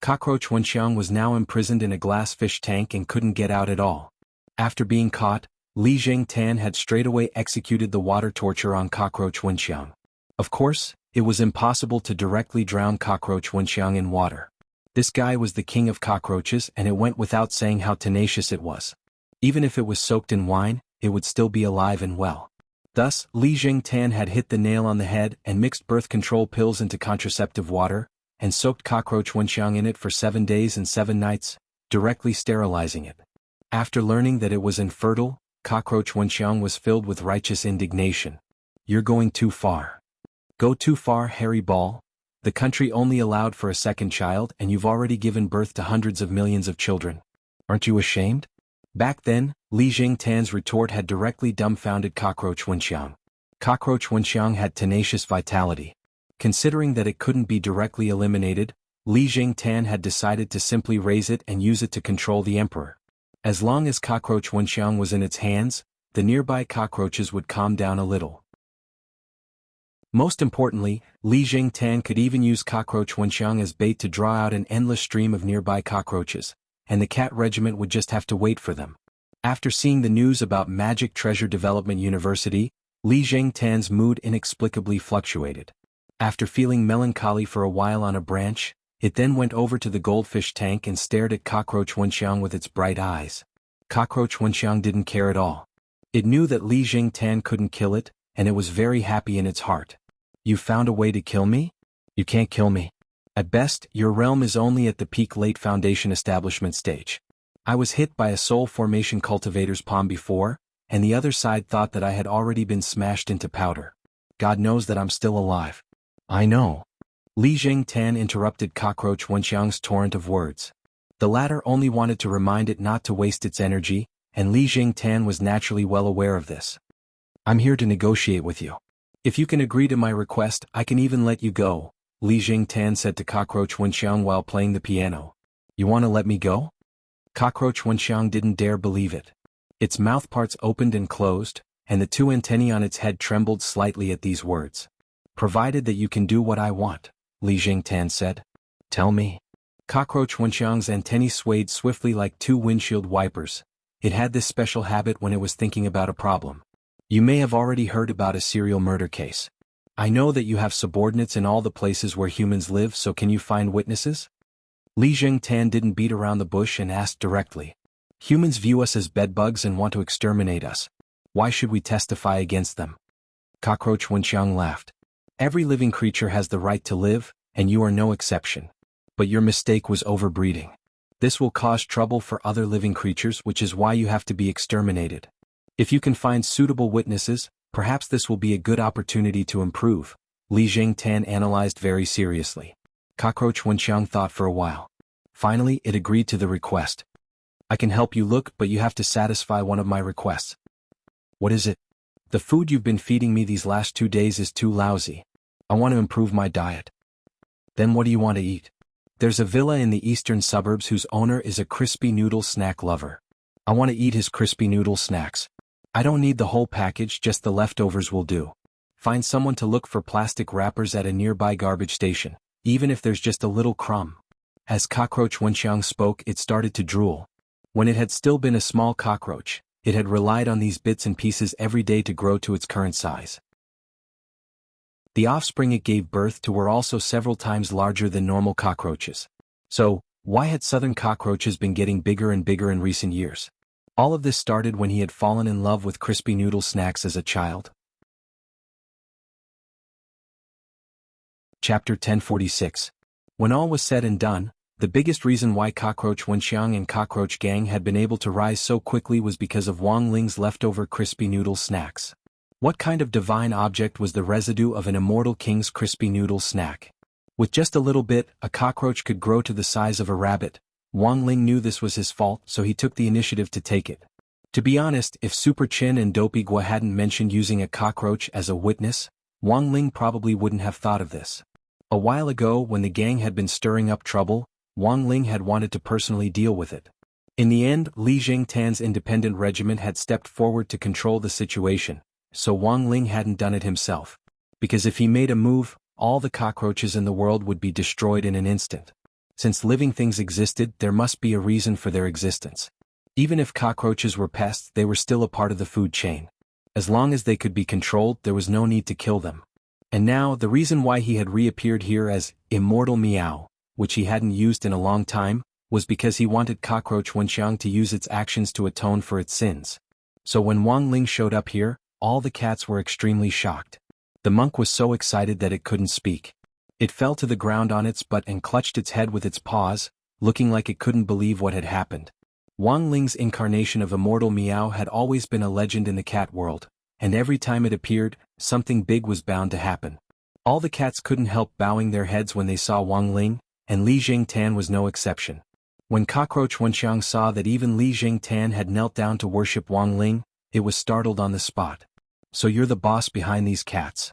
Cockroach Wenxiang was now imprisoned in a glass fish tank and couldn't get out at all. After being caught, Li Jingtan had straightaway executed the water torture on Cockroach Wenxiang. Of course, it was impossible to directly drown Cockroach Wenxiang in water. This guy was the king of cockroaches, and it went without saying how tenacious it was. Even if it was soaked in wine, it would still be alive and well. Thus, Li Jingtan had hit the nail on the head and mixed birth control pills into contraceptive water, and soaked Cockroach Wenxiang in it for 7 days and 7 nights, directly sterilizing it. After learning that it was infertile, Cockroach Wenxiang was filled with righteous indignation. "You're going too far. Go too far, Harry Ball. The country only allowed for a second child and you've already given birth to hundreds of millions of children. Aren't you ashamed?" Back then, Li Jingtan's retort had directly dumbfounded Cockroach Wenxiang. Cockroach Wenxiang had tenacious vitality. Considering that it couldn't be directly eliminated, Li Jingtan had decided to simply raise it and use it to control the emperor. As long as Cockroach Wenxiang was in its hands, the nearby cockroaches would calm down a little. Most importantly, Li Jingtan could even use Cockroach Wenxiang as bait to draw out an endless stream of nearby cockroaches, and the cat regiment would just have to wait for them. After seeing the news about Magic Treasure Development University, Li Zhengtan's mood inexplicably fluctuated. After feeling melancholy for a while on a branch, it then went over to the goldfish tank and stared at Cockroach Wenxiang with its bright eyes. Cockroach Wenxiang didn't care at all. It knew that Li Zhengtan couldn't kill it, and it was very happy in its heart. You found a way to kill me? You can't kill me. At best, your realm is only at the peak late foundation establishment stage. I was hit by a soul formation cultivator's palm before, and the other side thought that I had already been smashed into powder. God knows that I'm still alive. I know. Li Zhengtan interrupted Cockroach Wenxiang's torrent of words. The latter only wanted to remind it not to waste its energy, and Li Zhengtan was naturally well aware of this. I'm here to negotiate with you. If you can agree to my request, I can even let you go, Li Zhengtan said to Cockroach Wenxiang while playing the piano. You want to let me go? Cockroach Wenxiang didn't dare believe it. Its mouthparts opened and closed, and the two antennae on its head trembled slightly at these words. Provided that you can do what I want, Li Zhengtan said. Tell me. Cockroach Wenxiang's antennae swayed swiftly like two windshield wipers. It had this special habit when it was thinking about a problem. You may have already heard about a serial murder case. I know that you have subordinates in all the places where humans live, so can you find witnesses? Li Zhengtan didn't beat around the bush and asked directly. Humans view us as bedbugs and want to exterminate us. Why should we testify against them? Cockroach Wenxiang laughed. Every living creature has the right to live, and you are no exception. But your mistake was overbreeding. This will cause trouble for other living creatures, which is why you have to be exterminated. If you can find suitable witnesses, perhaps this will be a good opportunity to improve, Li Zhengtan analyzed very seriously. Cockroach Wenxiang thought for a while. Finally, it agreed to the request. I can help you look, but you have to satisfy one of my requests. What is it? The food you've been feeding me these last 2 days is too lousy. I want to improve my diet. Then what do you want to eat? There's a villa in the eastern suburbs whose owner is a crispy noodle snack lover. I want to eat his crispy noodle snacks. I don't need the whole package, just the leftovers will do. Find someone to look for plastic wrappers at a nearby garbage station, even if there's just a little crumb. As Cockroach Wenxiang spoke, it started to drool. When it had still been a small cockroach, it had relied on these bits and pieces every day to grow to its current size. The offspring it gave birth to were also several times larger than normal cockroaches. So, why had southern cockroaches been getting bigger and bigger in recent years? All of this started when he had fallen in love with crispy noodle snacks as a child. Chapter 1046. When all was said and done, the biggest reason why Cockroach Wenxiang and Cockroach Gang had been able to rise so quickly was because of Wang Ling's leftover crispy noodle snacks. What kind of divine object was the residue of an immortal king's crispy noodle snack? With just a little bit, a cockroach could grow to the size of a rabbit. Wang Ling knew this was his fault, so he took the initiative to take it. To be honest, if Super Chin and Dopey Gua hadn't mentioned using a cockroach as a witness, Wang Ling probably wouldn't have thought of this. A while ago, when the gang had been stirring up trouble, Wang Ling had wanted to personally deal with it. In the end, Li Zhengtan's independent regiment had stepped forward to control the situation, so Wang Ling hadn't done it himself. Because if he made a move, all the cockroaches in the world would be destroyed in an instant. Since living things existed, there must be a reason for their existence. Even if cockroaches were pests, they were still a part of the food chain. As long as they could be controlled, there was no need to kill them. And now, the reason why he had reappeared here as Immortal Meow, which he hadn't used in a long time, was because he wanted Cockroach Wenxiang to use its actions to atone for its sins. So when Wang Ling showed up here, all the cats were extremely shocked. The monk was so excited that it couldn't speak. It fell to the ground on its butt and clutched its head with its paws, looking like it couldn't believe what had happened. Wang Ling's incarnation of Immortal Meow had always been a legend in the cat world, and every time it appeared, something big was bound to happen. All the cats couldn't help bowing their heads when they saw Wang Ling, and Li Zhengtan was no exception. When Cockroach Wenxiang saw that even Li Zhengtan had knelt down to worship Wang Ling, it was startled on the spot. So you're the boss behind these cats.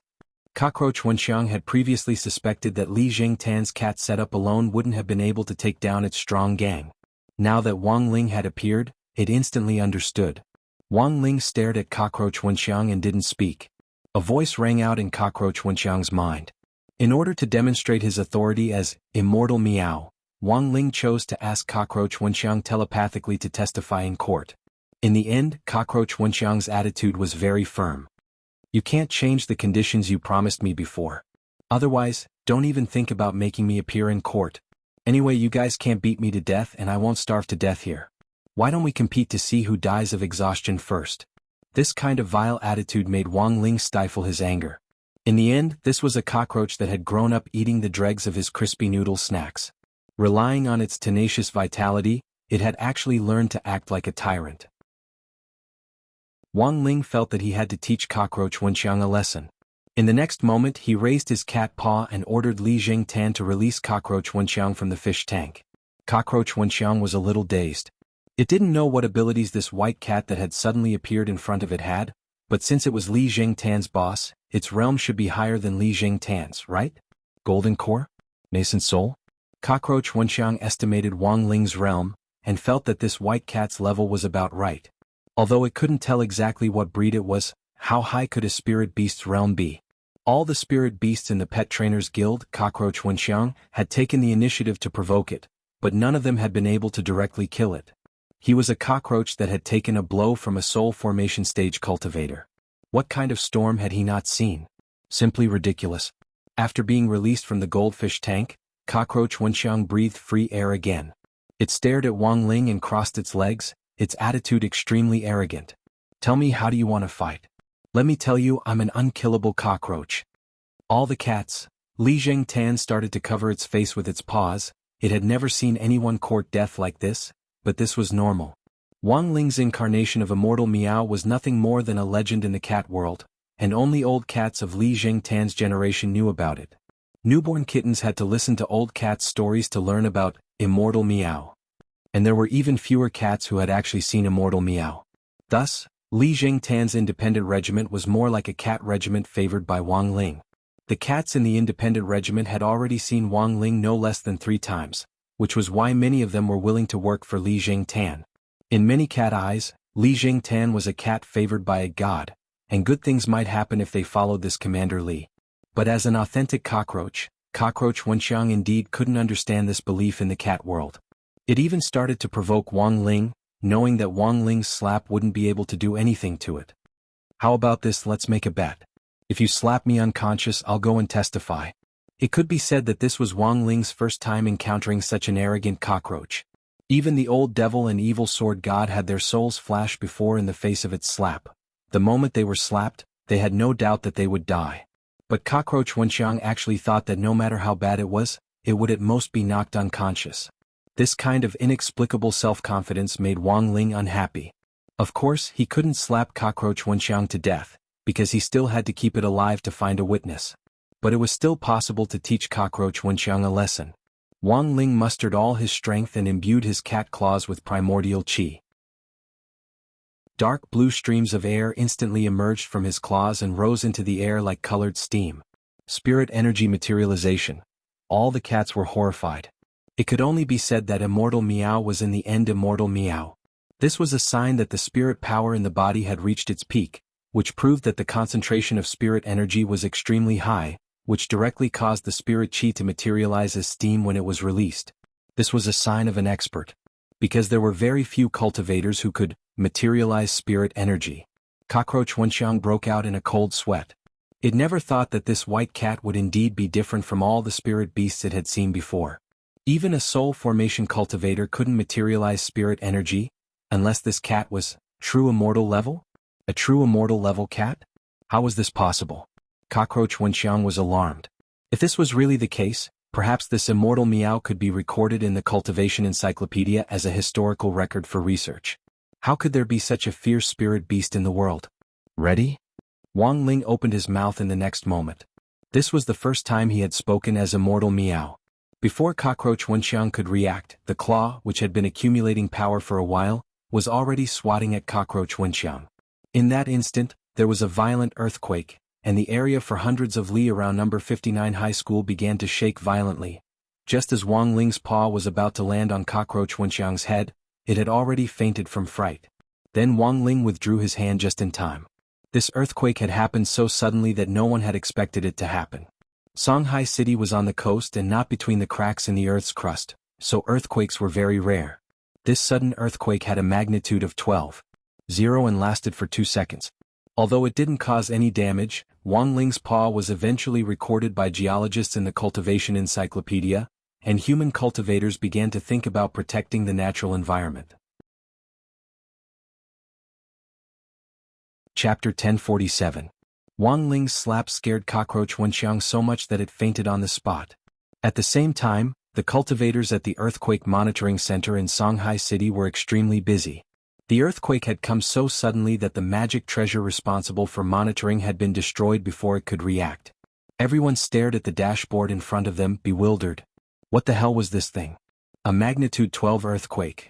Cockroach Wenxiang had previously suspected that Li Zhengtan's cat setup alone wouldn't have been able to take down its strong gang. Now that Wang Ling had appeared, it instantly understood. Wang Ling stared at Cockroach Wenxiang and didn't speak. A voice rang out in Cockroach Wenxiang's mind. In order to demonstrate his authority as Immortal Meow, Wang Ling chose to ask Cockroach Wenxiang telepathically to testify in court. In the end, Cockroach Wenxiang's attitude was very firm. You can't change the conditions you promised me before. Otherwise, don't even think about making me appear in court. Anyway, you guys can't beat me to death and I won't starve to death here. Why don't we compete to see who dies of exhaustion first? This kind of vile attitude made Wang Ling stifle his anger. In the end, this was a cockroach that had grown up eating the dregs of his crispy noodle snacks. Relying on its tenacious vitality, it had actually learned to act like a tyrant. Wang Ling felt that he had to teach Cockroach Wenxiang a lesson. In the next moment, he raised his cat paw and ordered Li Jingtan to release Cockroach Wenxiang from the fish tank. Cockroach Wenxiang was a little dazed. It didn't know what abilities this white cat that had suddenly appeared in front of it had, but since it was Li Jingtan's boss, its realm should be higher than Li Jingtan's, right? Golden core? Nascent soul? Cockroach Wenxiang estimated Wang Ling's realm, and felt that this white cat's level was about right. Although it couldn't tell exactly what breed it was, how high could a spirit beast's realm be? All the spirit beasts in the Pet Trainers Guild, Cockroach Wenxiang, had taken the initiative to provoke it, but none of them had been able to directly kill it. He was a cockroach that had taken a blow from a soul formation stage cultivator. What kind of storm had he not seen? Simply ridiculous. After being released from the goldfish tank, Cockroach Wenxiang breathed free air again. It stared at Wang Ling and crossed its legs, its attitude extremely arrogant. Tell me, how do you want to fight? Let me tell you, I'm an unkillable cockroach. All the cats. Li Jingtan started to cover its face with its paws. It had never seen anyone court death like this, but this was normal. Wang Ling's incarnation of Immortal Meow was nothing more than a legend in the cat world, and only old cats of Li Jingtan's generation knew about it. Newborn kittens had to listen to old cats' stories to learn about Immortal Meow. And there were even fewer cats who had actually seen Immortal Meow. Thus, Li Jingtan's independent regiment was more like a cat regiment favored by Wang Ling. The cats in the independent regiment had already seen Wang Ling no less than 3 times, which was why many of them were willing to work for Li Jingtan. In many cat eyes, Li Jingtan was a cat favored by a god, and good things might happen if they followed this Commander Li. But as an authentic cockroach, Cockroach Wenxiang indeed couldn't understand this belief in the cat world. It even started to provoke Wang Ling, knowing that Wang Ling's slap wouldn't be able to do anything to it. How about this, let's make a bet. If you slap me unconscious, I'll go and testify. It could be said that this was Wang Ling's first time encountering such an arrogant cockroach. Even the old devil and evil sword god had their souls flash before in the face of its slap. The moment they were slapped, they had no doubt that they would die. But Cockroach Wenxiang actually thought that no matter how bad it was, it would at most be knocked unconscious. This kind of inexplicable self-confidence made Wang Ling unhappy. Of course, he couldn't slap Cockroach Wenxiang to death, because he still had to keep it alive to find a witness. But it was still possible to teach Cockroach Wenxiang a lesson. Wang Ling mustered all his strength and imbued his cat claws with primordial qi. Dark blue streams of air instantly emerged from his claws and rose into the air like colored steam. Spirit energy materialization. All the cats were horrified. It could only be said that Immortal Meow was in the end Immortal Meow. This was a sign that the spirit power in the body had reached its peak, which proved that the concentration of spirit energy was extremely high, which directly caused the spirit qi to materialize as steam when it was released. This was a sign of an expert, because there were very few cultivators who could materialize spirit energy. Cockroach Wenxiang broke out in a cold sweat. It never thought that this white cat would indeed be different from all the spirit beasts it had seen before. Even a soul formation cultivator couldn't materialize spirit energy, unless this cat was true immortal level? A true immortal level cat? How was this possible? Cockroach Wenxiang was alarmed. If this was really the case, perhaps this Immortal Meow could be recorded in the Cultivation Encyclopedia as a historical record for research. How could there be such a fierce spirit beast in the world? Ready? Wang Ling opened his mouth in the next moment. This was the first time he had spoken as Immortal Meow. Before Cockroach Wenxiang could react, the claw, which had been accumulating power for a while, was already swatting at Cockroach Wenxiang. In that instant, there was a violent earthquake, and the area for hundreds of li around number 59 high school began to shake violently. Just as Wang Ling's paw was about to land on Cockroach Wenxiang's head, it had already fainted from fright. Then Wang Ling withdrew his hand just in time. This earthquake had happened so suddenly that no one had expected it to happen. Songhai City was on the coast and not between the cracks in the Earth's crust, so earthquakes were very rare. This sudden earthquake had a magnitude of 12.0 and lasted for 2 seconds. Although it didn't cause any damage, Wang Ling's paw was eventually recorded by geologists in the Cultivation Encyclopedia, and human cultivators began to think about protecting the natural environment. Chapter 1047. Wang Ling's slap scared cockroach Wenxiang so much that it fainted on the spot. At the same time, the cultivators at the Earthquake Monitoring Center in Shanghai City were extremely busy. The earthquake had come so suddenly that the magic treasure responsible for monitoring had been destroyed before it could react. Everyone stared at the dashboard in front of them, bewildered. What the hell was this thing? A magnitude 12 earthquake.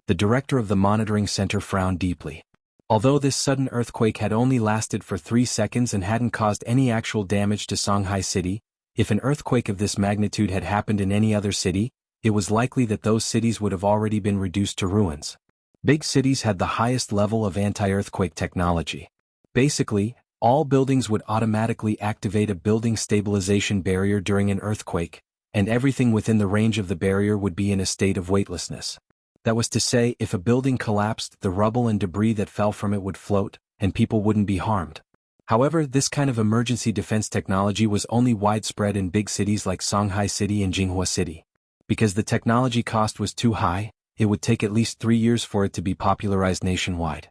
The director of the monitoring center frowned deeply. Although this sudden earthquake had only lasted for 3 seconds and hadn't caused any actual damage to Shanghai City, if an earthquake of this magnitude had happened in any other city, it was likely that those cities would have already been reduced to ruins. Big cities had the highest level of anti-earthquake technology. Basically, all buildings would automatically activate a building stabilization barrier during an earthquake, and everything within the range of the barrier would be in a state of weightlessness. That was to say, if a building collapsed, the rubble and debris that fell from it would float, and people wouldn't be harmed. However, this kind of emergency defense technology was only widespread in big cities like Shanghai City and Jinghua City. Because the technology cost was too high, it would take at least 3 years for it to be popularized nationwide.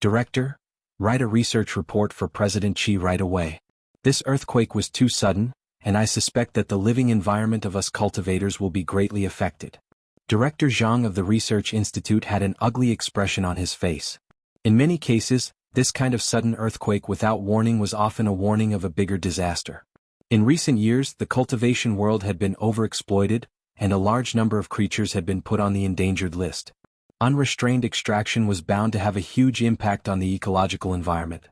Director, write a research report for President Xi right away. This earthquake was too sudden, and I suspect that the living environment of us cultivators will be greatly affected. Director Zhang of the Research Institute had an ugly expression on his face. In many cases, this kind of sudden earthquake without warning was often a warning of a bigger disaster. In recent years, the cultivation world had been overexploited, and a large number of creatures had been put on the endangered list. Unrestrained extraction was bound to have a huge impact on the ecological environment.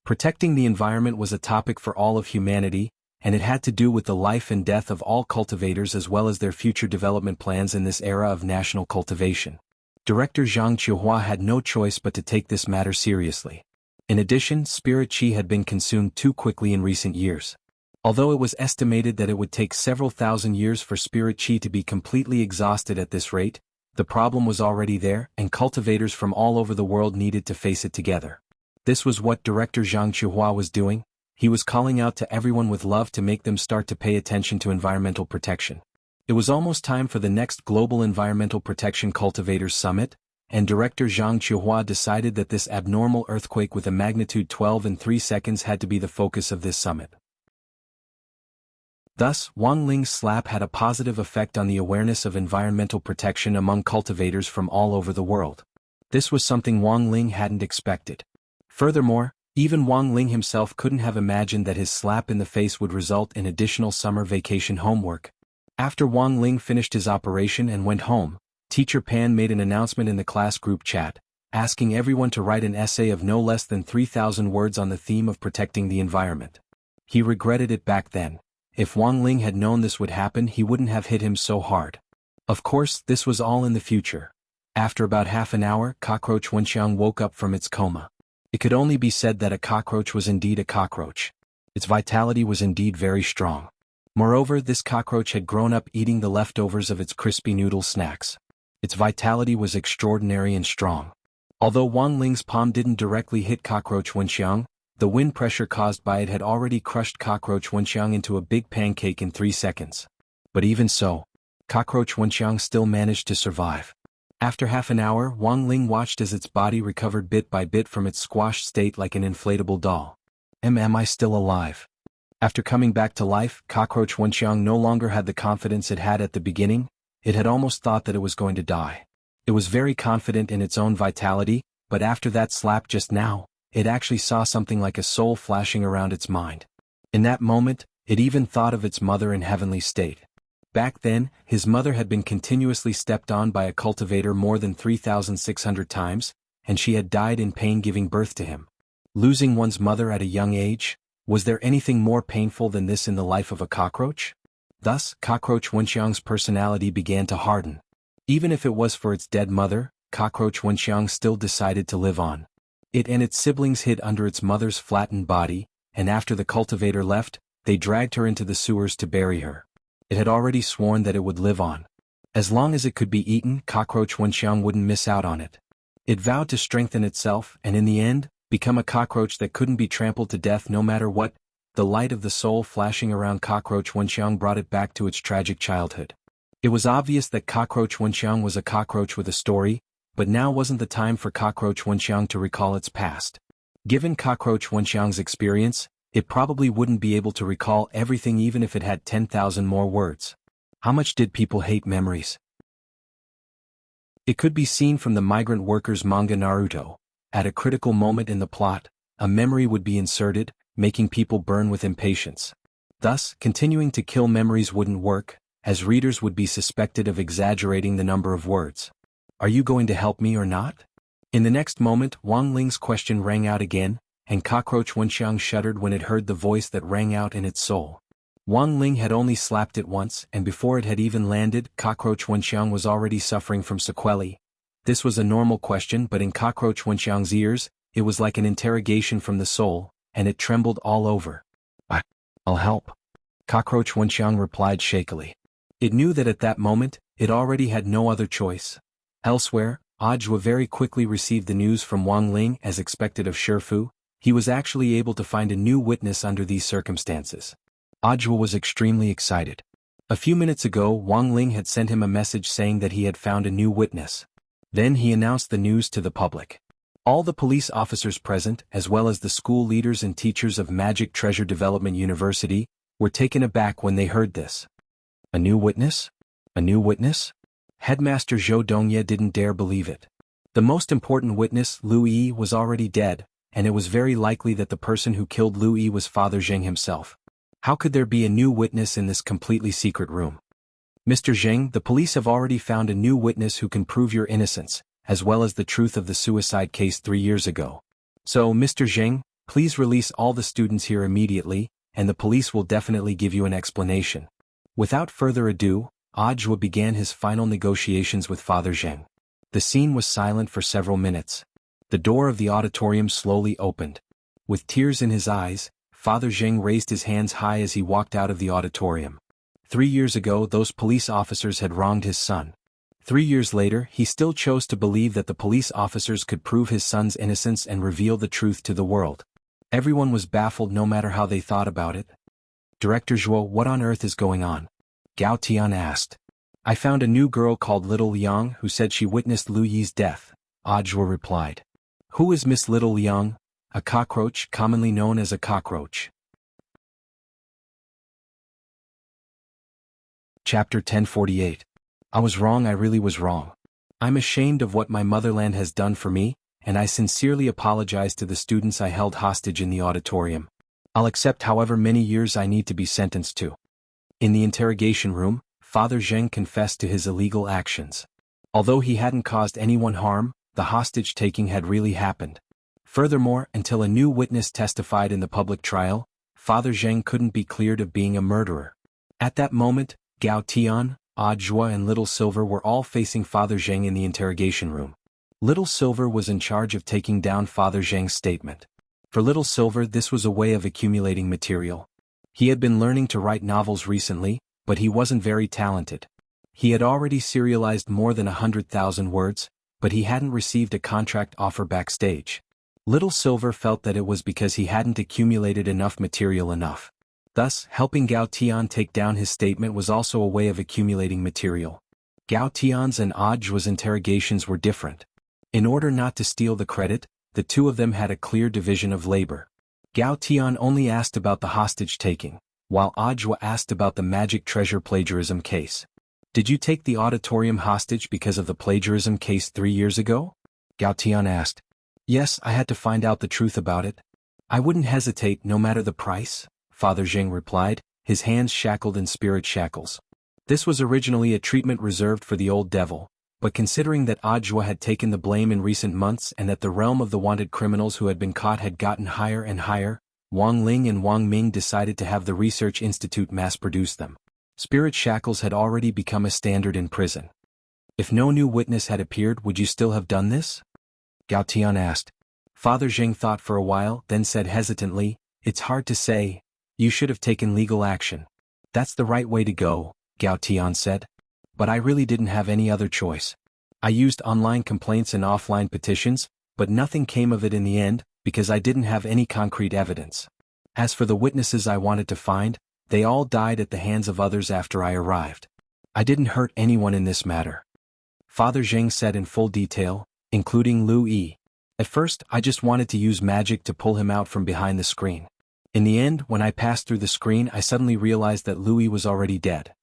Protecting the environment was a topic for all of humanity, and it had to do with the life and death of all cultivators as well as their future development plans in this era of national cultivation. Director Zhang Qiuhua had no choice but to take this matter seriously. In addition, spirit qi had been consumed too quickly in recent years. Although it was estimated that it would take several thousand years for spirit qi to be completely exhausted at this rate, the problem was already there, and cultivators from all over the world needed to face it together. This was what Director Zhang Qiuhua was doing. He was calling out to everyone with love to make them start to pay attention to environmental protection. It was almost time for the next Global Environmental Protection Cultivators Summit, and Director Zhang Qiuhua decided that this abnormal earthquake with a magnitude 12 in 3 seconds had to be the focus of this summit. Thus, Wang Ling's slap had a positive effect on the awareness of environmental protection among cultivators from all over the world. This was something Wang Ling hadn't expected. Furthermore, even Wang Ling himself couldn't have imagined that his slap in the face would result in additional summer vacation homework. After Wang Ling finished his operation and went home, Teacher Pan made an announcement in the class group chat, asking everyone to write an essay of no less than 3,000 words on the theme of protecting the environment. He regretted it back then. If Wang Ling had known this would happen, he wouldn't have hit him so hard. Of course, this was all in the future. After about half an hour, cockroach Wenxiang woke up from its coma. It could only be said that a cockroach was indeed a cockroach. Its vitality was indeed very strong. Moreover, this cockroach had grown up eating the leftovers of its crispy noodle snacks. Its vitality was extraordinary and strong. Although Wang Ling's palm didn't directly hit cockroach Wenxiang, the wind pressure caused by it had already crushed cockroach Wenxiang into a big pancake in 3 seconds. But even so, cockroach Wenxiang still managed to survive. After half an hour, Wang Ling watched as its body recovered bit by bit from its squashed state like an inflatable doll. Am I still alive? After coming back to life, cockroach Wenxiang no longer had the confidence it had at the beginning. It had almost thought that it was going to die. It was very confident in its own vitality, but after that slap just now, it actually saw something like a soul flashing around its mind. In that moment, it even thought of its mother in heavenly state. Back then, his mother had been continuously stepped on by a cultivator more than 3,600 times, and she had died in pain giving birth to him. Losing one's mother at a young age, was there anything more painful than this in the life of a cockroach? Thus, cockroach Wenxiang's personality began to harden. Even if it was for its dead mother, cockroach Wenxiang still decided to live on. It and its siblings hid under its mother's flattened body, and after the cultivator left, they dragged her into the sewers to bury her. It had already sworn that it would live on. As long as it could be eaten, cockroach Wenxiang wouldn't miss out on it. It vowed to strengthen itself, and in the end, Become a cockroach that couldn't be trampled to death no matter what? The light of the soul flashing around Cockroach Wenxiang brought it back to its tragic childhood. It was obvious that Cockroach Wenxiang was a cockroach with a story, but now wasn't the time for Cockroach Wenxiang to recall its past. Given Cockroach Wenxiang's experience, it probably wouldn't be able to recall everything even if it had 10,000 more words. How much did people hate memories? It could be seen from the migrant workers manga Naruto. At a critical moment in the plot, a memory would be inserted, making people burn with impatience. Thus, continuing to kill memories wouldn't work, as readers would be suspected of exaggerating the number of words. Are you going to help me or not? In the next moment, Wang Ling's question rang out again, and Cockroach Wenxiang shuddered when it heard the voice that rang out in its soul. Wang Ling had only slapped it once, and before it had even landed, Cockroach Wenxiang was already suffering from sequelae. This was a normal question, but in Cockroach Wenxiang's ears, it was like an interrogation from the soul, and it trembled all over. I'll help. Cockroach Wenxiang replied shakily. It knew that at that moment, it already had no other choice. Elsewhere, Ajwa very quickly received the news from Wang Ling as expected of Shifu. He was actually able to find a new witness under these circumstances. Ajwa was extremely excited. A few minutes ago, Wang Ling had sent him a message saying that he had found a new witness. Then he announced the news to the public. All the police officers present, as well as the school leaders and teachers of Magic Treasure Development University, were taken aback when they heard this. A new witness? A new witness? Headmaster Zhou Dongye didn't dare believe it. The most important witness, Lu Yi, was already dead, and it was very likely that the person who killed Lu Yi was Father Zheng himself. How could there be a new witness in this completely secret room? Mr. Zheng, the police have already found a new witness who can prove your innocence, as well as the truth of the suicide case 3 years ago. So, Mr. Zheng, please release all the students here immediately, and the police will definitely give you an explanation. Without further ado, Ajwa began his final negotiations with Father Zheng. The scene was silent for several minutes. The door of the auditorium slowly opened. With tears in his eyes, Father Zheng raised his hands high as he walked out of the auditorium. 3 years ago, those police officers had wronged his son. 3 years later, he still chose to believe that the police officers could prove his son's innocence and reveal the truth to the world. Everyone was baffled no matter how they thought about it. Director Zhuo, what on earth is going on? Gao Tian asked. I found a new girl called Little Liang who said she witnessed Lu Yi's death, Ajwa replied. Who is Miss Little Liang? A cockroach, commonly known as a cockroach. Chapter 1048. I was wrong, I really was wrong. I'm ashamed of what my motherland has done for me, and I sincerely apologize to the students I held hostage in the auditorium. I'll accept however many years I need to be sentenced to. In the interrogation room, Father Zheng confessed to his illegal actions. Although he hadn't caused anyone harm, the hostage-taking had really happened. Furthermore, until a new witness testified in the public trial, Father Zheng couldn't be cleared of being a murderer. At that moment, Gao Tian, Ajwa and Little Silver were all facing Father Zheng in the interrogation room. Little Silver was in charge of taking down Father Zheng's statement. For Little Silver, this was a way of accumulating material. He had been learning to write novels recently, but he wasn't very talented. He had already serialized more than 100,000 words, but he hadn't received a contract offer backstage. Little Silver felt that it was because he hadn't accumulated enough material enough. Thus, helping Gao Tian take down his statement was also a way of accumulating material. Gao Tian's and Ajwa's interrogations were different. In order not to steal the credit, the two of them had a clear division of labor. Gao Tian only asked about the hostage-taking, while Ajwa asked about the magic treasure plagiarism case. Did you take the auditorium hostage because of the plagiarism case 3 years ago? Gao Tian asked. Yes, I had to find out the truth about it. I wouldn't hesitate no matter the price, Father Zheng replied, his hands shackled in spirit shackles. This was originally a treatment reserved for the old devil, but considering that Ajwa had taken the blame in recent months and that the realm of the wanted criminals who had been caught had gotten higher and higher, Wang Ling and Wang Ming decided to have the research institute mass-produce them. Spirit shackles had already become a standard in prison. If no new witness had appeared, would you still have done this? Gao Tian asked. Father Zheng thought for a while, then said hesitantly, It's hard to say. You should have taken legal action. That's the right way to go, Gao Tian said. But I really didn't have any other choice. I used online complaints and offline petitions, but nothing came of it in the end, because I didn't have any concrete evidence. As for the witnesses I wanted to find, they all died at the hands of others after I arrived. I didn't hurt anyone in this matter. Father Zheng said in full detail, including Lu Yi. At first, I just wanted to use magic to pull him out from behind the screen. In the end, when I passed through the screen, I suddenly realized that Lu Yi was already dead.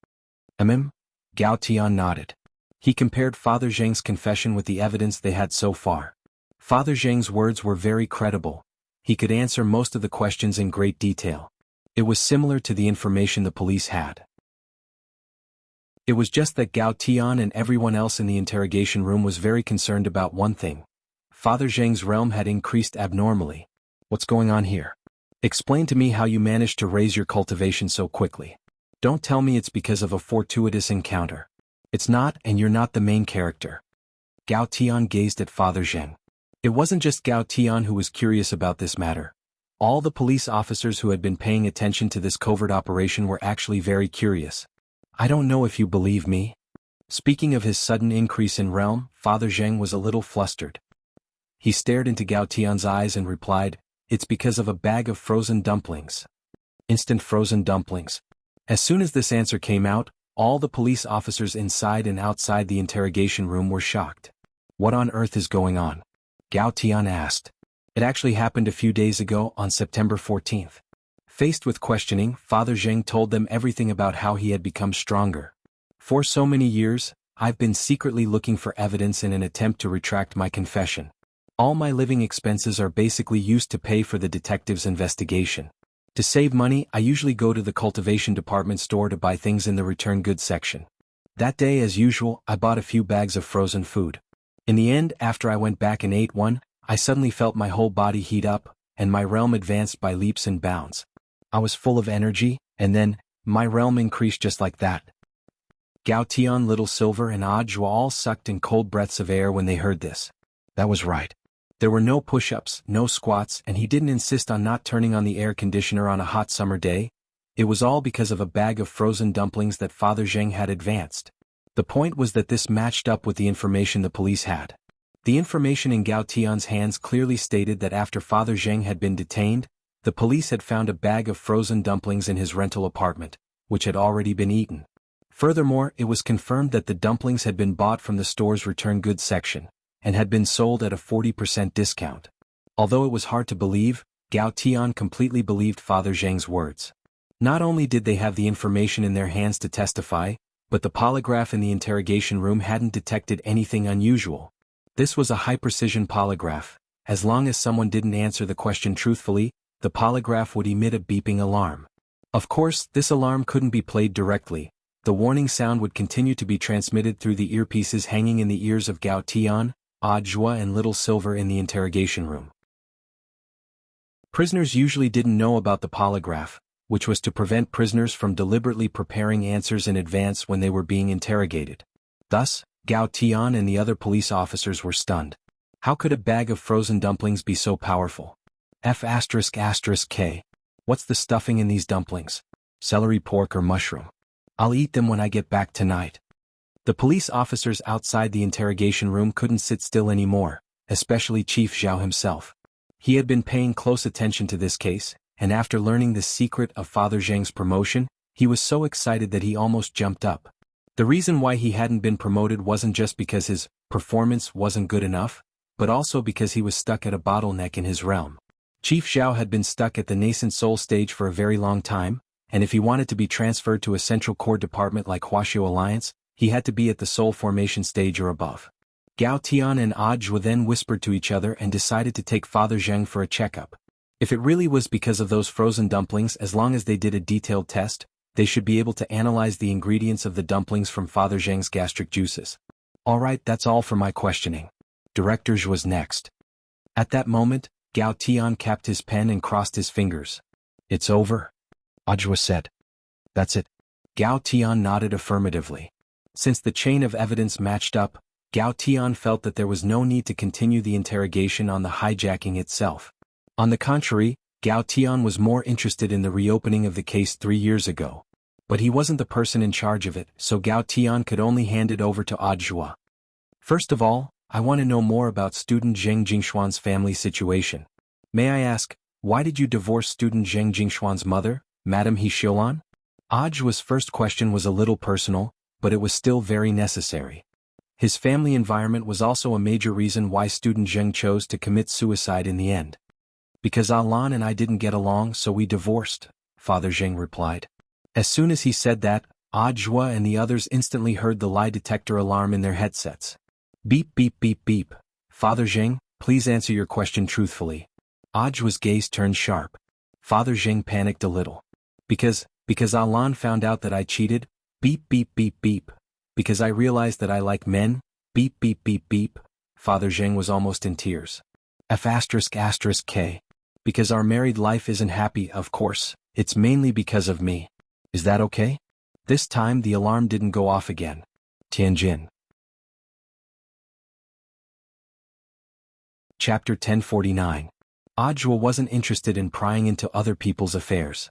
Gao Tian nodded. He compared Father Zheng's confession with the evidence they had so far. Father Zheng's words were very credible. He could answer most of the questions in great detail. It was similar to the information the police had. It was just that Gao Tian and everyone else in the interrogation room was very concerned about one thing. Father Zheng's realm had increased abnormally. What's going on here? Explain to me how you managed to raise your cultivation so quickly. Don't tell me it's because of a fortuitous encounter. It's not, and you're not the main character. Gao Tian gazed at Father Zheng. It wasn't just Gao Tian who was curious about this matter. All the police officers who had been paying attention to this covert operation were actually very curious. I don't know if you believe me. Speaking of his sudden increase in realm, Father Zheng was a little flustered. He stared into Gao Tian's eyes and replied, "It's because of a bag of frozen dumplings." Instant frozen dumplings. As soon as this answer came out, all the police officers inside and outside the interrogation room were shocked. What on earth is going on? Gao Tian asked. It actually happened a few days ago on September 14th. Faced with questioning, Father Zheng told them everything about how he had become stronger. For so many years, I've been secretly looking for evidence in an attempt to retract my confession. All my living expenses are basically used to pay for the detective's investigation. To save money, I usually go to the cultivation department store to buy things in the return goods section. That day, as usual, I bought a few bags of frozen food. In the end, after I went back and ate one, I suddenly felt my whole body heat up, and my realm advanced by leaps and bounds. I was full of energy, and then, my realm increased just like that. Gao Tian, Little Silver, and Ajua all sucked in cold breaths of air when they heard this. That was right. There were no push-ups, no squats, and he didn't insist on not turning on the air conditioner on a hot summer day. It was all because of a bag of frozen dumplings that Father Zheng had advanced. The point was that this matched up with the information the police had. The information in Gao Tian's hands clearly stated that after Father Zheng had been detained, the police had found a bag of frozen dumplings in his rental apartment, which had already been eaten. Furthermore, it was confirmed that the dumplings had been bought from the store's return goods section, and had been sold at a 40% discount. Although it was hard to believe, Gao Tian completely believed Father Zheng's words. Not only did they have the information in their hands to testify, but the polygraph in the interrogation room hadn't detected anything unusual. This was a high-precision polygraph. As long as someone didn't answer the question truthfully, the polygraph would emit a beeping alarm. Of course, this alarm couldn't be played directly. The warning sound would continue to be transmitted through the earpieces hanging in the ears of Gao Tian, Ajua, and Little Silver in the interrogation room. Prisoners usually didn't know about the polygraph, which was to prevent prisoners from deliberately preparing answers in advance when they were being interrogated. Thus, Gao Tian and the other police officers were stunned. How could a bag of frozen dumplings be so powerful? F***K. What's the stuffing in these dumplings? Celery, pork, or mushroom? I'll eat them when I get back tonight. The police officers outside the interrogation room couldn't sit still anymore, especially Chief Zhao himself. He had been paying close attention to this case, and after learning the secret of Father Zheng's promotion, he was so excited that he almost jumped up. The reason why he hadn't been promoted wasn't just because his performance wasn't good enough, but also because he was stuck at a bottleneck in his realm. Chief Zhao had been stuck at the nascent soul stage for a very long time, and if he wanted to be transferred to a central core department like Huaxiao Alliance, he had to be at the soul formation stage or above. Gao Tian and Ajua then whispered to each other and decided to take Father Zheng for a checkup. If it really was because of those frozen dumplings, as long as they did a detailed test, they should be able to analyze the ingredients of the dumplings from Father Zheng's gastric juices. Alright, that's all for my questioning. Director Zhu was next. At that moment, Gao Tian capped his pen and crossed his fingers. It's over? Ajua said. That's it. Gao Tian nodded affirmatively. Since the chain of evidence matched up, Gao Tian felt that there was no need to continue the interrogation on the hijacking itself. On the contrary, Gao Tian was more interested in the reopening of the case 3 years ago. But he wasn't the person in charge of it, so Gao Tian could only hand it over to Ajua. First of all, I want to know more about student Zheng Jingshuan's family situation. May I ask, why did you divorce student Zheng Jingshuan's mother, Madame He Xiulan? Ajwa's first question was a little personal, but it was still very necessary. His family environment was also a major reason why student Zheng chose to commit suicide in the end. Because Alan and I didn't get along, so we divorced, Father Zheng replied. As soon as he said that, Ajwa and the others instantly heard the lie detector alarm in their headsets. Beep beep beep beep. Father Zheng, please answer your question truthfully. Ajwa's gaze turned sharp. Father Zheng panicked a little. Because Alan found out that I cheated, beep beep beep beep. Because I realized that I like men, beep beep beep beep. Father Zheng was almost in tears. F***K. Because our married life isn't happy, of course, it's mainly because of me. Is that okay? This time the alarm didn't go off again. Tianjin. Chapter 1049. Ajwa wasn't interested in prying into other people's affairs.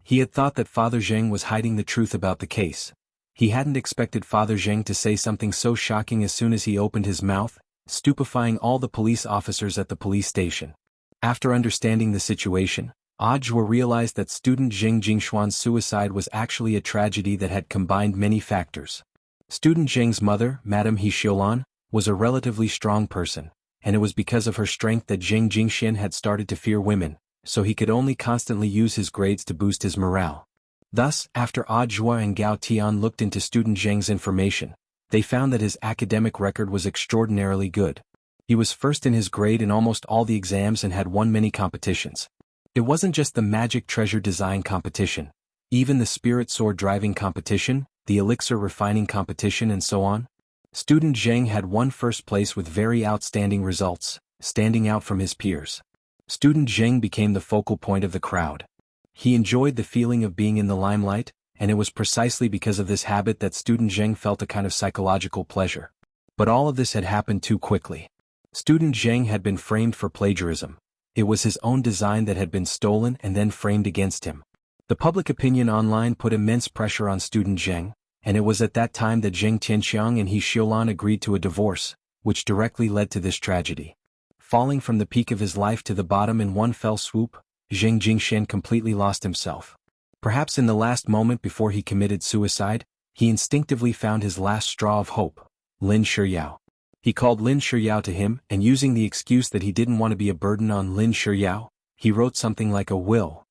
He had thought that Father Zheng was hiding the truth about the case. He hadn't expected Father Zheng to say something so shocking as soon as he opened his mouth, stupefying all the police officers at the police station. After understanding the situation, Ajwa realized that student Zheng Jingshuan's suicide was actually a tragedy that had combined many factors. Student Zheng's mother, Madame He Xiulan, was a relatively strong person, and it was because of her strength that Zheng Jingxian had started to fear women, so he could only constantly use his grades to boost his morale. Thus, after Ajwa and Gao Tian looked into student Zheng's information, they found that his academic record was extraordinarily good. He was first in his grade in almost all the exams and had won many competitions. It wasn't just the magic treasure design competition. Even the spirit sword driving competition, the elixir refining competition and so on. Student Zheng had won first place with very outstanding results, standing out from his peers. Student Zheng became the focal point of the crowd. He enjoyed the feeling of being in the limelight, and it was precisely because of this habit that student Zheng felt a kind of psychological pleasure. But all of this had happened too quickly. Student Zheng had been framed for plagiarism. It was his own design that had been stolen and then framed against him. The public opinion online put immense pressure on student Zheng, and it was at that time that Zheng Tianxiang and He Xiulan agreed to a divorce, which directly led to this tragedy. Falling from the peak of his life to the bottom in one fell swoop, Zheng Jingxian completely lost himself. Perhaps in the last moment before he committed suicide, he instinctively found his last straw of hope, Lin Shiyao. He called Lin Shiyao to him, and using the excuse that he didn't want to be a burden on Lin Shiyao, he wrote something like a will.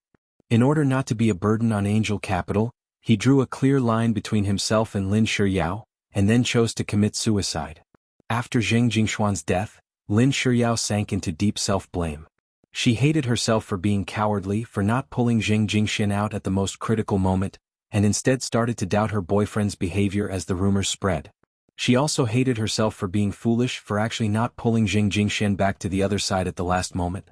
In order not to be a burden on Angel Capital, he drew a clear line between himself and Lin Shiyao, and then chose to commit suicide. After Zheng Jingshuan's death, Lin Shiyao sank into deep self-blame. She hated herself for being cowardly, for not pulling Zheng Jingxian out at the most critical moment, and instead started to doubt her boyfriend's behavior as the rumors spread. She also hated herself for being foolish, for actually not pulling Zheng Jingxian back to the other side at the last moment.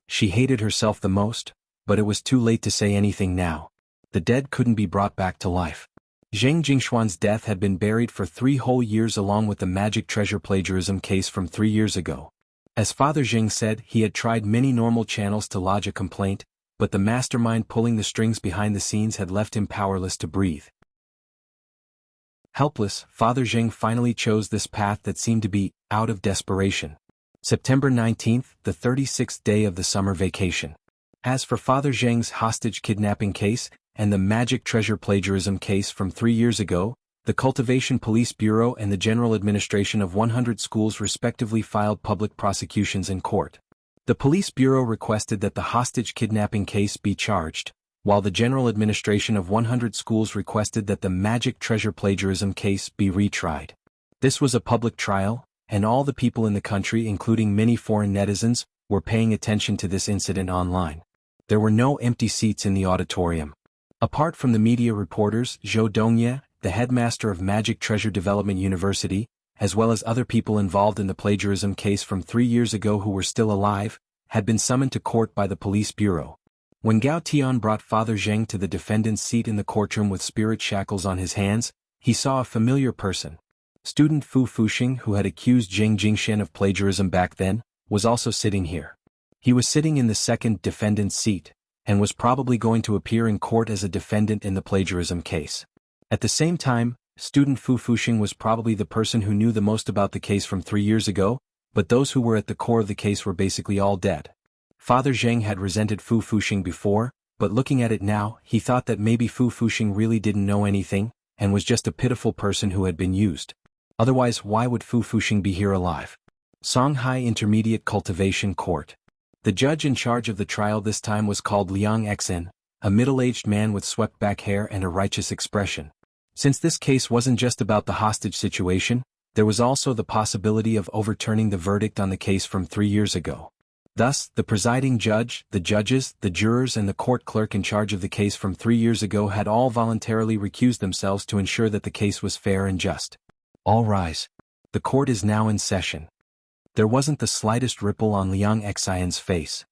She hated herself the most, but it was too late to say anything now. The dead couldn't be brought back to life. Zheng Jingshuan's death had been buried for 3 whole years along with the magic treasure plagiarism case from 3 years ago. As Father Zheng said, he had tried many normal channels to lodge a complaint, but the mastermind pulling the strings behind the scenes had left him powerless to breathe. Helpless, Father Zheng finally chose this path that seemed to be out of desperation. September 19th, the 36th day of the summer vacation. As for Father Zheng's hostage kidnapping case, and the magic treasure plagiarism case from 3 years ago, the Cultivation Police Bureau and the General Administration of 100 schools respectively filed public prosecutions in court. The Police Bureau requested that the hostage kidnapping case be charged, while the General Administration of 100 schools requested that the magic treasure plagiarism case be retried. This was a public trial, and all the people in the country, including many foreign netizens, were paying attention to this incident online. There were no empty seats in the auditorium. Apart from the media reporters, Zhou Dongye, the headmaster of Magic Treasure Development University, as well as other people involved in the plagiarism case from 3 years ago who were still alive, had been summoned to court by the police bureau. When Gao Tian brought Father Zheng to the defendant's seat in the courtroom with spirit shackles on his hands, he saw a familiar person. Student Fu Fuxing, who had accused Zheng Jingxian of plagiarism back then, was also sitting here. He was sitting in the second defendant's seat, and was probably going to appear in court as a defendant in the plagiarism case. At the same time, student Fu Fuxing was probably the person who knew the most about the case from 3 years ago, but those who were at the core of the case were basically all dead. Father Zheng had resented Fu Fuxing before, but looking at it now, he thought that maybe Fu Fuxing really didn't know anything, and was just a pitiful person who had been used. Otherwise, why would Fu Fuxing be here alive? Songhai Intermediate Cultivation Court. The judge in charge of the trial this time was called Liang Xen, a middle-aged man with swept-back hair and a righteous expression. Since this case wasn't just about the hostage situation, there was also the possibility of overturning the verdict on the case from 3 years ago. Thus, the presiding judge, the judges, the jurors and the court clerk in charge of the case from 3 years ago had all voluntarily recused themselves to ensure that the case was fair and just. All rise. The court is now in session. There wasn't the slightest ripple on Liang Xian's face.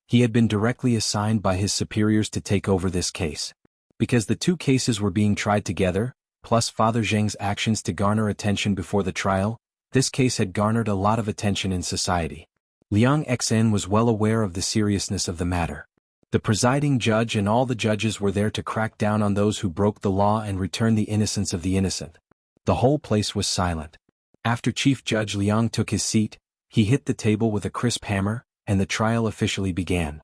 He had been directly assigned by his superiors to take over this case. Because the two cases were being tried together, plus Father Zheng's actions to garner attention before the trial, this case had garnered a lot of attention in society. Liang Xen was well aware of the seriousness of the matter. The presiding judge and all the judges were there to crack down on those who broke the law and return the innocence of the innocent. The whole place was silent. After Chief Judge Liang took his seat, he hit the table with a crisp hammer, and the trial officially began.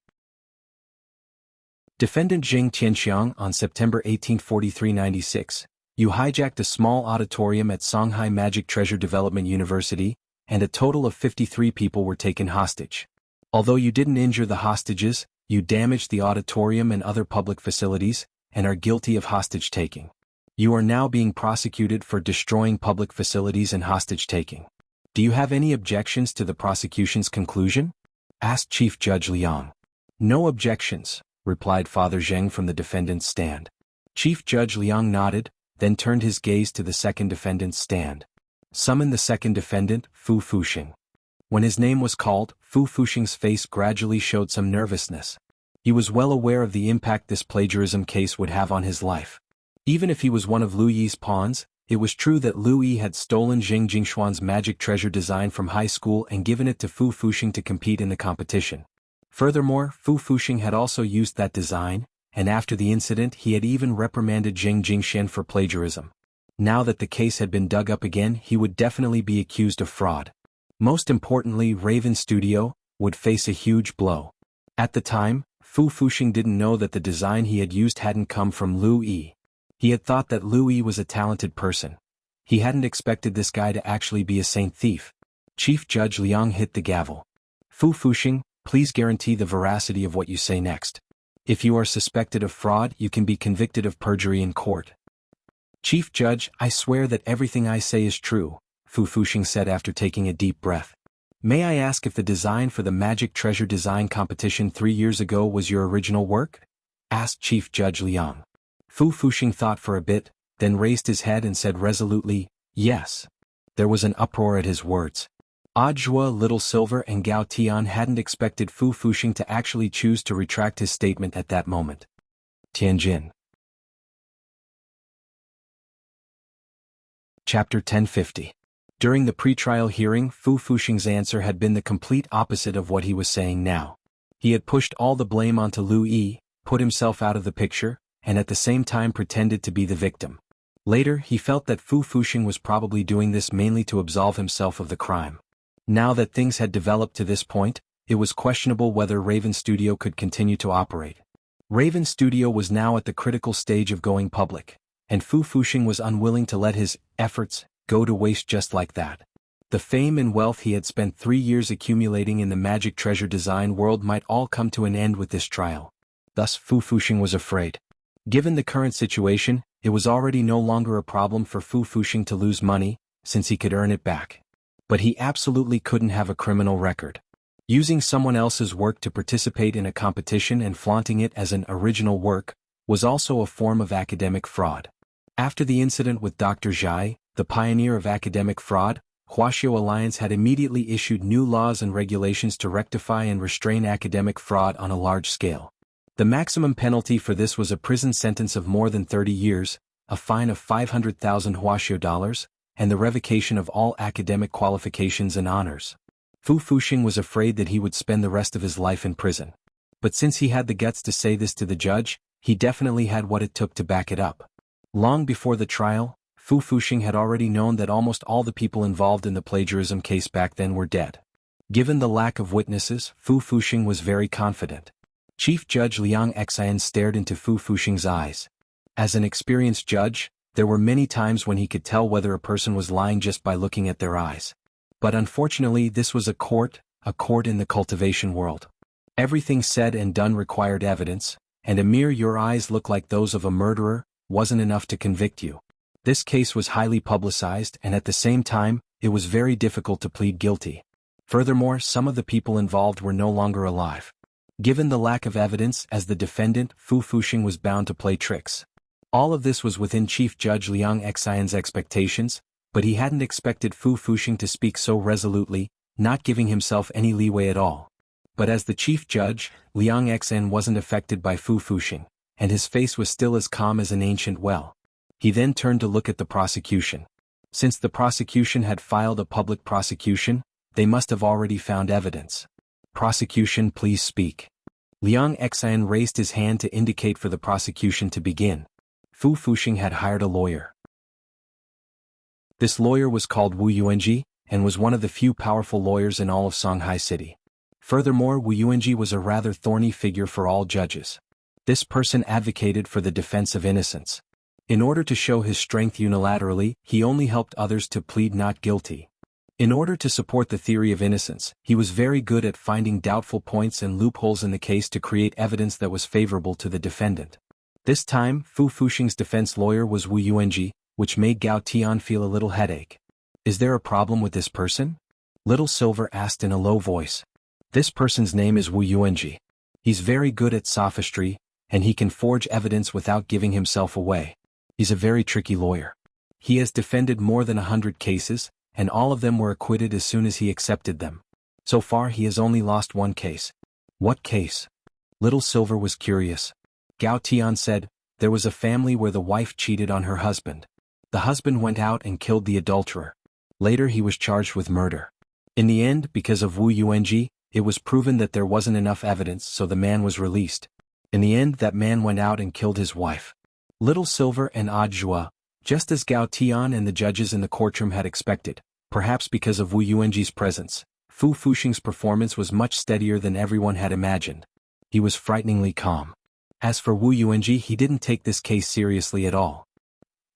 Defendant Jing Tianxiang on September 18, 4396, you hijacked a small auditorium at Songhai Magic Treasure Development University, and a total of 53 people were taken hostage. Although you didn't injure the hostages, you damaged the auditorium and other public facilities, and are guilty of hostage-taking. You are now being prosecuted for destroying public facilities and hostage-taking. Do you have any objections to the prosecution's conclusion? Asked Chief Judge Liang. No objections, replied Father Zheng from the defendant's stand. Chief Judge Liang nodded, then turned his gaze to the second defendant's stand. Summon the second defendant, Fu Fuxing. When his name was called, Fu Fuxing's face gradually showed some nervousness. He was well aware of the impact this plagiarism case would have on his life. Even if he was one of Lu Yi's pawns, it was true that Lu Yi had stolen Jing Jingshuan's magic treasure design from high school and given it to Fu Fuxing to compete in the competition. Furthermore, Fu Fuxing had also used that design, and after the incident he had even reprimanded Jing Jingshan for plagiarism. Now that the case had been dug up again, he would definitely be accused of fraud. Most importantly, Raven Studio would face a huge blow. At the time, Fu Fuxing didn't know that the design he had used hadn't come from Lu Yi. He had thought that Lu Yi was a talented person. He hadn't expected this guy to actually be a saint thief. Chief Judge Liang hit the gavel. Fu Fuxing, please guarantee the veracity of what you say next. If you are suspected of fraud, you can be convicted of perjury in court. Chief Judge, I swear that everything I say is true, Fu Fuxing said after taking a deep breath. May I ask if the design for the Magic Treasure Design Competition 3 years ago was your original work? Asked Chief Judge Liang. Fu Fuxing thought for a bit, then raised his head and said resolutely, yes. There was an uproar at his words. Ajua, Little Silver and Gao Tian hadn't expected Fu Fuxing to actually choose to retract his statement at that moment. Tianjin. Chapter 1050. During the pre-trial hearing, Fu Fuxing's answer had been the complete opposite of what he was saying now. He had pushed all the blame onto Lu Yi, put himself out of the picture, and at the same time pretended to be the victim. Later, he felt that Fu Fuxing was probably doing this mainly to absolve himself of the crime. Now that things had developed to this point, it was questionable whether Raven Studio could continue to operate. Raven Studio was now at the critical stage of going public, and Fu Fuxing was unwilling to let his efforts go to waste just like that. The fame and wealth he had spent 3 years accumulating in the magic treasure design world might all come to an end with this trial. Thus Fu Fuxing was afraid. Given the current situation, it was already no longer a problem for Fu Fuxing to lose money, since he could earn it back. But he absolutely couldn't have a criminal record. Using someone else's work to participate in a competition and flaunting it as an original work was also a form of academic fraud. After the incident with Dr. Zhai, the pioneer of academic fraud, Huaxiao Alliance had immediately issued new laws and regulations to rectify and restrain academic fraud on a large scale. The maximum penalty for this was a prison sentence of more than 30 years, a fine of 500,000 Huaxiao dollars, and the revocation of all academic qualifications and honors. Fu Fuxing was afraid that he would spend the rest of his life in prison. But since he had the guts to say this to the judge, he definitely had what it took to back it up. Long before the trial, Fu Fuxing had already known that almost all the people involved in the plagiarism case back then were dead. Given the lack of witnesses, Fu Fuxing was very confident. Chief Judge Liang Xian stared into Fu Fuxing's eyes. As an experienced judge, there were many times when he could tell whether a person was lying just by looking at their eyes. But unfortunately this was a court in the cultivation world. Everything said and done required evidence, and a mere "your eyes look like those of a murderer" wasn't enough to convict you. This case was highly publicized, and at the same time, it was very difficult to plead guilty. Furthermore, some of the people involved were no longer alive. Given the lack of evidence as the defendant, Fu Fuxing was bound to play tricks. All of this was within Chief Judge Liang Xian's expectations, but he hadn't expected Fu Fuxing to speak so resolutely, not giving himself any leeway at all. But as the chief judge, Liang Xian wasn't affected by Fu Fuxing, and his face was still as calm as an ancient well. He then turned to look at the prosecution. Since the prosecution had filed a public prosecution, they must have already found evidence. "Prosecution, please speak." Liang Xian raised his hand to indicate for the prosecution to begin. Fu Fuxing had hired a lawyer. This lawyer was called Wu Yuanji, and was one of the few powerful lawyers in all of Songhai City. Furthermore, Wu Yuanji was a rather thorny figure for all judges. This person advocated for the defense of innocence. In order to show his strength unilaterally, he only helped others to plead not guilty. In order to support the theory of innocence, he was very good at finding doubtful points and loopholes in the case to create evidence that was favorable to the defendant. This time, Fu Fuxing's defense lawyer was Wu Yuanji, which made Gao Tian feel a little headache. "Is there a problem with this person?" Little Silver asked in a low voice. "This person's name is Wu Yuanji. He's very good at sophistry, and he can forge evidence without giving himself away. He's a very tricky lawyer. He has defended more than 100 cases, and all of them were acquitted as soon as he accepted them. So far he has only lost one case." "What case?" Little Silver was curious. Gao Tian said, "There was a family where the wife cheated on her husband. The husband went out and killed the adulterer. Later he was charged with murder. In the end, because of Wu Yuanji, it was proven that there wasn't enough evidence, so the man was released. In the end, that man went out and killed his wife." Little Silver and Ajua, just as Gao Tian and the judges in the courtroom had expected, perhaps because of Wu Yuanji's presence, Fu Fuxing's performance was much steadier than everyone had imagined. He was frighteningly calm. As for Wu Yuanji, he didn't take this case seriously at all.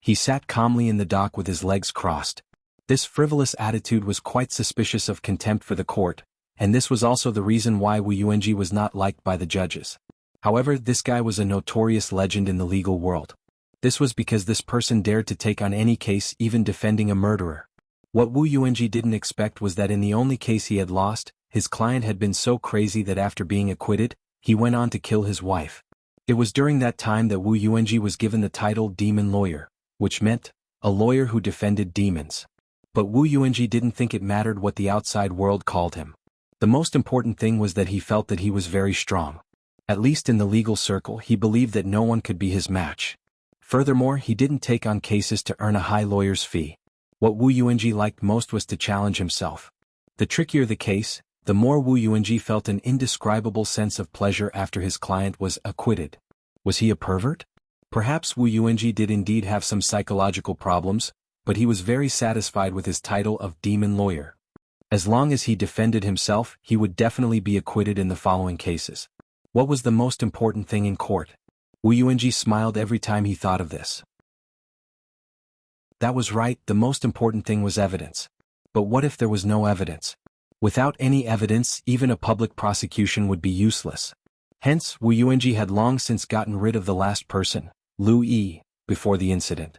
He sat calmly in the dock with his legs crossed. This frivolous attitude was quite suspicious of contempt for the court, and this was also the reason why Wu Yuanji was not liked by the judges. However, this guy was a notorious legend in the legal world. This was because this person dared to take on any case, even defending a murderer. What Wu Yuanji didn't expect was that in the only case he had lost, his client had been so crazy that after being acquitted, he went on to kill his wife. It was during that time that Wu Yuanji was given the title Demon Lawyer, which meant a lawyer who defended demons. But Wu Yuanji didn't think it mattered what the outside world called him. The most important thing was that he felt that he was very strong. At least in the legal circle, he believed that no one could be his match. Furthermore, he didn't take on cases to earn a high lawyer's fee. What Wu Yuanji liked most was to challenge himself. The trickier the case, the more Wu Yuanji felt an indescribable sense of pleasure after his client was acquitted. Was he a pervert? Perhaps Wu Yuanji did indeed have some psychological problems, but he was very satisfied with his title of Demon Lawyer. As long as he defended himself, he would definitely be acquitted in the following cases. What was the most important thing in court? Wu Yuanji smiled every time he thought of this. That was right, the most important thing was evidence. But what if there was no evidence? Without any evidence, even a public prosecution would be useless. Hence, Wu Yuanji had long since gotten rid of the last person, Lu Yi, before the incident.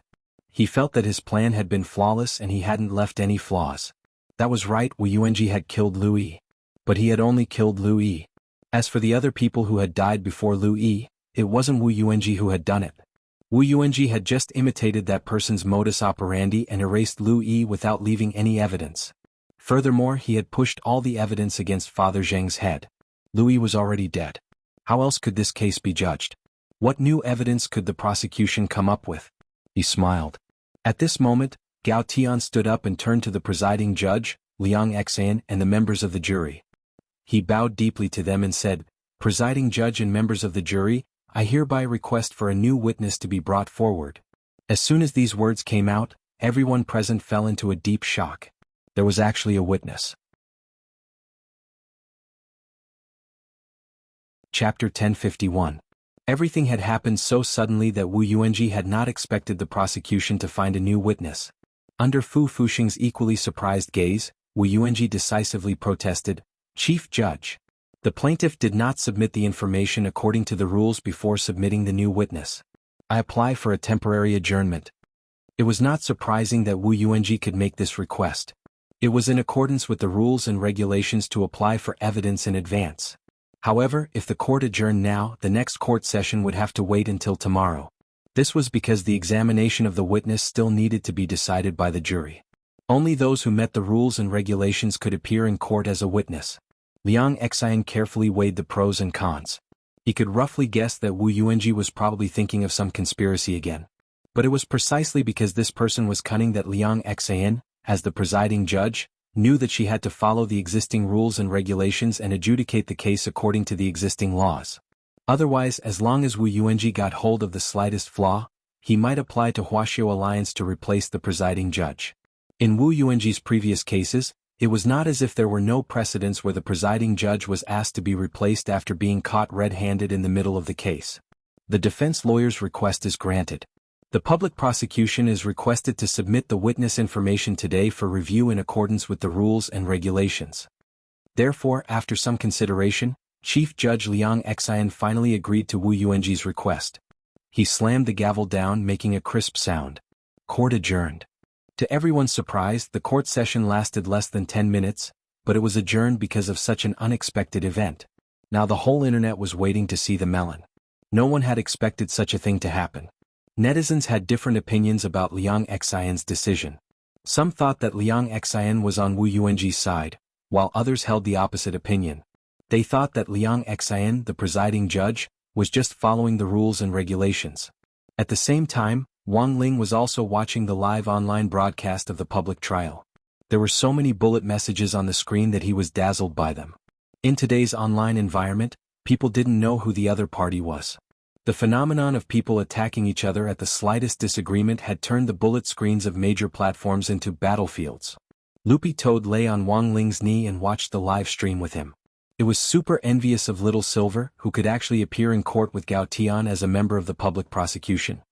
He felt that his plan had been flawless and he hadn't left any flaws. That was right, Wu Yuanji had killed Lu Yi. But he had only killed Lu Yi. As for the other people who had died before Lu Yi, it wasn't Wu Yuanji who had done it. Wu Yuanji had just imitated that person's modus operandi and erased Lu Yi without leaving any evidence. Furthermore, he had pushed all the evidence against Father Zheng's head. Lu Yi was already dead. How else could this case be judged? What new evidence could the prosecution come up with? He smiled. At this moment, Gao Tian stood up and turned to the presiding judge, Liang Xian, and the members of the jury. He bowed deeply to them and said, "Presiding judge and members of the jury, I hereby request for a new witness to be brought forward." As soon as these words came out, everyone present fell into a deep shock. There was actually a witness. Chapter 1051. Everything had happened so suddenly that Wu Yuanji had not expected the prosecution to find a new witness. Under Fu Fuxing's equally surprised gaze, Wu Yuanji decisively protested, "Chief Judge. The plaintiff did not submit the information according to the rules before submitting the new witness. I apply for a temporary adjournment." It was not surprising that Wu Yuanji could make this request. It was in accordance with the rules and regulations to apply for evidence in advance. However, if the court adjourned now, the next court session would have to wait until tomorrow. This was because the examination of the witness still needed to be decided by the jury. Only those who met the rules and regulations could appear in court as a witness. Liang Xian carefully weighed the pros and cons. He could roughly guess that Wu Yuanji was probably thinking of some conspiracy again. But it was precisely because this person was cunning that Liang Xian, as the presiding judge, knew that she had to follow the existing rules and regulations and adjudicate the case according to the existing laws. Otherwise, as long as Wu Yuanji got hold of the slightest flaw, he might apply to Huaxiao Alliance to replace the presiding judge. In Wu Yuanji's previous cases, it was not as if there were no precedents where the presiding judge was asked to be replaced after being caught red-handed in the middle of the case. The defense lawyer's request is granted. The public prosecution is requested to submit the witness information today for review in accordance with the rules and regulations. Therefore, after some consideration, Chief Judge Liang Xian finally agreed to Wu Yuanji's request. He slammed the gavel down, making a crisp sound. Court adjourned. To everyone's surprise, the court session lasted less than 10 minutes, but it was adjourned because of such an unexpected event. Now the whole internet was waiting to see the melon. No one had expected such a thing to happen. Netizens had different opinions about Liang Xian's decision. Some thought that Liang Xian was on Wu Yuanji's side, while others held the opposite opinion. They thought that Liang Xian, the presiding judge, was just following the rules and regulations. At the same time, Wang Ling was also watching the live online broadcast of the public trial. There were so many bullet messages on the screen that he was dazzled by them. In today's online environment, people didn't know who the other party was. The phenomenon of people attacking each other at the slightest disagreement had turned the bullet screens of major platforms into battlefields. Loopy Toad lay on Wang Ling's knee and watched the live stream with him. It was super envious of Little Silver, who could actually appear in court with Gao Tian as a member of the public prosecution.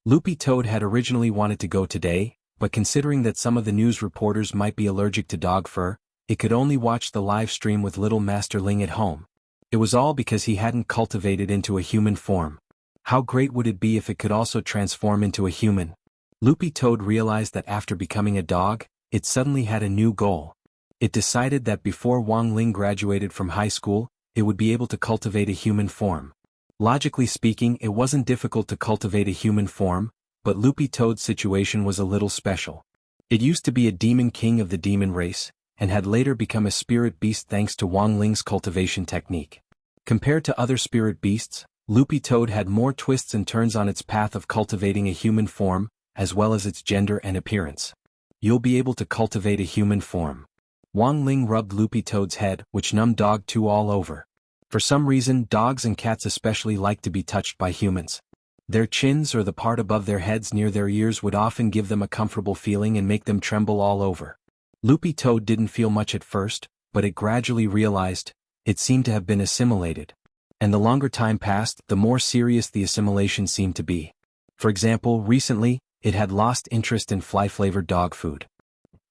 Loopy Toad had originally wanted to go today, but considering that some of the news reporters might be allergic to dog fur, it could only watch the live stream with Little Master Ling at home. It was all because he hadn't cultivated into a human form. How great would it be if it could also transform into a human? Loopy Toad realized that after becoming a dog, it suddenly had a new goal. It decided that before Wang Ling graduated from high school, it would be able to cultivate a human form. Logically speaking, it wasn't difficult to cultivate a human form, but Loopy Toad's situation was a little special. It used to be a demon king of the demon race, and had later become a spirit beast thanks to Wang Ling's cultivation technique. Compared to other spirit beasts, Loopy Toad had more twists and turns on its path of cultivating a human form, as well as its gender and appearance. You'll be able to cultivate a human form. Wang Ling rubbed Loopy Toad's head, which numbed Dog 2 all over. For some reason, dogs and cats especially like to be touched by humans. Their chins or the part above their heads near their ears would often give them a comfortable feeling and make them tremble all over. Loopy Toad didn't feel much at first, but it gradually realized, it seemed to have been assimilated. And the longer time passed, the more serious the assimilation seemed to be. For example, recently, it had lost interest in fly-flavored dog food.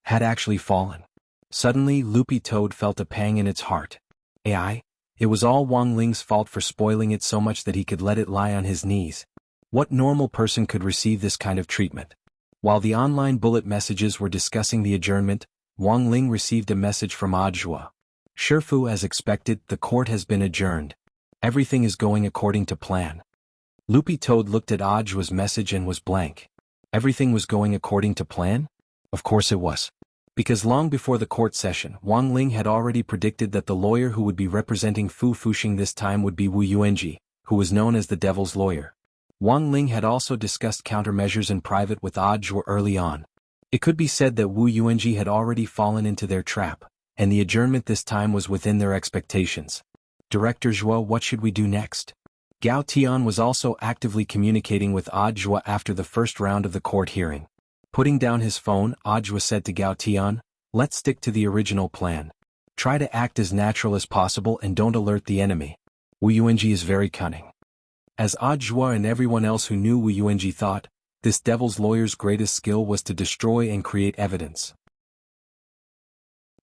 Had actually fallen. Suddenly, Loopy Toad felt a pang in its heart. It was all Wang Ling's fault for spoiling it so much that he could let it lie on his knees. What normal person could receive this kind of treatment? While the online bullet messages were discussing the adjournment, Wang Ling received a message from Audiobook. Shifu, as expected, the court has been adjourned. Everything is going according to plan. Loopy Toad looked at Audiobook's message and was blank. Everything was going according to plan? Of course it was. Because long before the court session, Wang Ling had already predicted that the lawyer who would be representing Fu Fuxing this time would be Wu Yuanji, who was known as the Devil's Lawyer. Wang Ling had also discussed countermeasures in private with Audiobook early on. It could be said that Wu Yuanji had already fallen into their trap, and the adjournment this time was within their expectations. Director Zhuo, what should we do next? Gao Tian was also actively communicating with Audiobook after the first round of the court hearing. Putting down his phone, Audiobook said to Gao Tian, let's stick to the original plan. Try to act as natural as possible and don't alert the enemy. Wu Yuanji is very cunning. As Zhuo and everyone else who knew Wu Yuanji thought, this devil's lawyer's greatest skill was to destroy and create evidence.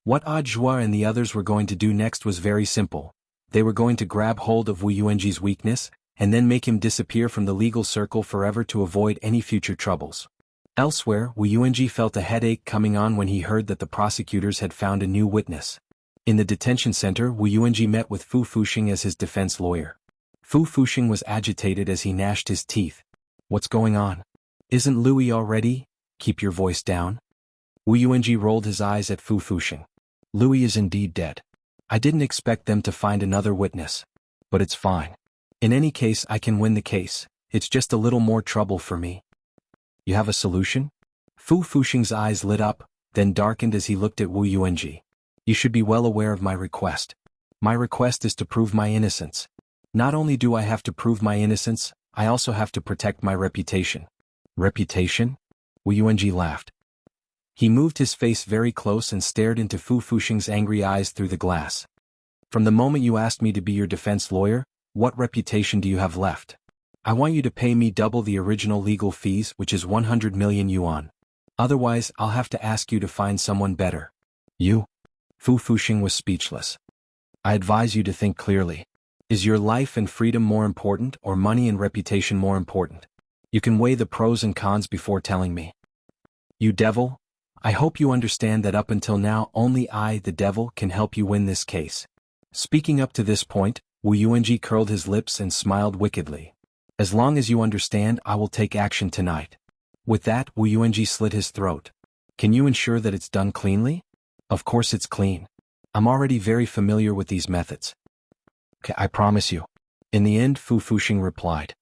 What Zhuo and the others were going to do next was very simple. They were going to grab hold of Wu Yuanji's weakness, and then make him disappear from the legal circle forever to avoid any future troubles. Elsewhere, Wu Yuanji felt a headache coming on when he heard that the prosecutors had found a new witness. In the detention center, Wu Yuanji met with Fu Fuxing as his defense lawyer. Fu Fuxing was agitated as he gnashed his teeth. What's going on? Isn't Louis already? Keep your voice down. Wu Yuanji rolled his eyes at Fu Fuxing. Louis is indeed dead. I didn't expect them to find another witness. But it's fine. In any case, I can win the case. It's just a little more trouble for me. You have a solution? Fu Fuxing's eyes lit up, then darkened as he looked at Wu Yuanji. You should be well aware of my request. My request is to prove my innocence. Not only do I have to prove my innocence, I also have to protect my reputation. Reputation? Wu Yuanji laughed. He moved his face very close and stared into Fu Fuxing's angry eyes through the glass. From the moment you asked me to be your defense lawyer, what reputation do you have left? I want you to pay me double the original legal fees, which is 100 million yuan. Otherwise, I'll have to ask you to find someone better. You? Fu Fuxing was speechless. I advise you to think clearly. Is your life and freedom more important, or money and reputation more important? You can weigh the pros and cons before telling me. You devil! I hope you understand that up until now only I, the devil, can help you win this case. Speaking up to this point, Wu Yuanji curled his lips and smiled wickedly. As long as you understand, I will take action tonight. With that, Wu Yuanji slit his throat. Can you ensure that it's done cleanly? Of course it's clean. I'm already very familiar with these methods. Okay, I promise you. In the end, Fu Fuxing replied.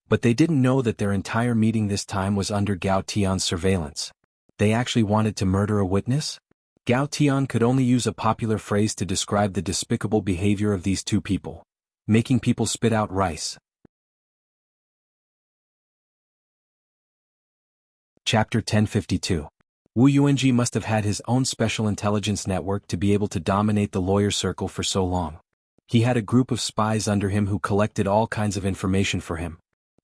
But they didn't know that their entire meeting this time was under Gao Tian's surveillance. They actually wanted to murder a witness? Gao Tian could only use a popular phrase to describe the despicable behavior of these two people. Making people spit out rice. Chapter 1052. Wu Yuanji must have had his own special intelligence network to be able to dominate the lawyer circle for so long. He had a group of spies under him who collected all kinds of information for him.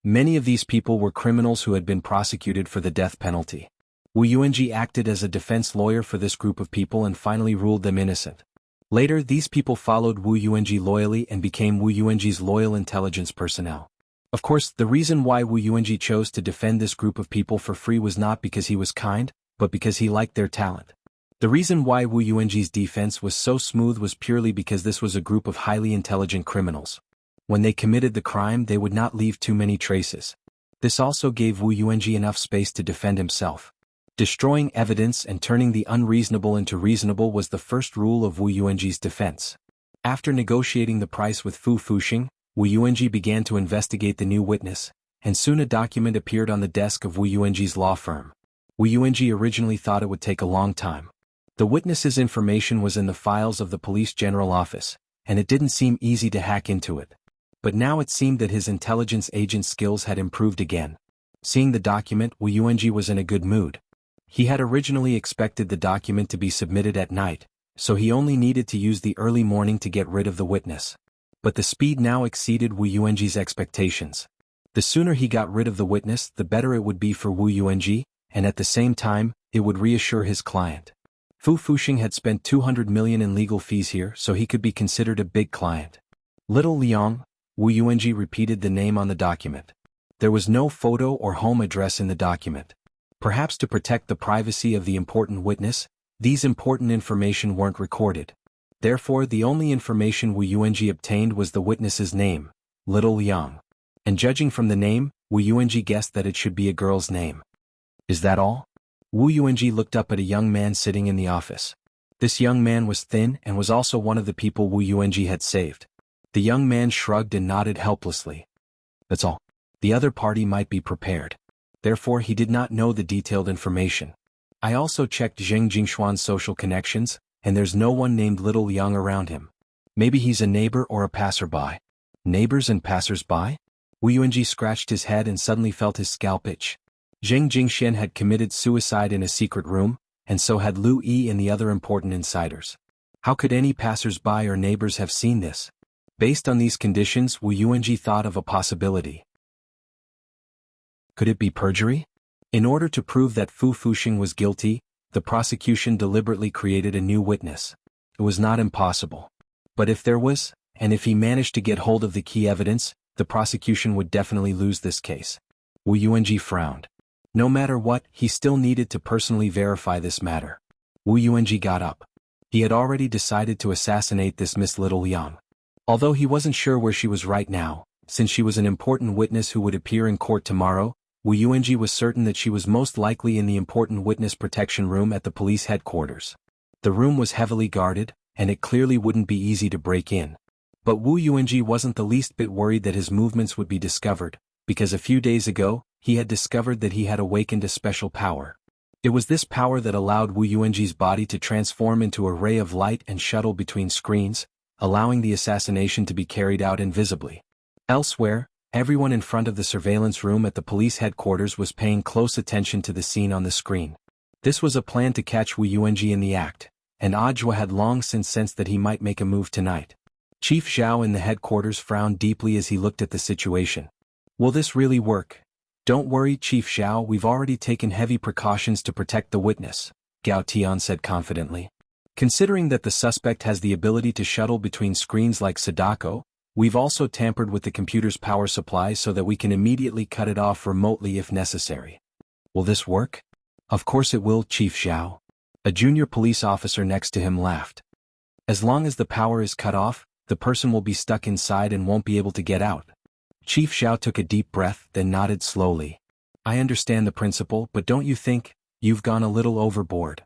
Many of these people were criminals who had been prosecuted for the death penalty. Wu Yuanji acted as a defense lawyer for this group of people and finally ruled them innocent. Later, these people followed Wu Yuanji loyally and became Wu Yuanji's loyal intelligence personnel. Of course, the reason why Wu Yuanji chose to defend this group of people for free was not because he was kind, but because he liked their talent. The reason why Wu Yuanji's defense was so smooth was purely because this was a group of highly intelligent criminals. When they committed the crime, they would not leave too many traces. This also gave Wu Yuanji enough space to defend himself. Destroying evidence and turning the unreasonable into reasonable was the first rule of Wu Yuanji's defense. After negotiating the price with Fu Fuxing, Wu Yuanji began to investigate the new witness, and soon a document appeared on the desk of Wu Yuanji's law firm. Wu Yuanji originally thought it would take a long time. The witness's information was in the files of the police general office, and it didn't seem easy to hack into it. But now it seemed that his intelligence agent skills had improved again. Seeing the document, Wu Yuanji was in a good mood. He had originally expected the document to be submitted at night, so he only needed to use the early morning to get rid of the witness. But the speed now exceeded Wu Yuanji's expectations. The sooner he got rid of the witness, the better it would be for Wu Yuanji, and at the same time, it would reassure his client. Fu Fuxing had spent 200 million in legal fees here, so he could be considered a big client. Little Liang, Wu Yuanji repeated the name on the document. There was no photo or home address in the document. Perhaps to protect the privacy of the important witness, these important information weren't recorded. Therefore, the only information Wu Yuanji obtained was the witness's name, Little Liang. And judging from the name, Wu Yuanji guessed that it should be a girl's name. Is that all? Wu Yuanji looked up at a young man sitting in the office. This young man was thin and was also one of the people Wu Yuanji had saved. The young man shrugged and nodded helplessly. That's all. The other party might be prepared. Therefore, he did not know the detailed information. I also checked Zheng Jingshuan's social connections, and there's no one named Little Liang around him. Maybe he's a neighbor or a passerby. Neighbors and passers-by? Wu Yuanji scratched his head and suddenly felt his scalp itch. Zheng Jingxian had committed suicide in a secret room, and so had Lu Yi and the other important insiders. How could any passers-by or neighbors have seen this? Based on these conditions, Wu Yuanji thought of a possibility. Could it be perjury? In order to prove that Fu Fuxing was guilty, the prosecution deliberately created a new witness. It was not impossible. But if there was, and if he managed to get hold of the key evidence, the prosecution would definitely lose this case. Wu Yuanji frowned. No matter what, he still needed to personally verify this matter. Wu Yuanji got up. He had already decided to assassinate this Miss Little Yang. Although he wasn't sure where she was right now, since she was an important witness who would appear in court tomorrow, Wu Yuanji was certain that she was most likely in the important witness protection room at the police headquarters. The room was heavily guarded, and it clearly wouldn't be easy to break in. But Wu Yuanji wasn't the least bit worried that his movements would be discovered, because a few days ago, he had discovered that he had awakened a special power. It was this power that allowed Wu Yuanji's body to transform into a ray of light and shuttle between screens, allowing the assassination to be carried out invisibly. Elsewhere, everyone in front of the surveillance room at the police headquarters was paying close attention to the scene on the screen. This was a plan to catch Wu Yuanji in the act, and Ajwa had long since sensed that he might make a move tonight. Chief Zhao in the headquarters frowned deeply as he looked at the situation. Will this really work? Don't worry, Chief Zhao, we've already taken heavy precautions to protect the witness, Gao Tian said confidently. Considering that the suspect has the ability to shuttle between screens like Sadako, we've also tampered with the computer's power supply so that we can immediately cut it off remotely if necessary. Will this work? Of course it will, Chief Zhao. A junior police officer next to him laughed. As long as the power is cut off, the person will be stuck inside and won't be able to get out. Chief Zhao took a deep breath, then nodded slowly. I understand the principle, but don't you think you've gone a little overboard?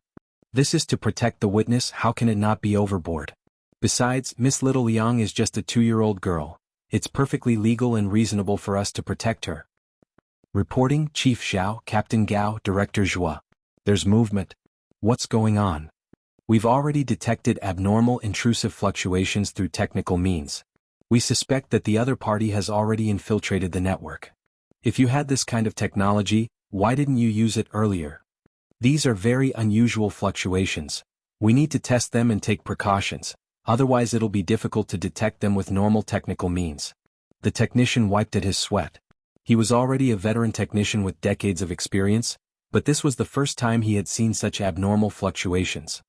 This is to protect the witness, how can it not be overboard? Besides, Miss Little Yang is just a 2-year-old girl. It's perfectly legal and reasonable for us to protect her. Reporting, Chief Zhao, Captain Gao, Director Zhua. There's movement. What's going on? We've already detected abnormal intrusive fluctuations through technical means. We suspect that the other party has already infiltrated the network. If you had this kind of technology, why didn't you use it earlier? These are very unusual fluctuations. We need to test them and take precautions, otherwise it'll be difficult to detect them with normal technical means. The technician wiped at his sweat. He was already a veteran technician with decades of experience, but this was the first time he had seen such abnormal fluctuations.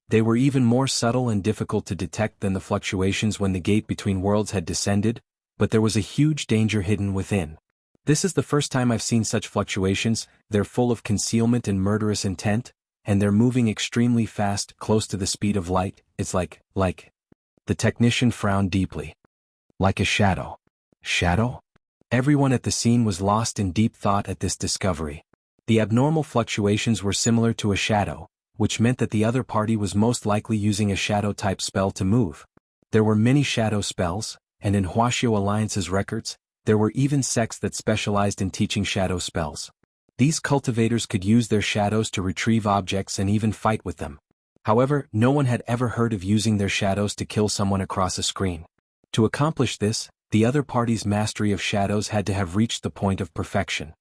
They were even more subtle and difficult to detect than the fluctuations when the gate between worlds had descended, but there was a huge danger hidden within. This is the first time I've seen such fluctuations. They're full of concealment and murderous intent, and they're moving extremely fast, close to the speed of light. It's like. The technician frowned deeply. Like a shadow. Shadow? Everyone at the scene was lost in deep thought at this discovery. The abnormal fluctuations were similar to a shadow, which meant that the other party was most likely using a shadow-type spell to move. There were many shadow spells, and in Huaxiao Alliance's records, there were even sects that specialized in teaching shadow spells. These cultivators could use their shadows to retrieve objects and even fight with them. However, no one had ever heard of using their shadows to kill someone across a screen. To accomplish this, the other party's mastery of shadows had to have reached the point of perfection.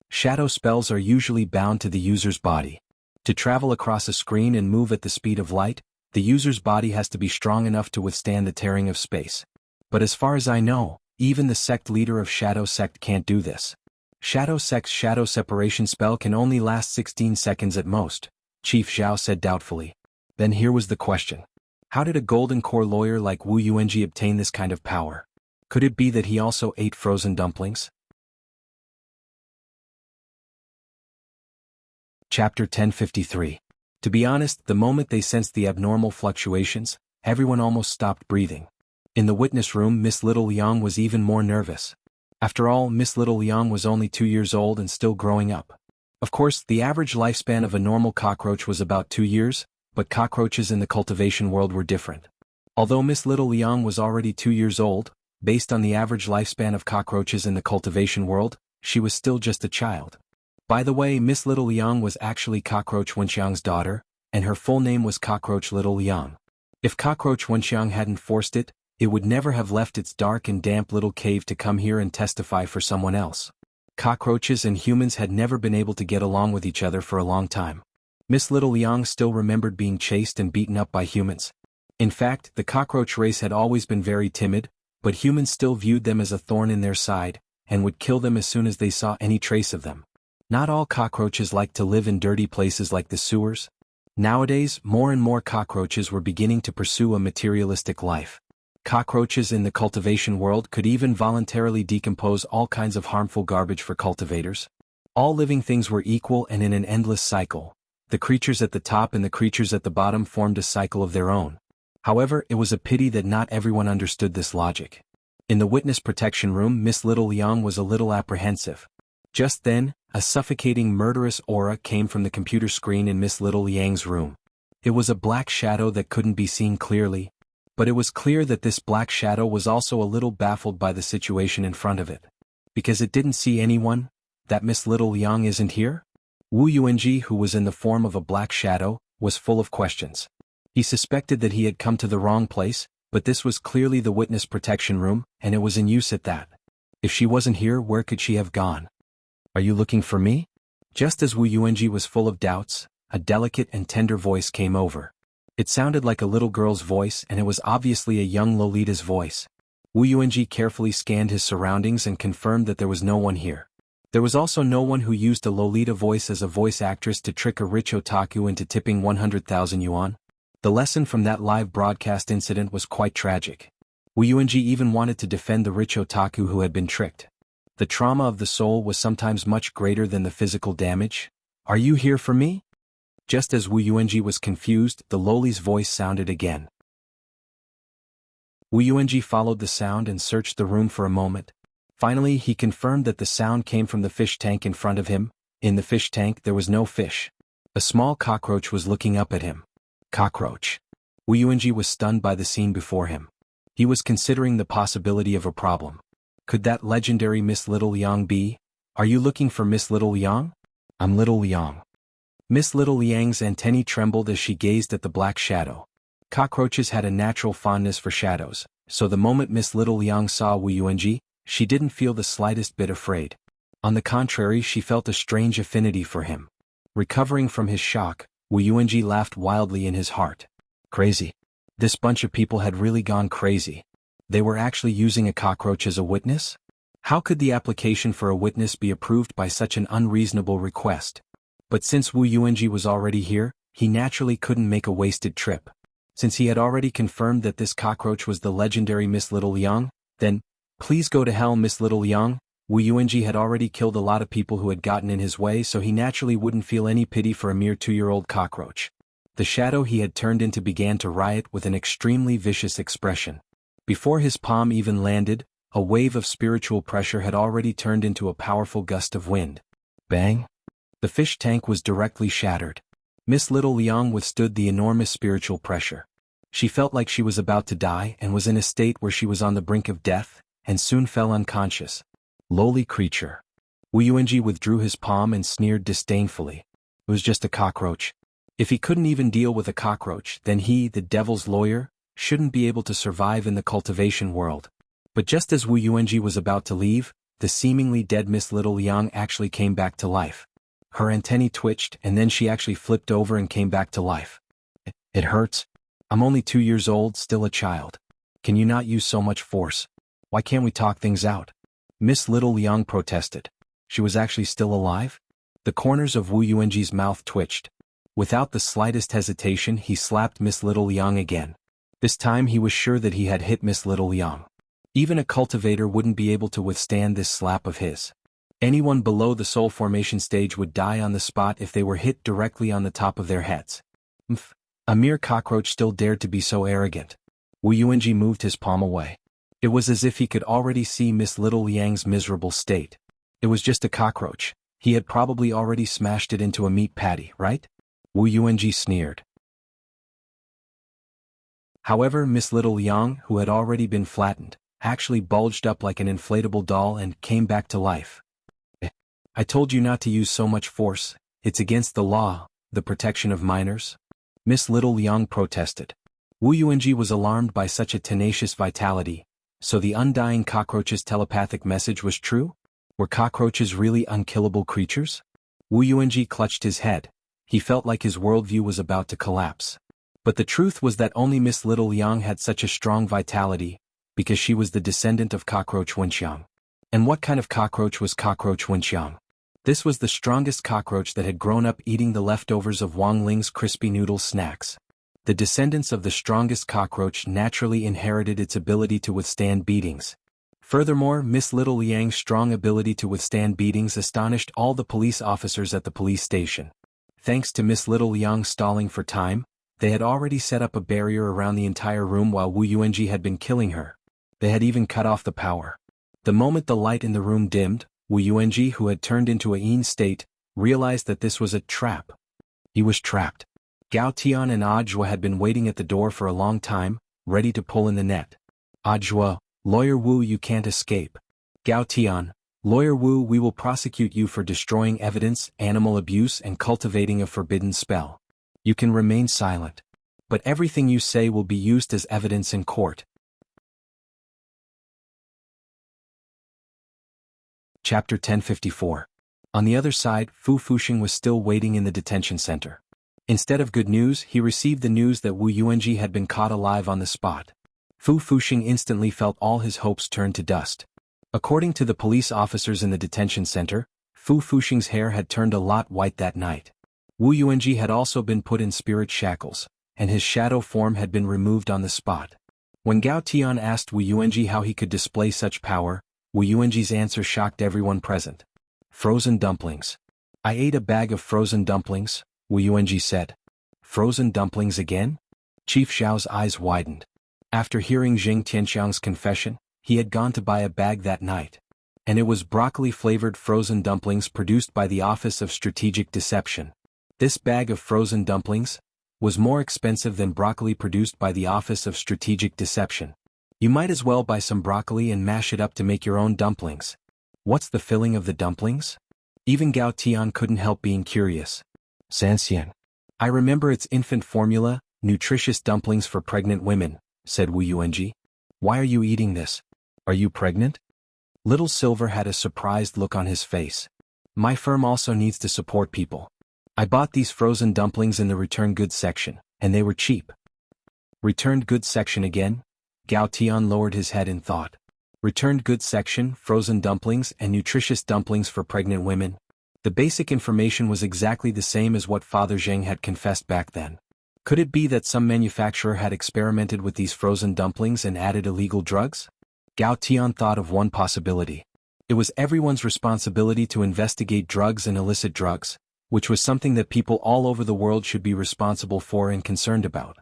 Shadow spells are usually bound to the user's body. To travel across a screen and move at the speed of light, the user's body has to be strong enough to withstand the tearing of space. But as far as I know, even the sect leader of Shadow Sect can't do this. Shadow Sect's shadow separation spell can only last 16 seconds at most, Chief Zhao said doubtfully. Then here was the question. How did a golden core lawyer like Wu Yuanji obtain this kind of power? Could it be that he also ate frozen dumplings? Chapter 1053. To be honest, the moment they sensed the abnormal fluctuations, everyone almost stopped breathing. In the witness room, Miss Little Yang was even more nervous. After all, Miss Little Yang was only 2 years old and still growing up. Of course, the average lifespan of a normal cockroach was about 2 years, but cockroaches in the cultivation world were different. Although Miss Little Yang was already 2 years old, based on the average lifespan of cockroaches in the cultivation world, she was still just a child. By the way, Miss Little Yang was actually Cockroach Wenxiang's daughter, and her full name was Cockroach Little Yang. If Cockroach Wenxiang hadn't forced it, it would never have left its dark and damp little cave to come here and testify for someone else. Cockroaches and humans had never been able to get along with each other for a long time. Miss Little Liang still remembered being chased and beaten up by humans. In fact, the cockroach race had always been very timid, but humans still viewed them as a thorn in their side, and would kill them as soon as they saw any trace of them. Not all cockroaches like to live in dirty places like the sewers. Nowadays, more and more cockroaches were beginning to pursue a materialistic life. Cockroaches in the cultivation world could even voluntarily decompose all kinds of harmful garbage for cultivators. All living things were equal and in an endless cycle. The creatures at the top and the creatures at the bottom formed a cycle of their own. However, it was a pity that not everyone understood this logic. In the witness protection room, Miss Little Liang was a little apprehensive. Just then, a suffocating murderous aura came from the computer screen in Miss Little Liang's room. It was a black shadow that couldn't be seen clearly, but it was clear that this black shadow was also a little baffled by the situation in front of it. Because it didn't see anyone? That Miss Little Liang isn't here? Wu Yuanji, who was in the form of a black shadow, was full of questions. He suspected that he had come to the wrong place, but this was clearly the witness protection room, and it was in use at that. If she wasn't here, where could she have gone? Are you looking for me? Just as Wu Yuanji was full of doubts, a delicate and tender voice came over. It sounded like a little girl's voice, and it was obviously a young Lolita's voice. Wu Yuanji carefully scanned his surroundings and confirmed that there was no one here. There was also no one who used a Lolita voice as a voice actress to trick a rich otaku into tipping 100,000 yuan. The lesson from that live broadcast incident was quite tragic. Wu Yuanji even wanted to defend the rich otaku who had been tricked. The trauma of the soul was sometimes much greater than the physical damage. Are you here for me? Just as Wu Yuanji was confused, the loli's voice sounded again. Wu Yuanji followed the sound and searched the room for a moment. Finally, he confirmed that the sound came from the fish tank in front of him. In the fish tank there was no fish. A small cockroach was looking up at him. Cockroach. Wu Yuanji was stunned by the scene before him. He was considering the possibility of a problem. Could that legendary Miss Little Liang be? Are you looking for Miss Little Liang? I'm Little Liang. Miss Little Liang's antennae trembled as she gazed at the black shadow. Cockroaches had a natural fondness for shadows, so the moment Miss Little Liang saw Wu Yuanji, she didn't feel the slightest bit afraid. On the contrary, she felt a strange affinity for him. Recovering from his shock, Wu Yuanji laughed wildly in his heart. Crazy. This bunch of people had really gone crazy. They were actually using a cockroach as a witness? How could the application for a witness be approved by such an unreasonable request? But since Wu Yuanji was already here, he naturally couldn't make a wasted trip. Since he had already confirmed that this cockroach was the legendary Miss Little Liang, then, please go to hell Miss Little Liang. Wu Yuanji had already killed a lot of people who had gotten in his way, so he naturally wouldn't feel any pity for a mere 2-year-old cockroach. The shadow he had turned into began to riot with an extremely vicious expression. Before his palm even landed, a wave of spiritual pressure had already turned into a powerful gust of wind. Bang! The fish tank was directly shattered. Miss Little Liang withstood the enormous spiritual pressure. She felt like she was about to die and was in a state where she was on the brink of death, and soon fell unconscious. Lowly creature. Wu Yuanji withdrew his palm and sneered disdainfully. It was just a cockroach. If he couldn't even deal with a cockroach, then he, the devil's lawyer, shouldn't be able to survive in the cultivation world. But just as Wu Yuanji was about to leave, the seemingly dead Miss Little Liang actually came back to life. Her antennae twitched and then she actually flipped over and came back to life. It hurts. I'm only 2 years old, still a child. Can you not use so much force? Why can't we talk things out? Miss Little Liang protested. She was actually still alive? The corners of Wu Yuanji's mouth twitched. Without the slightest hesitation, he slapped Miss Little Liang again. This time he was sure that he had hit Miss Little Liang. Even a cultivator wouldn't be able to withstand this slap of his. Anyone below the soul formation stage would die on the spot if they were hit directly on the top of their heads. A mere cockroach still dared to be so arrogant. Wu Yuanji moved his palm away. It was as if he could already see Miss Little Liang's miserable state. It was just a cockroach. He had probably already smashed it into a meat patty, right? Wu Yuanji sneered. However, Miss Little Liang, who had already been flattened, actually bulged up like an inflatable doll and came back to life. I told you not to use so much force. It's against the law, the protection of minors. Miss Little Liang protested. Wu Yuanji was alarmed by such a tenacious vitality. So the undying cockroach's telepathic message was true? Were cockroaches really unkillable creatures? Wu Yuanji clutched his head. He felt like his worldview was about to collapse. But the truth was that only Miss Little Yang had such a strong vitality, because she was the descendant of Cockroach Wenxiang. And what kind of cockroach was Cockroach Wenxiang? This was the strongest cockroach that had grown up eating the leftovers of Wang Ling's crispy noodle snacks. The descendants of the strongest cockroach naturally inherited its ability to withstand beatings. Furthermore, Miss Little Yang's strong ability to withstand beatings astonished all the police officers at the police station. Thanks to Miss Little Yang stalling for time, they had already set up a barrier around the entire room while Wu Yuanji had been killing her. They had even cut off the power. The moment the light in the room dimmed, Wu Yuanji, who had turned into a yin state, realized that this was a trap. He was trapped. Gao Tian and Ajua had been waiting at the door for a long time, ready to pull in the net. Ajua, Lawyer Wu, you can't escape. Gao Tian, Lawyer Wu, we will prosecute you for destroying evidence, animal abuse and cultivating a forbidden spell. You can remain silent. But everything you say will be used as evidence in court. Chapter 1054. On the other side, Fu Fuxing was still waiting in the detention center. Instead of good news, he received the news that Wu Yuanji had been caught alive on the spot. Fu Fuxing instantly felt all his hopes turn to dust. According to the police officers in the detention center, Fu Fuxing's hair had turned a lot white that night. Wu Yuanji had also been put in spirit shackles, and his shadow form had been removed on the spot. When Gao Tian asked Wu Yuanji how he could display such power, Wu Yuanji's answer shocked everyone present. Frozen dumplings. I ate a bag of frozen dumplings, Wu Yuanji said. Frozen dumplings again? Chief Zhao's eyes widened. After hearing Jing Tianxiang's confession, he had gone to buy a bag that night. And it was broccoli-flavored frozen dumplings produced by the Office of Strategic Deception. This bag of frozen dumplings was more expensive than broccoli produced by the Office of Strategic Deception. You might as well buy some broccoli and mash it up to make your own dumplings. What's the filling of the dumplings? Even Gao Tian couldn't help being curious. Sanxian. I remember its infant formula, nutritious dumplings for pregnant women, said Wu Yuanji. Why are you eating this? Are you pregnant? Little Silver had a surprised look on his face. My firm also needs to support people. I bought these frozen dumplings in the return goods section, and they were cheap. Returned goods section again? Gao Tian lowered his head in thought. Returned goods section, frozen dumplings and nutritious dumplings for pregnant women. The basic information was exactly the same as what Father Zheng had confessed back then. Could it be that some manufacturer had experimented with these frozen dumplings and added illegal drugs? Gao Tian thought of one possibility. It was everyone's responsibility to investigate drugs and illicit drugs, which was something that people all over the world should be responsible for and concerned about.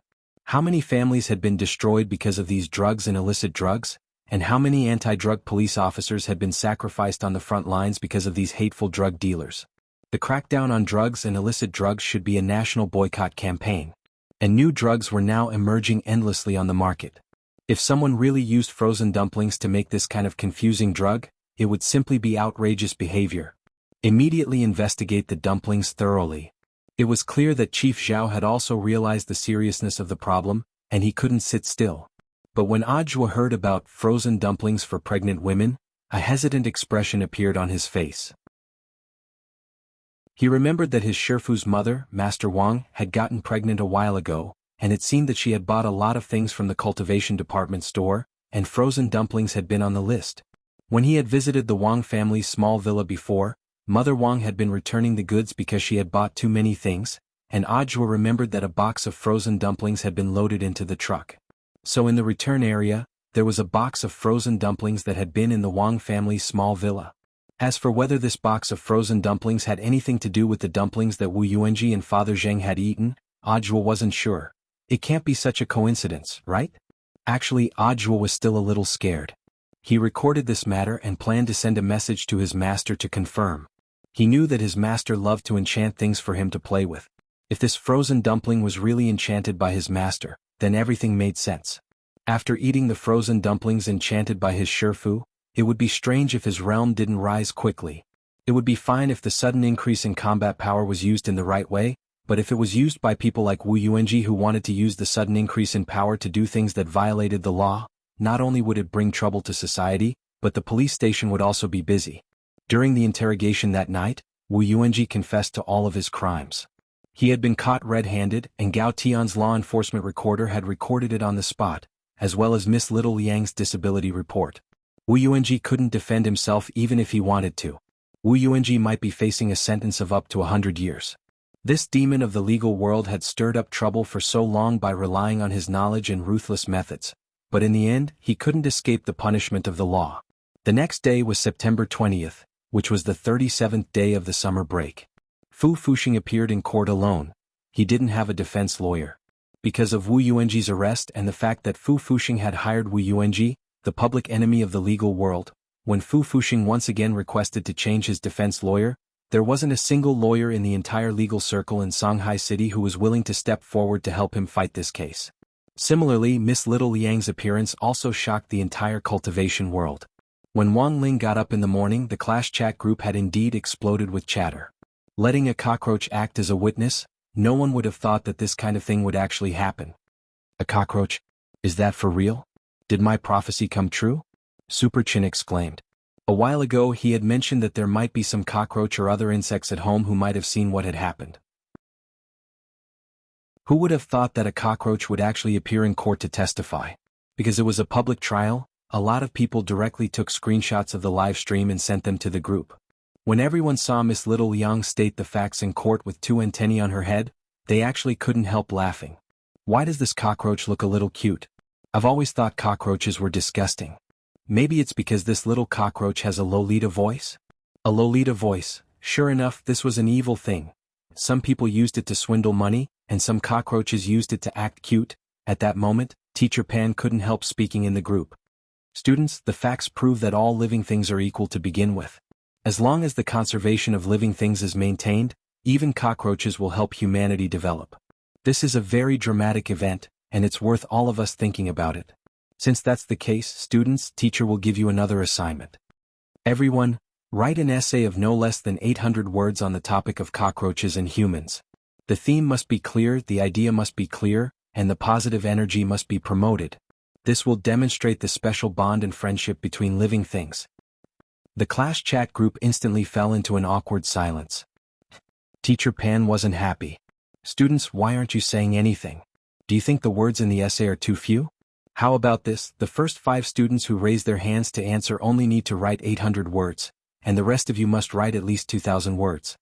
How many families had been destroyed because of these drugs and illicit drugs, and how many anti-drug police officers had been sacrificed on the front lines because of these hateful drug dealers? The crackdown on drugs and illicit drugs should be a national boycott campaign. And new drugs were now emerging endlessly on the market. If someone really used frozen dumplings to make this kind of confusing drug, it would simply be outrageous behavior. Immediately investigate the dumplings thoroughly. It was clear that Chief Zhao had also realized the seriousness of the problem, and he couldn't sit still. But when Ajua heard about frozen dumplings for pregnant women, a hesitant expression appeared on his face. He remembered that his Shifu's mother, Master Wang, had gotten pregnant a while ago, and it seemed that she had bought a lot of things from the cultivation department store, and frozen dumplings had been on the list. When he had visited the Wang family's small villa before, Mother Wang had been returning the goods because she had bought too many things, and Ajua remembered that a box of frozen dumplings had been loaded into the truck. So in the return area, there was a box of frozen dumplings that had been in the Wang family's small villa. As for whether this box of frozen dumplings had anything to do with the dumplings that Wu Yuanji and Father Zheng had eaten, Ajua wasn't sure. It can't be such a coincidence, right? Actually, Ajua was still a little scared. He recorded this matter and planned to send a message to his master to confirm. He knew that his master loved to enchant things for him to play with. If this frozen dumpling was really enchanted by his master, then everything made sense. After eating the frozen dumplings enchanted by his Shifu, it would be strange if his realm didn't rise quickly. It would be fine if the sudden increase in combat power was used in the right way, but if it was used by people like Wu Yuanji who wanted to use the sudden increase in power to do things that violated the law, not only would it bring trouble to society, but the police station would also be busy. During the interrogation that night, Wu Yuanji confessed to all of his crimes. He had been caught red-handed, and Gao Tian's law enforcement recorder had recorded it on the spot, as well as Miss Little Liang's disability report. Wu Yuanji couldn't defend himself even if he wanted to. Wu Yuanji might be facing a sentence of up to 100 years. This demon of the legal world had stirred up trouble for so long by relying on his knowledge and ruthless methods, but in the end, he couldn't escape the punishment of the law. The next day was September 20th, which was the 37th day of the summer break. Fu Fuxing appeared in court alone. He didn't have a defense lawyer. Because of Wu Yuanji's arrest and the fact that Fu Fuxing had hired Wu Yuanji, the public enemy of the legal world, when Fu Fuxing once again requested to change his defense lawyer, there wasn't a single lawyer in the entire legal circle in Shanghai City who was willing to step forward to help him fight this case. Similarly, Miss Little Liang's appearance also shocked the entire cultivation world. When Wang Ling got up in the morning, the class chat group had indeed exploded with chatter. Letting a cockroach act as a witness, no one would have thought that this kind of thing would actually happen. A cockroach? Is that for real? Did my prophecy come true? Super Chin exclaimed. A while ago he had mentioned that there might be some cockroach or other insects at home who might have seen what had happened. Who would have thought that a cockroach would actually appear in court to testify? Because it was a public trial, a lot of people directly took screenshots of the live stream and sent them to the group. When everyone saw Miss Little Liang state the facts in court with two antennae on her head, they actually couldn't help laughing. Why does this cockroach look a little cute? I've always thought cockroaches were disgusting. Maybe it's because this little cockroach has a Lolita voice? A Lolita voice, sure enough, this was an evil thing. Some people used it to swindle money, and some cockroaches used it to act cute. At that moment, Teacher Pan couldn't help speaking in the group. Students, the facts prove that all living things are equal to begin with. As long as the conservation of living things is maintained, even cockroaches will help humanity develop. This is a very dramatic event, and it's worth all of us thinking about it. Since that's the case, students, teacher will give you another assignment. Everyone, write an essay of no less than 800 words on the topic of cockroaches and humans. The theme must be clear, the idea must be clear, and the positive energy must be promoted. This will demonstrate the special bond and friendship between living things. The class chat group instantly fell into an awkward silence. Teacher Pan wasn't happy. Students, why aren't you saying anything? Do you think the words in the essay are too few? How about this? The first 5 students who raise their hands to answer only need to write 800 words, and the rest of you must write at least 2,000 words.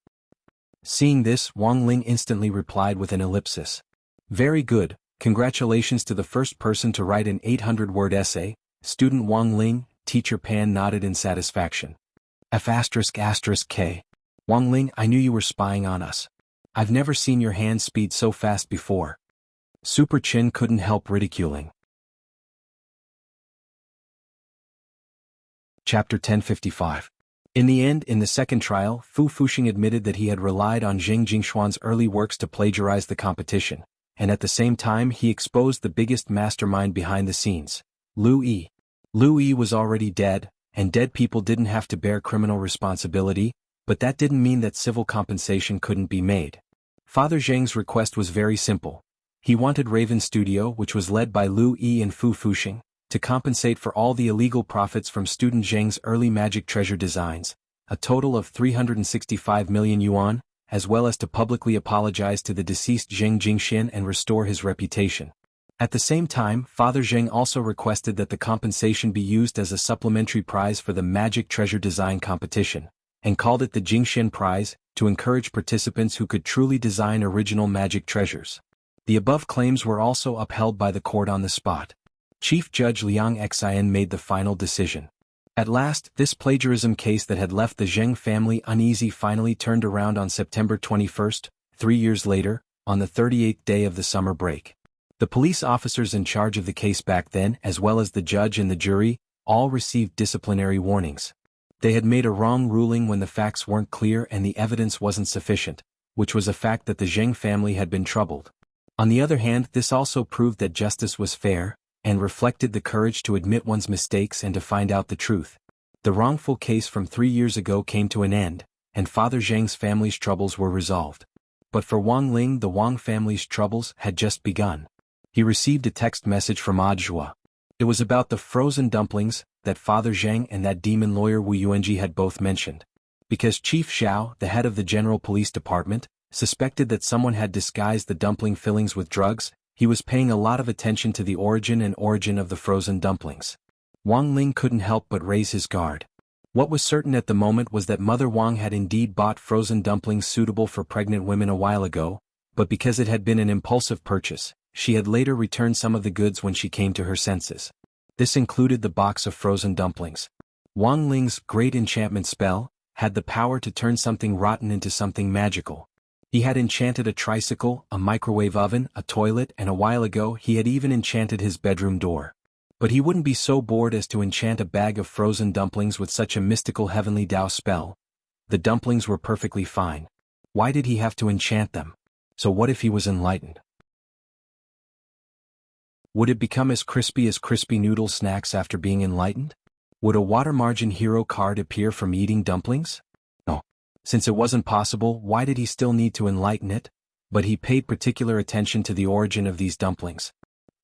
Seeing this, Wang Ling instantly replied with an ellipsis. Very good, congratulations to the first person to write an 800-word essay. Student Wang Ling. Teacher Pan nodded in satisfaction. F***K. Wang Ling, I knew you were spying on us. I've never seen your hand speed so fast before. Super Chin couldn't help ridiculing. Chapter 1055. In the end, in the second trial, Fu Fuxing admitted that he had relied on Zheng Jingshuan's early works to plagiarize the competition, and at the same time he exposed the biggest mastermind behind the scenes, Lu Yi. Lu Yi was already dead, and dead people didn't have to bear criminal responsibility, but that didn't mean that civil compensation couldn't be made. Father Zheng's request was very simple. He wanted Raven Studio, which was led by Lu Yi and Fu Fuxing, to compensate for all the illegal profits from student Zheng's early magic treasure designs, a total of 365 million yuan, as well as to publicly apologize to the deceased Zheng Jingxian and restore his reputation. At the same time, Father Zheng also requested that the compensation be used as a supplementary prize for the magic treasure design competition, and called it the Jingxian Prize, to encourage participants who could truly design original magic treasures. The above claims were also upheld by the court on the spot. Chief Judge Liang Xian made the final decision. At last, this plagiarism case that had left the Zheng family uneasy finally turned around on September 21st, 3 years later, on the 38th day of the summer break. The police officers in charge of the case back then, as well as the judge and the jury, all received disciplinary warnings. They had made a wrong ruling when the facts weren't clear and the evidence wasn't sufficient, which was a fact that the Zheng family had been troubled. On the other hand, this also proved that justice was fair, and reflected the courage to admit one's mistakes and to find out the truth. The wrongful case from 3 years ago came to an end, and Father Zheng's family's troubles were resolved. But for Wang Ling, the Wang family's troubles had just begun. He received a text message from Audiobook. It was about the frozen dumplings that Father Zheng and that demon lawyer Wu Yuanji had both mentioned. Because Chief Xiao, the head of the General Police Department, suspected that someone had disguised the dumpling fillings with drugs. He was paying a lot of attention to the origin of the frozen dumplings. Wang Ling couldn't help but raise his guard. What was certain at the moment was that Mother Wang had indeed bought frozen dumplings suitable for pregnant women a while ago, but because it had been an impulsive purchase, she had later returned some of the goods when she came to her senses. This included the box of frozen dumplings. Wang Ling's great enchantment spell had the power to turn something rotten into something magical. He had enchanted a tricycle, a microwave oven, a toilet, and a while ago he had even enchanted his bedroom door. But he wouldn't be so bored as to enchant a bag of frozen dumplings with such a mystical heavenly Tao spell. The dumplings were perfectly fine. Why did he have to enchant them? So what if he was enlightened? Would it become as crispy noodle snacks after being enlightened? Would a water margin hero card appear from eating dumplings? No. Since it wasn't possible, why did he still need to enlighten it? But he paid particular attention to the origin of these dumplings.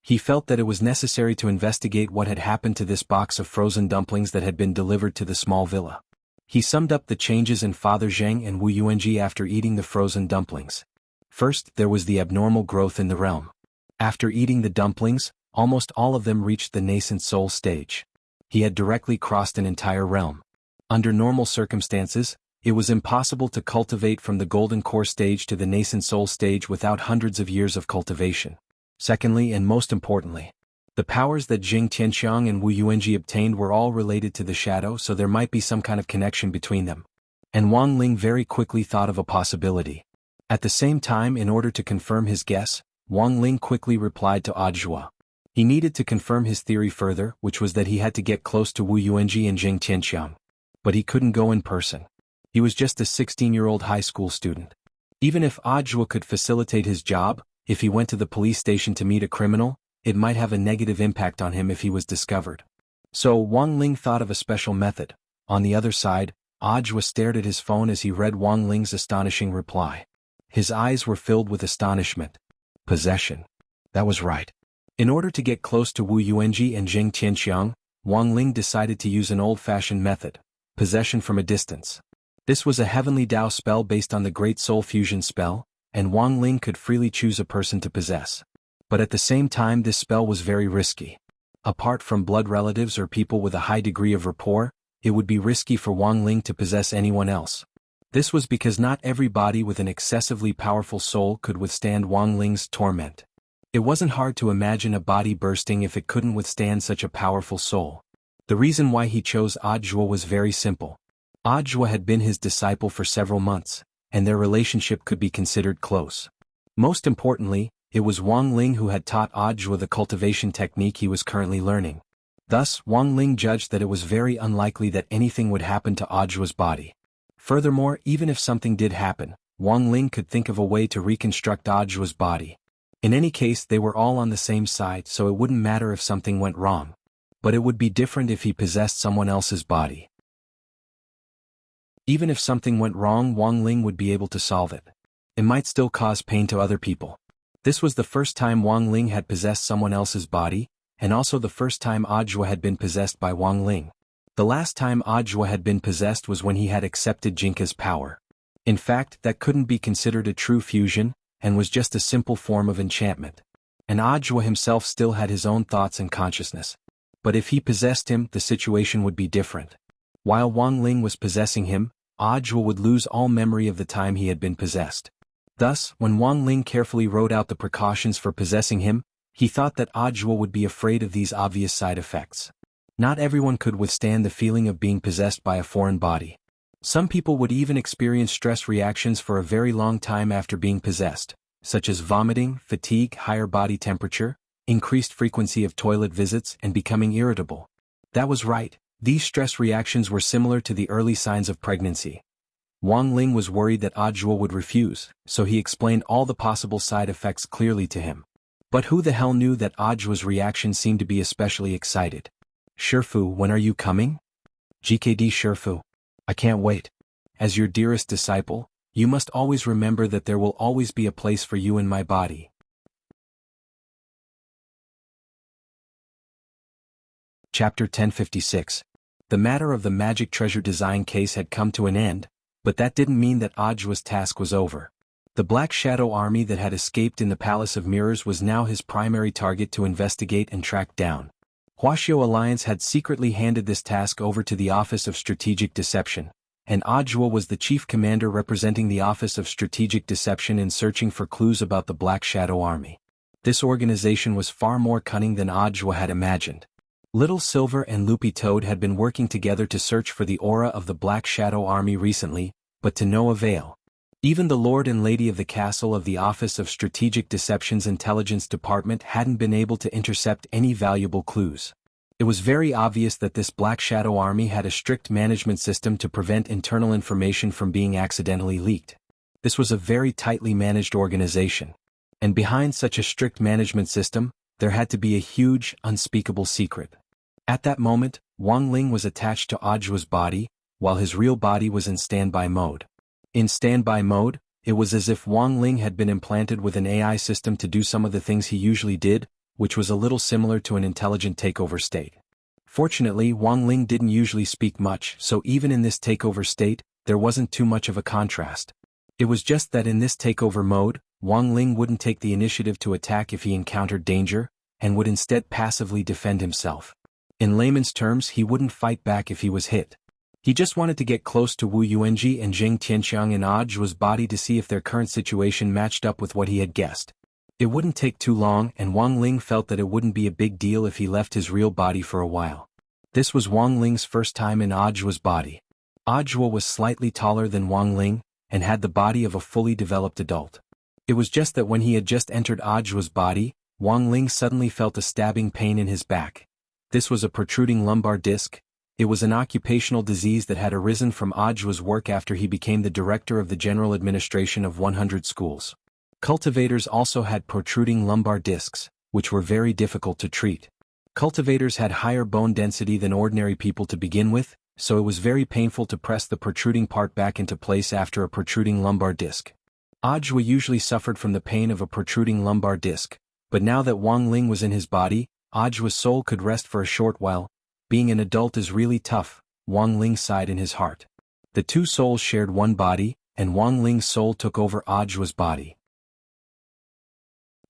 He felt that it was necessary to investigate what had happened to this box of frozen dumplings that had been delivered to the small villa. He summed up the changes in Father Zheng and Wu Yuanji after eating the frozen dumplings. First, there was the abnormal growth in the realm. After eating the dumplings, almost all of them reached the nascent soul stage. He had directly crossed an entire realm. Under normal circumstances, it was impossible to cultivate from the golden core stage to the nascent soul stage without hundreds of years of cultivation. Secondly, and most importantly, the powers that Jing Tianxiang and Wu Yuanji obtained were all related to the shadow, so there might be some kind of connection between them. And Wang Ling very quickly thought of a possibility. At the same time, in order to confirm his guess, Wang Ling quickly replied to Audiobook. He needed to confirm his theory further, which was that he had to get close to Wu Yuanji and Jing Tianxiang. But he couldn't go in person. He was just a 16-year-old high school student. Even if Audiobook could facilitate his job, if he went to the police station to meet a criminal, it might have a negative impact on him if he was discovered. So Wang Ling thought of a special method. On the other side, Audiobook stared at his phone as he read Wang Ling's astonishing reply. His eyes were filled with astonishment. Possession. That was right. In order to get close to Wu Yuanji and Jing Tianxiang, Wang Ling decided to use an old-fashioned method, possession from a distance. This was a heavenly Tao spell based on the Great Soul Fusion spell, and Wang Ling could freely choose a person to possess. But at the same time, this spell was very risky. Apart from blood relatives or people with a high degree of rapport, it would be risky for Wang Ling to possess anyone else. This was because not every body with an excessively powerful soul could withstand Wang Ling's torment. It wasn't hard to imagine a body bursting if it couldn't withstand such a powerful soul. The reason why he chose Audiobook was very simple. Audiobook had been his disciple for several months, and their relationship could be considered close. Most importantly, it was Wang Ling who had taught Audiobook the cultivation technique he was currently learning. Thus, Wang Ling judged that it was very unlikely that anything would happen to Audiobook's body. Furthermore, even if something did happen, Wang Ling could think of a way to reconstruct Audiobook's body. In any case, they were all on the same side, so it wouldn't matter if something went wrong. But it would be different if he possessed someone else's body. Even if something went wrong, Wang Ling would be able to solve it. It might still cause pain to other people. This was the first time Wang Ling had possessed someone else's body, and also the first time Audiobook had been possessed by Wang Ling. The last time Audiobook had been possessed was when he had accepted Jinka's power. In fact, that couldn't be considered a true fusion, and was just a simple form of enchantment. And Audiobook himself still had his own thoughts and consciousness. But if he possessed him, the situation would be different. While Wang Ling was possessing him, Audiobook would lose all memory of the time he had been possessed. Thus, when Wang Ling carefully wrote out the precautions for possessing him, he thought that Audiobook would be afraid of these obvious side effects. Not everyone could withstand the feeling of being possessed by a foreign body. Some people would even experience stress reactions for a very long time after being possessed, such as vomiting, fatigue, higher body temperature, increased frequency of toilet visits, and becoming irritable. That was right, these stress reactions were similar to the early signs of pregnancy. Wang Ling was worried that Audiobook would refuse, so he explained all the possible side effects clearly to him. But who the hell knew that Audiobook's reaction seemed to be especially excited? Shifu, when are you coming? GKD Shifu. I can't wait. As your dearest disciple, you must always remember that there will always be a place for you in my body. Chapter 1056. The matter of the magic treasure design case had come to an end, but that didn't mean that Audiobook's task was over. The Black Shadow army that had escaped in the Palace of Mirrors was now his primary target to investigate and track down. Wuxia Alliance had secretly handed this task over to the Office of Strategic Deception, and Audiobook was the chief commander representing the Office of Strategic Deception in searching for clues about the Black Shadow army. This organization was far more cunning than Audiobook had imagined. Little Silver and Loopy Toad had been working together to search for the aura of the Black Shadow army recently, but to no avail. Even the Lord and Lady of the Castle of the Office of Strategic Deception's Intelligence Department hadn't been able to intercept any valuable clues. It was very obvious that this Black Shadow army had a strict management system to prevent internal information from being accidentally leaked. This was a very tightly managed organization. And behind such a strict management system, there had to be a huge, unspeakable secret. At that moment, Wang Ling was attached to Audiobook's body, while his real body was in standby mode. In standby mode, it was as if Wang Ling had been implanted with an AI system to do some of the things he usually did, which was a little similar to an intelligent takeover state. Fortunately, Wang Ling didn't usually speak much, so even in this takeover state, there wasn't too much of a contrast. It was just that in this takeover mode, Wang Ling wouldn't take the initiative to attack if he encountered danger, and would instead passively defend himself. In layman's terms, he wouldn't fight back if he was hit. He just wanted to get close to Wu Yuanji and Zheng Tianxiang in Audiobook's body to see if their current situation matched up with what he had guessed. It wouldn't take too long, and Wang Ling felt that it wouldn't be a big deal if he left his real body for a while. This was Wang Ling's first time in Audiobook's body. Audiobook was slightly taller than Wang Ling, and had the body of a fully developed adult. It was just that when he had just entered Audiobook's body, Wang Ling suddenly felt a stabbing pain in his back. This was a protruding lumbar disc. It was an occupational disease that had arisen from Audiobook's work after he became the director of the general administration of 100 schools. Cultivators also had protruding lumbar discs, which were very difficult to treat. Cultivators had higher bone density than ordinary people to begin with, so it was very painful to press the protruding part back into place after a protruding lumbar disc. Audiobook usually suffered from the pain of a protruding lumbar disc, but now that Wang Ling was in his body, Audiobook's soul could rest for a short while. Being an adult is really tough, Wang Ling sighed in his heart. The two souls shared one body, and Wang Ling's soul took over Audiobook's body.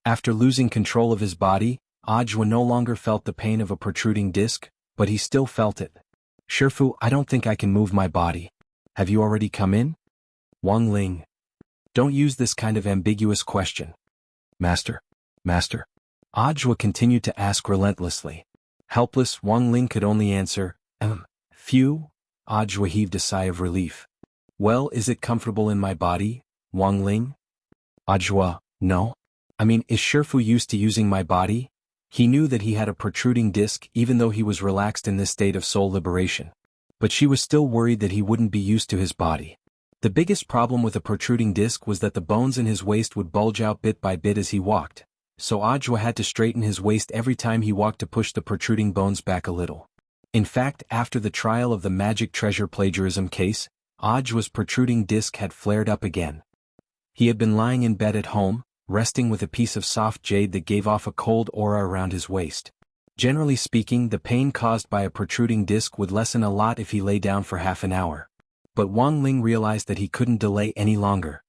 After losing control of his body, Audiobook no longer felt the pain of a protruding disc, but he still felt it. Shifu, I don't think I can move my body. Have you already come in? Wang Ling. Don't use this kind of ambiguous question. Master. Audiobook continued to ask relentlessly. Helpless, Wang Ling could only answer, Phew. Audiobook heaved a sigh of relief. Well, is it comfortable in my body, Wang Ling? Audiobook, no. I mean, is Shifu used to using my body? He knew that he had a protruding disc even though he was relaxed in this state of soul liberation. But she was still worried that he wouldn't be used to his body. The biggest problem with a protruding disc was that the bones in his waist would bulge out bit by bit as he walked, so Audiobook had to straighten his waist every time he walked to push the protruding bones back a little. In fact, after the trial of the magic treasure plagiarism case, Audiobook's protruding disc had flared up again. He had been lying in bed at home, resting with a piece of soft jade that gave off a cold aura around his waist. Generally speaking, the pain caused by a protruding disc would lessen a lot if he lay down for half an hour. But Wang Ling realized that he couldn't delay any longer.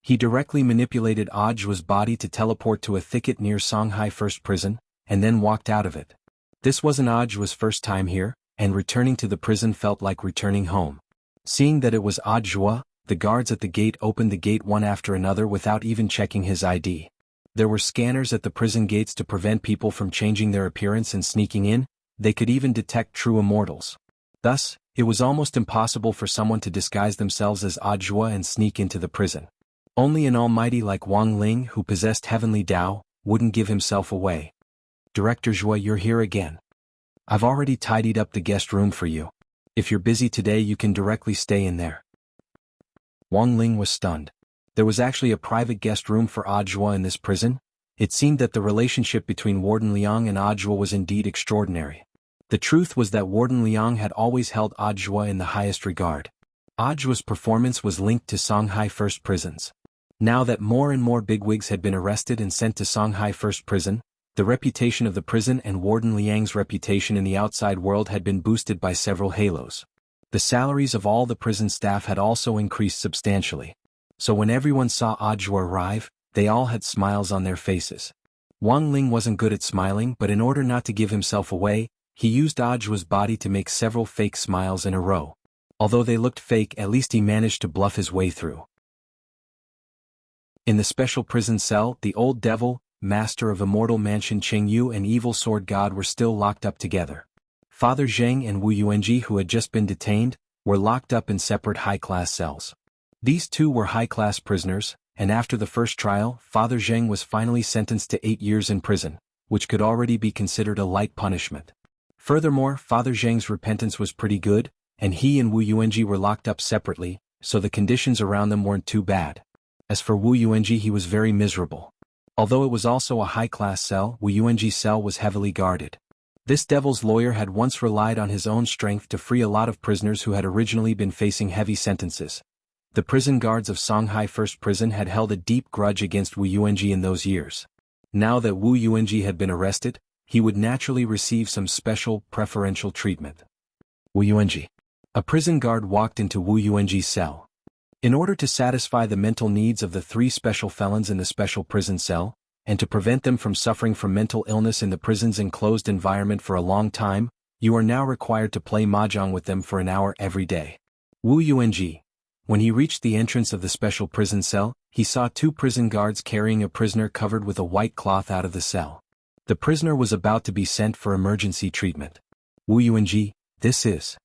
He directly manipulated Audiobook's body to teleport to a thicket near Songhai First Prison, and then walked out of it. This wasn't Audiobook's first time here, and returning to the prison felt like returning home. Seeing that it was Audiobook, the guards at the gate opened the gate one after another without even checking his ID. There were scanners at the prison gates to prevent people from changing their appearance and sneaking in. They could even detect true immortals. Thus, it was almost impossible for someone to disguise themselves as Audiobook and sneak into the prison. Only an almighty like Wang Ling, who possessed heavenly Tao, wouldn't give himself away. Director Zhua, you're here again. I've already tidied up the guest room for you. If you're busy today, you can directly stay in there. Wang Ling was stunned. There was actually a private guest room for Audiobook in this prison. It seemed that the relationship between Warden Liang and Audiobook was indeed extraordinary. The truth was that Warden Liang had always held Audiobook in the highest regard. Audiobook's performance was linked to Songhai First Prisons. Now that more and more bigwigs had been arrested and sent to Songhai First Prison, the reputation of the prison and Warden Liang's reputation in the outside world had been boosted by several halos. The salaries of all the prison staff had also increased substantially. So when everyone saw Ajua arrive, they all had smiles on their faces. Wang Ling wasn't good at smiling, but in order not to give himself away, he used Ajua's body to make several fake smiles in a row. Although they looked fake, at least he managed to bluff his way through. In the special prison cell, the old devil, master of immortal mansion Qing Yu and evil sword god were still locked up together. Father Zheng and Wu Yuanji, who had just been detained, were locked up in separate high-class cells. These two were high-class prisoners, and after the first trial, Father Zheng was finally sentenced to 8 years in prison, which could already be considered a light punishment. Furthermore, Father Zheng's repentance was pretty good, and he and Wu Yuanji were locked up separately, so the conditions around them weren't too bad. As for Wu Yuanji, he was very miserable. Although it was also a high-class cell, Wu Yuanji's cell was heavily guarded. This devil's lawyer had once relied on his own strength to free a lot of prisoners who had originally been facing heavy sentences. The prison guards of Songhai First Prison had held a deep grudge against Wu Yuanji in those years. Now that Wu Yuanji had been arrested, he would naturally receive some special, preferential treatment. Wu Yuanji. A prison guard walked into Wu Yuanji's cell. In order to satisfy the mental needs of the 3 special felons in the special prison cell, and to prevent them from suffering from mental illness in the prison's enclosed environment for a long time, you are now required to play mahjong with them for an hour every day. Wu Yuanji. When he reached the entrance of the special prison cell, he saw 2 prison guards carrying a prisoner covered with a white cloth out of the cell. The prisoner was about to be sent for emergency treatment. Wu Yuanji, this is.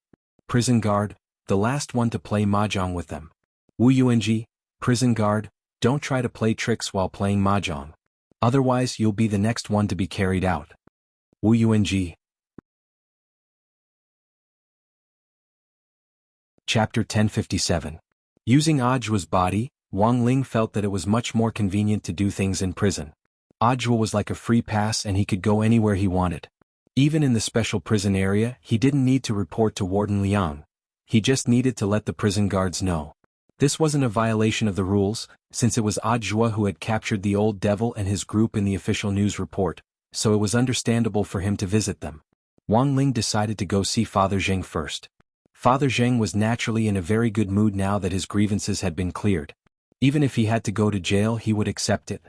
Prison guard, the last one to play mahjong with them. Wu Yuanji, prison guard, don't try to play tricks while playing mahjong. Otherwise you'll be the next one to be carried out. Wu Yuanji. Chapter 1057. Using Ajua's body, Wang Ling felt that it was much more convenient to do things in prison. Ajua was like a free pass and he could go anywhere he wanted. Even in the special prison area, he didn't need to report to Warden Liang. He just needed to let the prison guards know. This wasn't a violation of the rules, since it was Ajua who had captured the old devil and his group in the official news report, so it was understandable for him to visit them. Wang Ling decided to go see Father Zheng first. Father Zheng was naturally in a very good mood now that his grievances had been cleared. Even if he had to go to jail, he would accept it.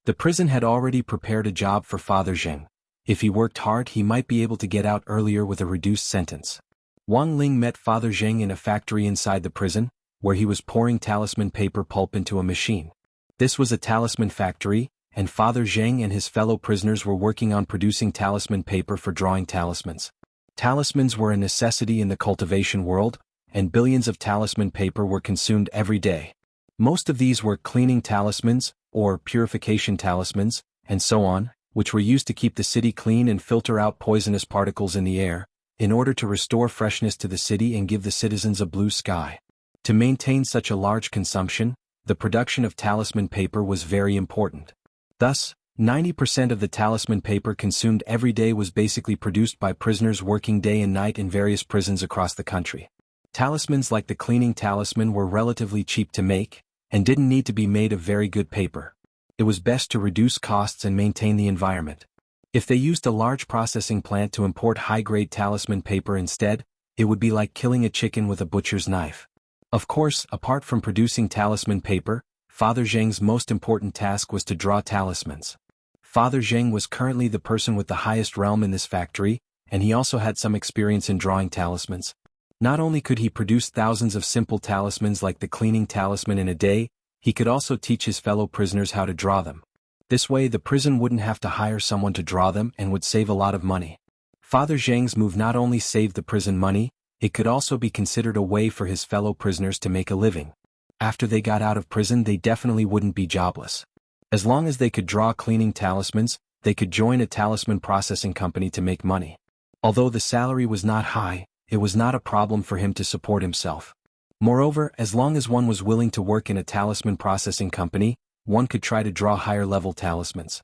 The prison had already prepared a job for Father Zheng. If he worked hard, he might be able to get out earlier with a reduced sentence. Wang Ling met Father Zheng in a factory inside the prison, where he was pouring talisman paper pulp into a machine. This was a talisman factory, and Father Zheng and his fellow prisoners were working on producing talisman paper for drawing talismans. Talismans were a necessity in the cultivation world, and billions of talisman paper were consumed every day. Most of these were cleaning talismans, or purification talismans, and so on, which were used to keep the city clean and filter out poisonous particles in the air, in order to restore freshness to the city and give the citizens a blue sky. To maintain such a large consumption, the production of talisman paper was very important. Thus, 90% of the talisman paper consumed every day was basically produced by prisoners working day and night in various prisons across the country. Talismans like the cleaning talisman were relatively cheap to make, and didn't need to be made of very good paper. It was best to reduce costs and maintain the environment. If they used a large processing plant to import high-grade talisman paper instead, it would be like killing a chicken with a butcher's knife. Of course, apart from producing talisman paper, Father Zheng's most important task was to draw talismans. Father Zheng was currently the person with the highest realm in this factory, and he also had some experience in drawing talismans. Not only could he produce thousands of simple talismans like the cleaning talisman in a day, he could also teach his fellow prisoners how to draw them. This way the prison wouldn't have to hire someone to draw them and would save a lot of money. Father Zheng's move not only saved the prison money, it could also be considered a way for his fellow prisoners to make a living. After they got out of prison, they definitely wouldn't be jobless. As long as they could draw cleaning talismans, they could join a talisman processing company to make money. Although the salary was not high, it was not a problem for him to support himself. Moreover, as long as one was willing to work in a talisman processing company, one could try to draw higher-level talismans.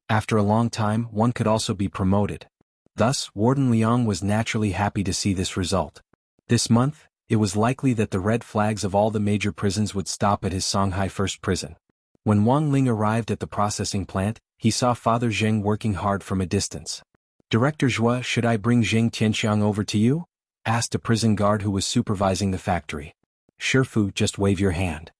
After a long time, one could also be promoted. Thus, Warden Liang was naturally happy to see this result. This month, it was likely that the red flags of all the major prisons would stop at his Songhai First Prison. When Wang Ling arrived at the processing plant, he saw Father Zheng working hard from a distance. "Director Zhua, should I bring Zheng Tianxiang over to you?" asked a prison guard who was supervising the factory. Shifu, just wave your hand.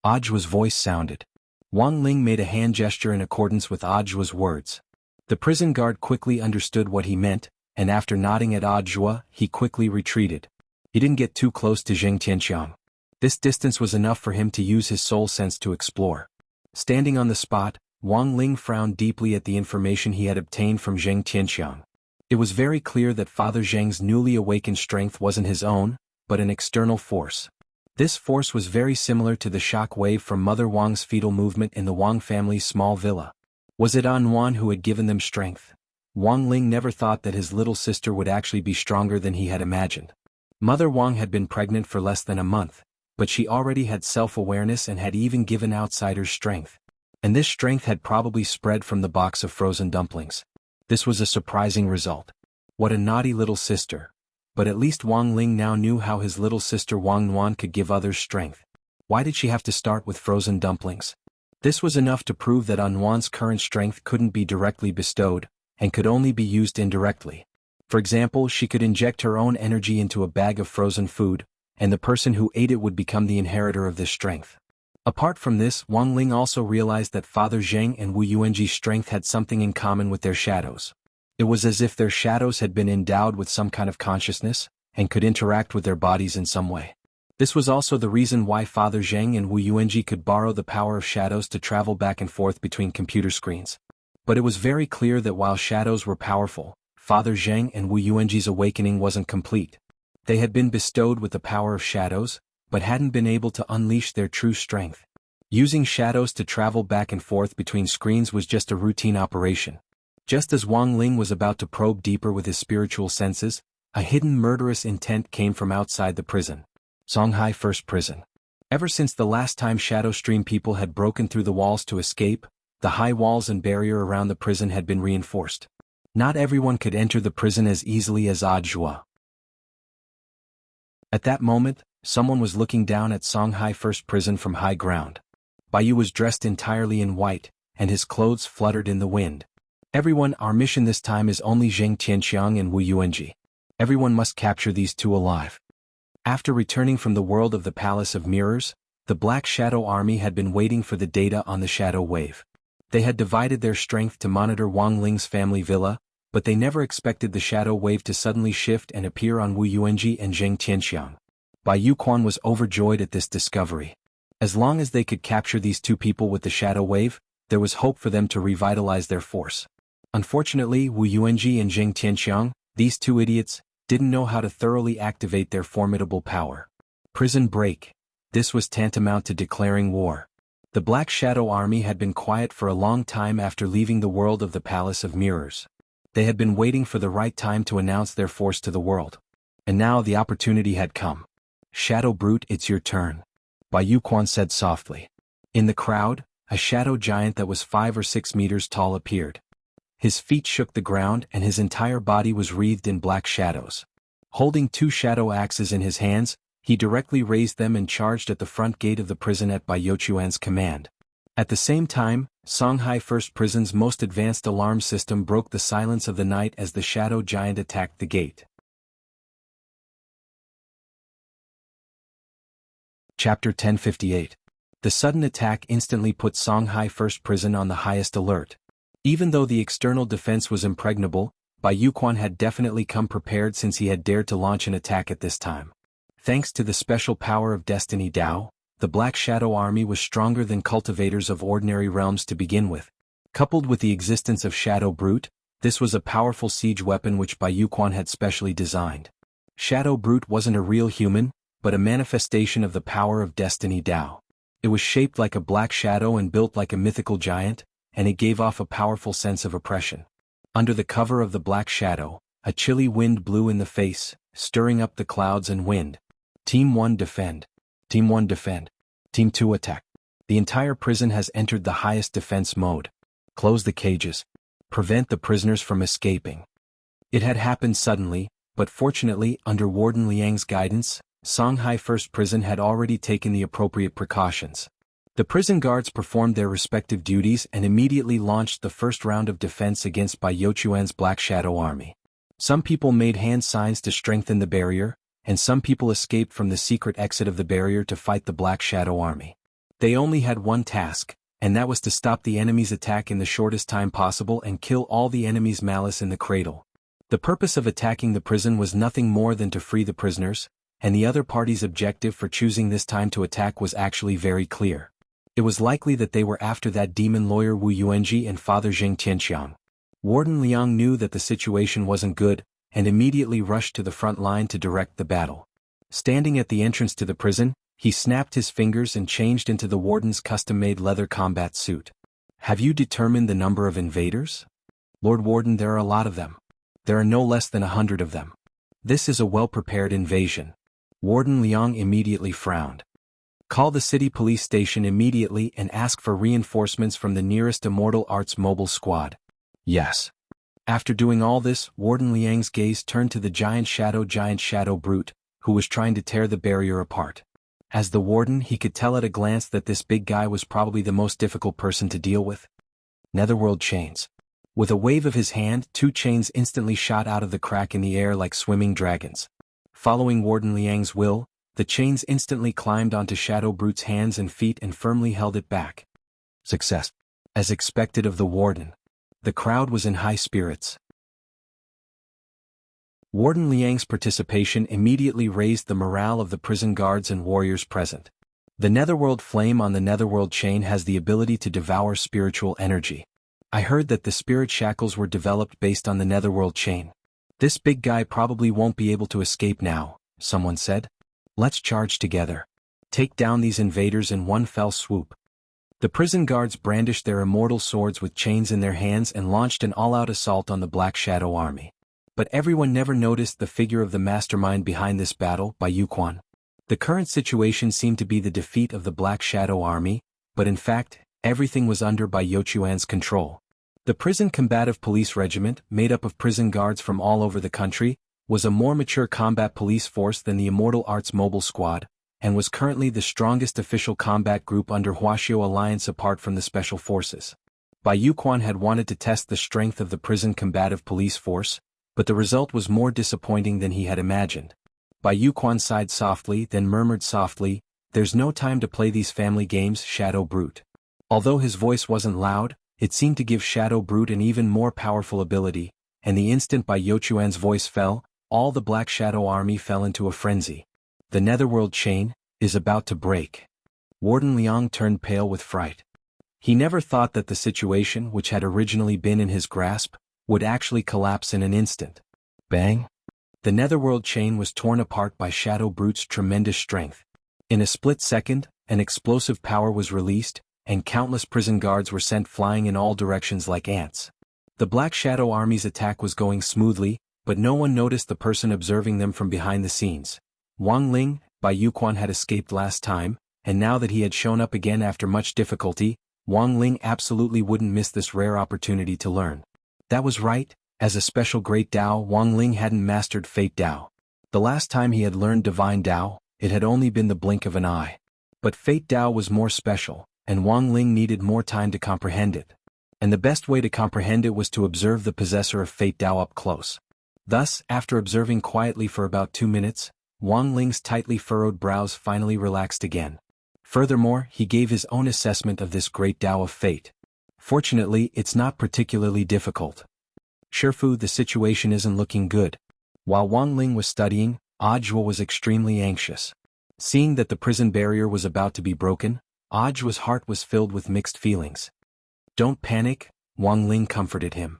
Ajua's voice sounded. Wang Ling made a hand gesture in accordance with Ajua's words. The prison guard quickly understood what he meant, and after nodding at Ajua, he quickly retreated. He didn't get too close to Zheng Tianqiang. This distance was enough for him to use his soul sense to explore. Standing on the spot, Wang Ling frowned deeply at the information he had obtained from Zheng Tianqiang. It was very clear that Father Zheng's newly awakened strength wasn't his own, but an external force. This force was very similar to the shock wave from Mother Wang's fetal movement in the Wang family's small villa. Was it An Wan who had given them strength? Wang Ling never thought that his little sister would actually be stronger than he had imagined. Mother Wang had been pregnant for less than a month, but she already had self-awareness and had even given outsiders strength. And this strength had probably spread from the box of frozen dumplings. This was a surprising result. What a naughty little sister. But at least Wang Ling now knew how his little sister Wang Nuan could give others strength. Why did she have to start with frozen dumplings? This was enough to prove that An Nuan's current strength couldn't be directly bestowed, and could only be used indirectly. For example, she could inject her own energy into a bag of frozen food, and the person who ate it would become the inheritor of this strength. Apart from this, Wang Ling also realized that Father Zheng and Wu Yuanji's strength had something in common with their shadows. It was as if their shadows had been endowed with some kind of consciousness, and could interact with their bodies in some way. This was also the reason why Father Zheng and Wu Yuanji could borrow the power of shadows to travel back and forth between computer screens. But it was very clear that while shadows were powerful, Father Zheng and Wu Yuanji's awakening wasn't complete. They had been bestowed with the power of shadows, but hadn't been able to unleash their true strength. Using shadows to travel back and forth between screens was just a routine operation. Just as Wang Ling was about to probe deeper with his spiritual senses, a hidden murderous intent came from outside the prison. Songhai First Prison. Ever since the last time Shadow Stream people had broken through the walls to escape, the high walls and barrier around the prison had been reinforced. Not everyone could enter the prison as easily as Ajua. At that moment, someone was looking down at Songhai First Prison from high ground. Baiyu was dressed entirely in white, and his clothes fluttered in the wind. Everyone, our mission this time is only Zheng Tianqiang and Wu Yuanji. Everyone must capture these two alive. After returning from the world of the Palace of Mirrors, the Black Shadow Army had been waiting for the data on the Shadow Wave. They had divided their strength to monitor Wang Ling's family villa, but they never expected the Shadow Wave to suddenly shift and appear on Wu Yuanji and Zheng Tianqiang. Baiyu Quan was overjoyed at this discovery. As long as they could capture these two people with the Shadow Wave, there was hope for them to revitalize their force. Unfortunately, Wu Yuanji and Zheng Tianqiang, these two idiots, didn't know how to thoroughly activate their formidable power. Prison break. This was tantamount to declaring war. The Black Shadow Army had been quiet for a long time after leaving the world of the Palace of Mirrors. They had been waiting for the right time to announce their force to the world. And now the opportunity had come. Shadow Brute, it's your turn. Baiyu Quan said softly. In the crowd, a shadow giant that was 5 or 6 meters tall appeared. His feet shook the ground and his entire body was wreathed in black shadows. Holding 2 shadow axes in his hands, he directly raised them and charged at the front gate of the prison at Baiyu Chuan's command. At the same time, Songhai First Prison's most advanced alarm system broke the silence of the night as the shadow giant attacked the gate. Chapter 1058. The sudden attack instantly put Songhai First Prison on the highest alert. Even though the external defense was impregnable, Baiyu Quan had definitely come prepared since he had dared to launch an attack at this time. Thanks to the special power of Destiny Dao, the Black Shadow Army was stronger than cultivators of ordinary realms to begin with. Coupled with the existence of Shadow Brute, this was a powerful siege weapon which Baiyu Quan had specially designed. Shadow Brute wasn't a real human, but a manifestation of the power of Destiny Dao. It was shaped like a black shadow and built like a mythical giant, and it gave off a powerful sense of oppression. Under the cover of the black shadow, a chilly wind blew in the face, stirring up the clouds and wind. Team 1 defend. Team 1 defend. Team 2 attack. The entire prison has entered the highest defense mode. Close the cages. Prevent the prisoners from escaping. It had happened suddenly, but fortunately, under Warden Liang's guidance, Songhai First Prison had already taken the appropriate precautions. The prison guards performed their respective duties and immediately launched the first round of defense against Baiyu Chuan's Black Shadow Army. Some people made hand signs to strengthen the barrier, and some people escaped from the secret exit of the barrier to fight the Black Shadow Army. They only had one task, and that was to stop the enemy's attack in the shortest time possible and kill all the enemy's malice in the cradle. The purpose of attacking the prison was nothing more than to free the prisoners, and the other party's objective for choosing this time to attack was actually very clear. It was likely that they were after that demon lawyer Wu Yuanji and Father Jing Tianqiang. Warden Liang knew that the situation wasn't good, and immediately rushed to the front line to direct the battle. Standing at the entrance to the prison, he snapped his fingers and changed into the warden's custom-made leather combat suit. "Have you determined the number of invaders?" "Lord Warden, there are a lot of them. There are no less than 100 of them. This is a well-prepared invasion." Warden Liang immediately frowned. "Call the city police station immediately and ask for reinforcements from the nearest Immortal Arts mobile squad." "Yes." After doing all this, Warden Liang's gaze turned to the giant shadow brute, who was trying to tear the barrier apart. As the warden, he could tell at a glance that this big guy was probably the most difficult person to deal with. Netherworld chains. With a wave of his hand, 2 chains instantly shot out of the crack in the air like swimming dragons. Following Warden Liang's will, the chains instantly climbed onto Shadow Brute's hands and feet and firmly held it back. Success. As expected of the warden. The crowd was in high spirits. Warden Liang's participation immediately raised the morale of the prison guards and warriors present. The Netherworld flame on the Netherworld chain has the ability to devour spiritual energy. I heard that the spirit shackles were developed based on the Netherworld chain. "This big guy probably won't be able to escape now," someone said. "Let's charge together. Take down these invaders in one fell swoop." The prison guards brandished their immortal swords with chains in their hands and launched an all-out assault on the Black Shadow Army. But everyone never noticed the figure of the mastermind behind this battle, Bai Yuquan. The current situation seemed to be the defeat of the Black Shadow Army, but in fact, everything was under Bai Yuquan's control. The Prison Combative Police Regiment, made up of prison guards from all over the country, was a more mature combat police force than the Immortal Arts Mobile Squad, and was currently the strongest official combat group under Huaxiao Alliance apart from the Special Forces. Bai Yuquan had wanted to test the strength of the Prison Combative Police Force, but the result was more disappointing than he had imagined. Bai Yuquan sighed softly, then murmured softly, "There's no time to play these family games, Shadow Brute." Although his voice wasn't loud, it seemed to give Shadow Brute an even more powerful ability, and the instant Bai Yuquan's voice fell, all the Black Shadow Army fell into a frenzy. The Netherworld chain is about to break. Warden Liang turned pale with fright. He never thought that the situation, which had originally been in his grasp, would actually collapse in an instant. Bang! The Netherworld chain was torn apart by Shadow Brute's tremendous strength. In a split second, an explosive power was released, and countless prison guards were sent flying in all directions like ants. The Black Shadow Army's attack was going smoothly, but no one noticed the person observing them from behind the scenes. Wang Ling, Bai Yuquan had escaped last time, and now that he had shown up again after much difficulty, Wang Ling absolutely wouldn't miss this rare opportunity to learn. That was right, as a special Great Dao, Wang Ling hadn't mastered Fate Dao. The last time he had learned Divine Dao, it had only been the blink of an eye. But Fate Dao was more special, and Wang Ling needed more time to comprehend it. And the best way to comprehend it was to observe the possessor of Fate Dao up close. Thus, after observing quietly for about 2 minutes, Wang Ling's tightly furrowed brows finally relaxed again. Furthermore, he gave his own assessment of this Great Dao of Fate. Fortunately, it's not particularly difficult. Shifu, the situation isn't looking good. While Wang Ling was studying, Ajwa was extremely anxious. Seeing that the prison barrier was about to be broken, Ajwa's heart was filled with mixed feelings. "Don't panic," Wang Ling comforted him.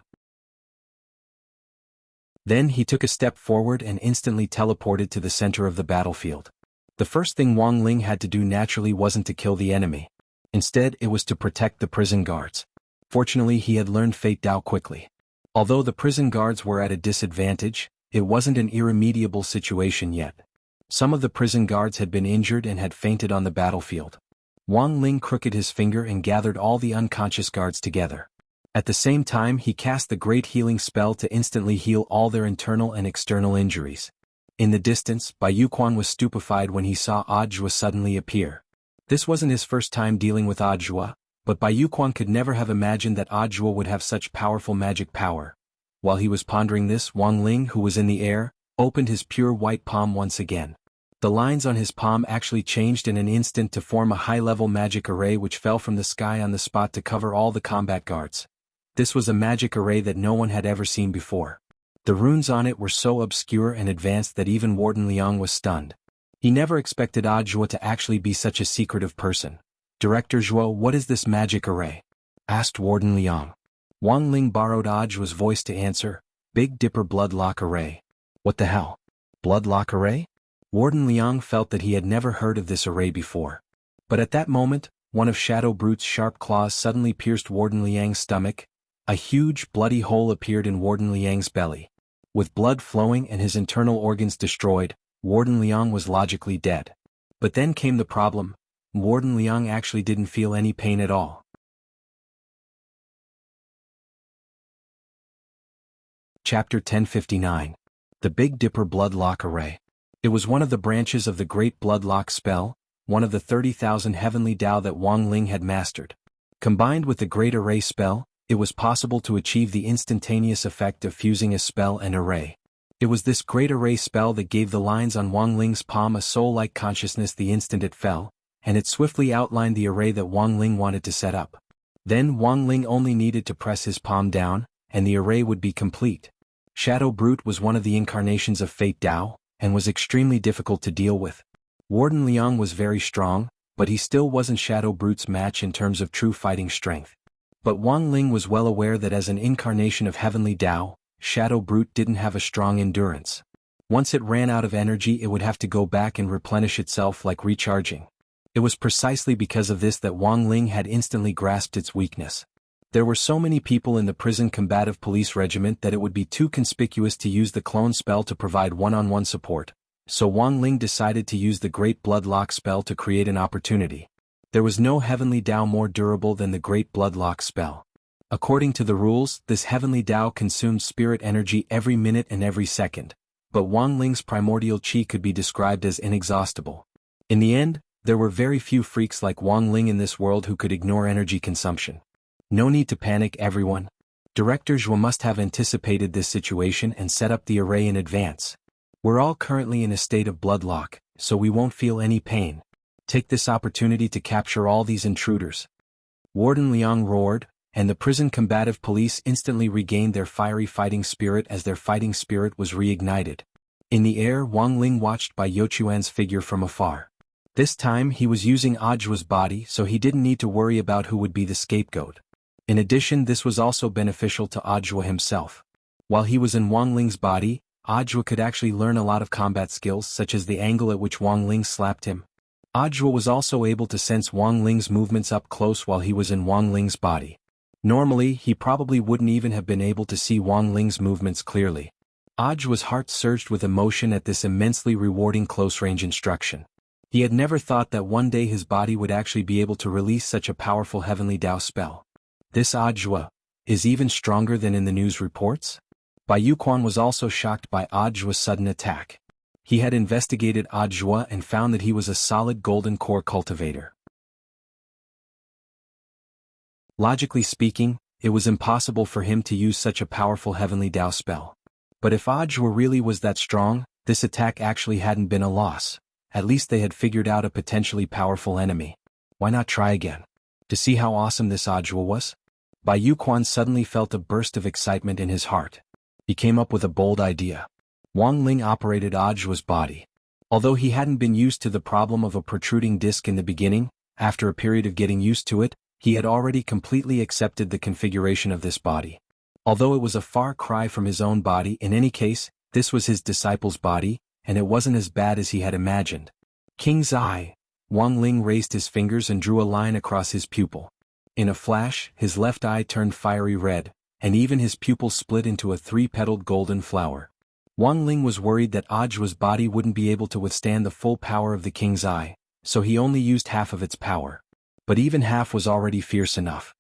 Then he took a step forward and instantly teleported to the center of the battlefield. The first thing Wang Ling had to do naturally wasn't to kill the enemy. Instead, it was to protect the prison guards. Fortunately, he had learned Fate Dao quickly. Although the prison guards were at a disadvantage, it wasn't an irremediable situation yet. Some of the prison guards had been injured and had fainted on the battlefield. Wang Ling crooked his finger and gathered all the unconscious guards together. At the same time, he cast the great healing spell to instantly heal all their internal and external injuries. In the distance, Bai Yuquan was stupefied when he saw Ajwa suddenly appear. This wasn't his first time dealing with Ajwa, but Bai Yuquan could never have imagined that Ajwa would have such powerful magic power. While he was pondering this, Wang Ling, who was in the air, opened his pure white palm once again. The lines on his palm actually changed in an instant to form a high-level magic array which fell from the sky on the spot to cover all the combat guards. This was a magic array that no one had ever seen before. The runes on it were so obscure and advanced that even Warden Liang was stunned. He never expected Zhuo to actually be such a secretive person. "Director Zhuo, what is this magic array?" asked Warden Liang. Wang Ling borrowed Zhuo's voice to answer, "Big Dipper Bloodlock Array." "What the hell? Bloodlock Array?" Warden Liang felt that he had never heard of this array before. But at that moment, one of Shadow Brute's sharp claws suddenly pierced Warden Liang's stomach. A huge, bloody hole appeared in Warden Liang's belly. With blood flowing and his internal organs destroyed, Warden Liang was logically dead. But then came the problem. Warden Liang actually didn't feel any pain at all. Chapter 1059. The Big Dipper Bloodlock Array. It was one of the branches of the Great Bloodlock spell, one of the 30,000 heavenly Dao that Wang Ling had mastered. Combined with the Great Array spell, it was possible to achieve the instantaneous effect of fusing a spell and array. It was this Great Array spell that gave the lines on Wang Ling's palm a soul-like consciousness the instant it fell, and it swiftly outlined the array that Wang Ling wanted to set up. Then Wang Ling only needed to press his palm down, and the array would be complete. Shadow Brute was one of the incarnations of Fate Dao, and was extremely difficult to deal with. Warden Liang was very strong, but he still wasn't Shadow Brute's match in terms of true fighting strength. But Wang Ling was well aware that as an incarnation of Heavenly Dao, Shadow Brute didn't have a strong endurance. Once it ran out of energy it would have to go back and replenish itself like recharging. It was precisely because of this that Wang Ling had instantly grasped its weakness. There were so many people in the prison combative police regiment that it would be too conspicuous to use the clone spell to provide one-on-one support, so Wang Ling decided to use the Great Bloodlock spell to create an opportunity. There was no Heavenly Dao more durable than the Great Bloodlock spell. According to the rules, this Heavenly Dao consumed spirit energy every minute and every second, but Wang Ling's primordial qi could be described as inexhaustible. In the end, there were very few freaks like Wang Ling in this world who could ignore energy consumption. No need to panic, everyone. Director Zhuo must have anticipated this situation and set up the array in advance. We're all currently in a state of bloodlock, so we won't feel any pain. Take this opportunity to capture all these intruders. Warden Liang roared, and the prison combative police instantly regained their fiery fighting spirit as their fighting spirit was reignited. In the air, Wang Ling watched Bai Youquan's figure from afar. This time he was using Zhuo's body, so he didn't need to worry about who would be the scapegoat. In addition, this was also beneficial to Zhuo himself. While he was in Wang Ling's body, Zhuo could actually learn a lot of combat skills such as the angle at which Wang Ling slapped him. Zhuo was also able to sense Wang Ling's movements up close while he was in Wang Ling's body. Normally, he probably wouldn't even have been able to see Wang Ling's movements clearly. Zhuo's heart surged with emotion at this immensely rewarding close-range instruction. He had never thought that one day his body would actually be able to release such a powerful Heavenly Dao spell. This Zhuo is even stronger than in the news reports? Bai Youquan was also shocked by Zhuo's sudden attack. He had investigated Zhuo and found that he was a solid golden core cultivator. Logically speaking, it was impossible for him to use such a powerful Heavenly Dao spell. But if Zhuo really was that strong, this attack actually hadn't been a loss. At least they had figured out a potentially powerful enemy. Why not try again? To see how awesome this Zhuo was? Bai Youquan suddenly felt a burst of excitement in his heart. He came up with a bold idea. Wang Ling operated Zhuo's body. Although he hadn't been used to the problem of a protruding disc in the beginning, after a period of getting used to it, he had already completely accepted the configuration of this body. Although it was a far cry from his own body, in any case, this was his disciple's body, and it wasn't as bad as he had imagined. King's Eye. Wang Ling raised his fingers and drew a line across his pupil. In a flash, his left eye turned fiery red, and even his pupil split into a three-petaled golden flower. Wang Ling was worried that Zhuo's body wouldn't be able to withstand the full power of the King's Eye, so he only used half of its power. But even half was already fierce enough.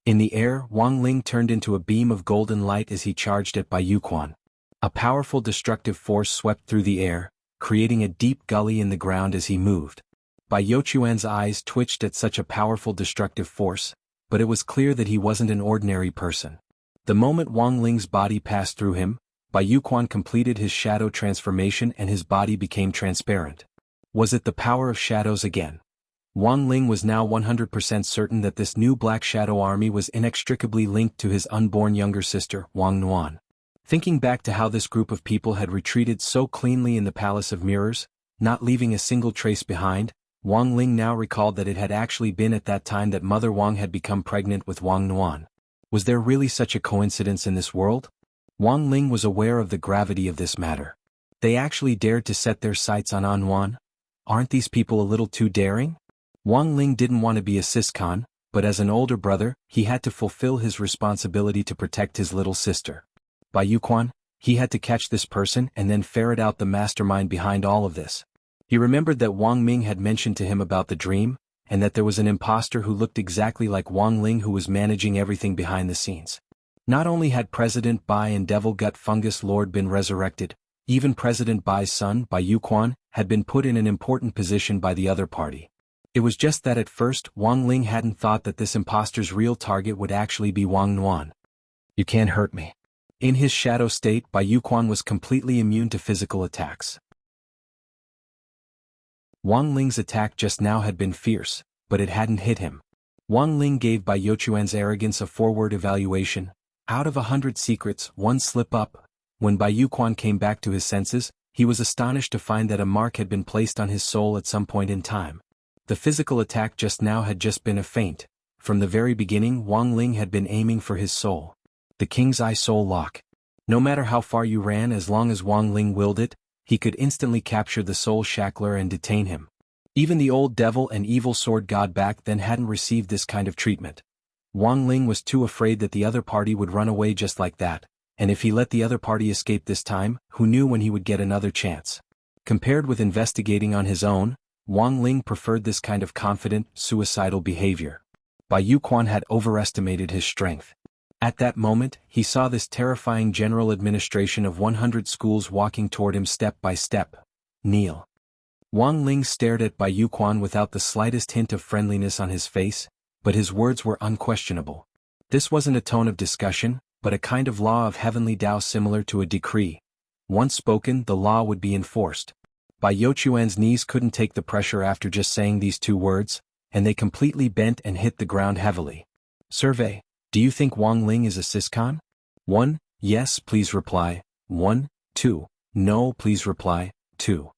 In the air, Wang Ling turned into a beam of golden light as he charged at Bai Youquan. A powerful destructive force swept through the air, creating a deep gully in the ground as he moved. Bai Youquan's eyes twitched at such a powerful destructive force, but it was clear that he wasn't an ordinary person. The moment Wang Ling's body passed through him, Bai Yuquan completed his shadow transformation and his body became transparent. Was it the power of shadows again? Wang Ling was now 100% certain that this new Black Shadow army was inextricably linked to his unborn younger sister, Wang Nuan. Thinking back to how this group of people had retreated so cleanly in the Palace of Mirrors, not leaving a single trace behind, Wang Ling now recalled that it had actually been at that time that Mother Wang had become pregnant with Wang Nuan. Was there really such a coincidence in this world? Wang Ling was aware of the gravity of this matter. They actually dared to set their sights on Nuan? Aren't these people a little too daring? Wang Ling didn't want to be a siscon, but as an older brother, he had to fulfill his responsibility to protect his little sister. Bai Yuquan, he had to catch this person and then ferret out the mastermind behind all of this. He remembered that Wang Ming had mentioned to him about the dream, and that there was an imposter who looked exactly like Wang Ling who was managing everything behind the scenes. Not only had President Bai and Devil Gut Fungus Lord been resurrected, even President Bai's son, Bai Yuquan, had been put in an important position by the other party. It was just that at first Wang Ling hadn't thought that this imposter's real target would actually be Wang Nuan. You can't hurt me. In his shadow state, Bai Yuquan was completely immune to physical attacks. Wang Ling's attack just now had been fierce, but it hadn't hit him. Wang Ling gave Bai Yuquan's arrogance a forward evaluation. Out of 100 secrets, one slip up. When Bai Yuquan came back to his senses, he was astonished to find that a mark had been placed on his soul at some point in time. The physical attack just now had just been a feint. From the very beginning, Wang Ling had been aiming for his soul. The King's Eye Soul Lock. No matter how far you ran, as long as Wang Ling willed it, he could instantly capture the soul shackler and detain him. Even the old devil and evil sword god back then hadn't received this kind of treatment. Wang Ling was too afraid that the other party would run away just like that, and if he let the other party escape this time, who knew when he would get another chance? Compared with investigating on his own, Wang Ling preferred this kind of confident, suicidal behavior. Bai Yuquan had overestimated his strength. At that moment, he saw this terrifying general administration of 100 schools walking toward him step by step. Kneel. Wang Ling stared at Bai Yuquan without the slightest hint of friendliness on his face, but his words were unquestionable. This wasn't a tone of discussion, but a kind of law of heavenly Tao similar to a decree. Once spoken, the law would be enforced. Bai Yuquan's knees couldn't take the pressure after just saying these two words, and they completely bent and hit the ground heavily. Survey. Do you think Wang Ling is a siscon? 1. Yes, please reply. 1. 2. No, please reply. 2.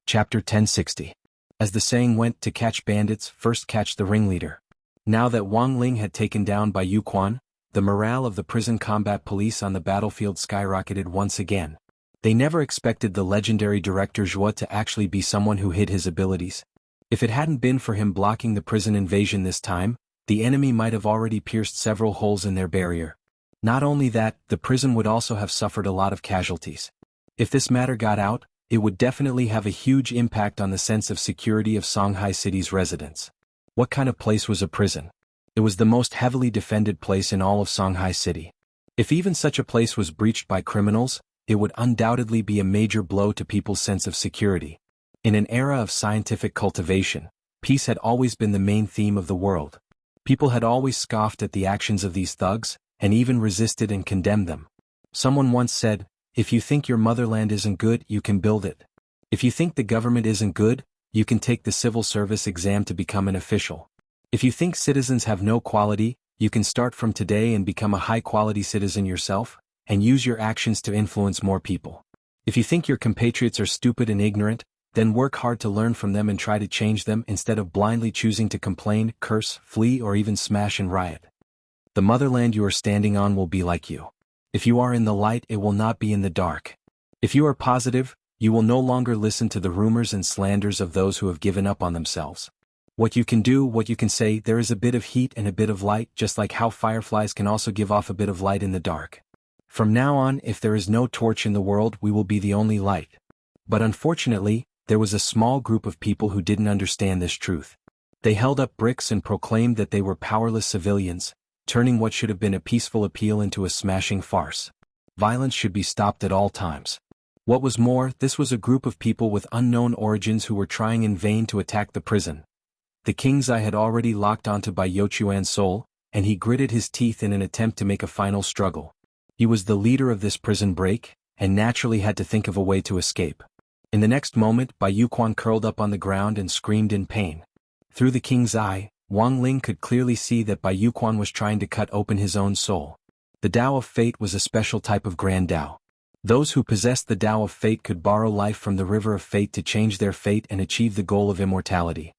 Chapter 1060. As the saying went, to catch bandits, first catch the ringleader. Now that Wang Ling had taken down Bai Yuquan, the morale of the prison combat police on the battlefield skyrocketed once again. They never expected the legendary Director Zhuo to actually be someone who hid his abilities. If it hadn't been for him blocking the prison invasion this time, the enemy might have already pierced several holes in their barrier. Not only that, the prison would also have suffered a lot of casualties. If this matter got out, it would definitely have a huge impact on the sense of security of Songhai City's residents. What kind of place was a prison? It was the most heavily defended place in all of Songhai City. If even such a place was breached by criminals, it would undoubtedly be a major blow to people's sense of security. In an era of scientific cultivation, peace had always been the main theme of the world. People had always scoffed at the actions of these thugs, and even resisted and condemned them. Someone once said, "If you think your motherland isn't good, you can build it. If you think the government isn't good, you can take the civil service exam to become an official. If you think citizens have no quality, you can start from today and become a high-quality citizen yourself, and use your actions to influence more people. If you think your compatriots are stupid and ignorant, then work hard to learn from them and try to change them instead of blindly choosing to complain, curse, flee, or even smash and riot. The motherland you are standing on will be like you. If you are in the light, it will not be in the dark. If you are positive, you will no longer listen to the rumors and slanders of those who have given up on themselves. What you can do, what you can say, there is a bit of heat and a bit of light, just like how fireflies can also give off a bit of light in the dark. From now on, if there is no torch in the world, we will be the only light." But unfortunately, there was a small group of people who didn't understand this truth. They held up bricks and proclaimed that they were powerless civilians, turning what should have been a peaceful appeal into a smashing farce. Violence should be stopped at all times. What was more, this was a group of people with unknown origins who were trying in vain to attack the prison. The King's Eye had already locked onto Bai Yuquan's soul, and he gritted his teeth in an attempt to make a final struggle. He was the leader of this prison break, and naturally had to think of a way to escape. In the next moment, Bai Yuquan curled up on the ground and screamed in pain. Through the king's eye, Wang Ling could clearly see that Bai Yuquan was trying to cut open his own soul. The Tao of Fate was a special type of Grand Tao. Those who possessed the Tao of Fate could borrow life from the River of Fate to change their fate and achieve the goal of immortality.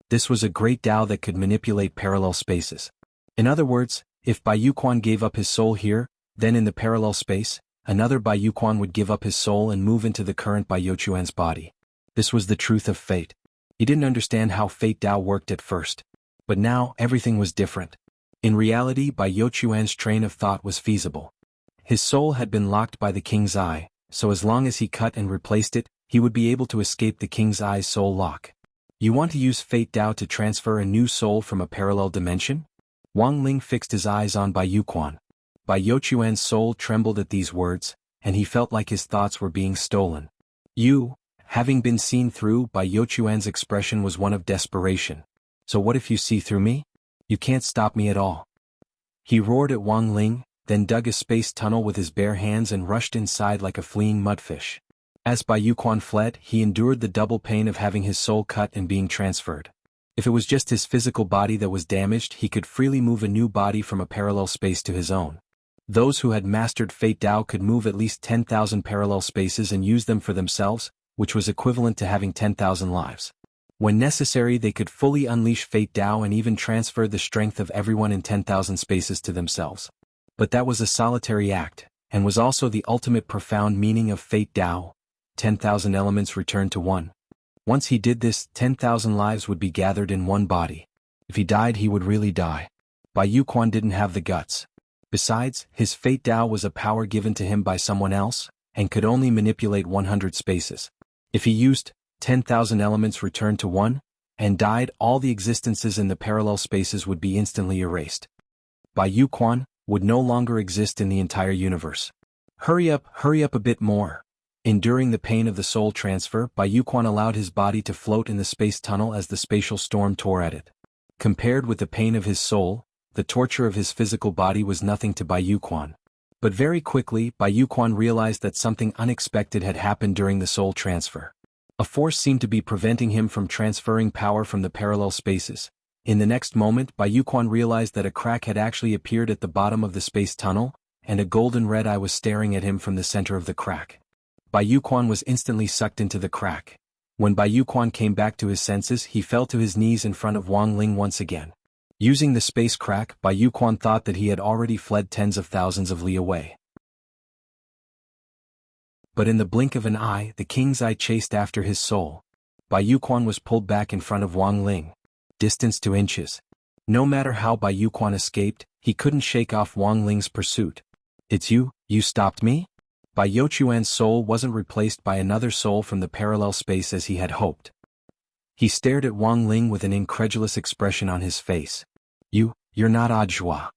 This was a great Tao that could manipulate parallel spaces. In other words, if Bai Yuquan gave up his soul here, then in the parallel space, another Bai Yuquan would give up his soul and move into the current Bai Yuquan's body. This was the truth of fate. He didn't understand how fate Tao worked at first. But now, everything was different. In reality, Bai Yuquan's train of thought was feasible. His soul had been locked by the king's eye, so as long as he cut and replaced it, he would be able to escape the king's eye's soul lock. You want to use fate Tao to transfer a new soul from a parallel dimension? Wang Ling fixed his eyes on Bai Yuquan. Bai Yuquan's soul trembled at these words, and he felt like his thoughts were being stolen. You, having been seen through, Bai Yuquan's expression was one of desperation. So what if you see through me? You can't stop me at all. He roared at Wang Ling, then dug a space tunnel with his bare hands and rushed inside like a fleeing mudfish. As Bai Yuquan fled, he endured the double pain of having his soul cut and being transferred. If it was just his physical body that was damaged, he could freely move a new body from a parallel space to his own. Those who had mastered Fate Tao could move at least 10,000 parallel spaces and use them for themselves, which was equivalent to having 10,000 lives. When necessary, they could fully unleash Fate Tao and even transfer the strength of everyone in 10,000 spaces to themselves. But that was a solitary act, and was also the ultimate profound meaning of Fate Tao. 10,000 elements returned to one. Once he did this, 10,000 lives would be gathered in one body. If he died, he would really die. Bai Yuquan didn't have the guts. Besides, his Fate Tao was a power given to him by someone else, and could only manipulate 100 spaces. If he used 10,000 elements returned to one, and died, all the existences in the parallel spaces would be instantly erased. Bai Yuquan would no longer exist in the entire universe. Hurry up a bit more. Enduring the pain of the soul transfer, Bai Yuquan allowed his body to float in the space tunnel as the spatial storm tore at it. Compared with the pain of his soul, the torture of his physical body was nothing to Bai Yuquan. But very quickly, Bai Yuquan realized that something unexpected had happened during the soul transfer. A force seemed to be preventing him from transferring power from the parallel spaces. In the next moment, Bai Yuquan realized that a crack had actually appeared at the bottom of the space tunnel, and a golden red eye was staring at him from the center of the crack. Bai Yuquan was instantly sucked into the crack. When Bai Yuquan came back to his senses, he fell to his knees in front of Wang Ling once again. Using the space crack, Bai Yuquan thought that he had already fled tens of thousands of li away. But in the blink of an eye, the king's eye chased after his soul. Bai Yuquan was pulled back in front of Wang Ling. Distance to inches. No matter how Bai Yuquan escaped, he couldn't shake off Wang Ling's pursuit. It's you stopped me? Bai Yuquan's soul wasn't replaced by another soul from the parallel space as he had hoped. He stared at Wang Ling with an incredulous expression on his face. You're not Ajua.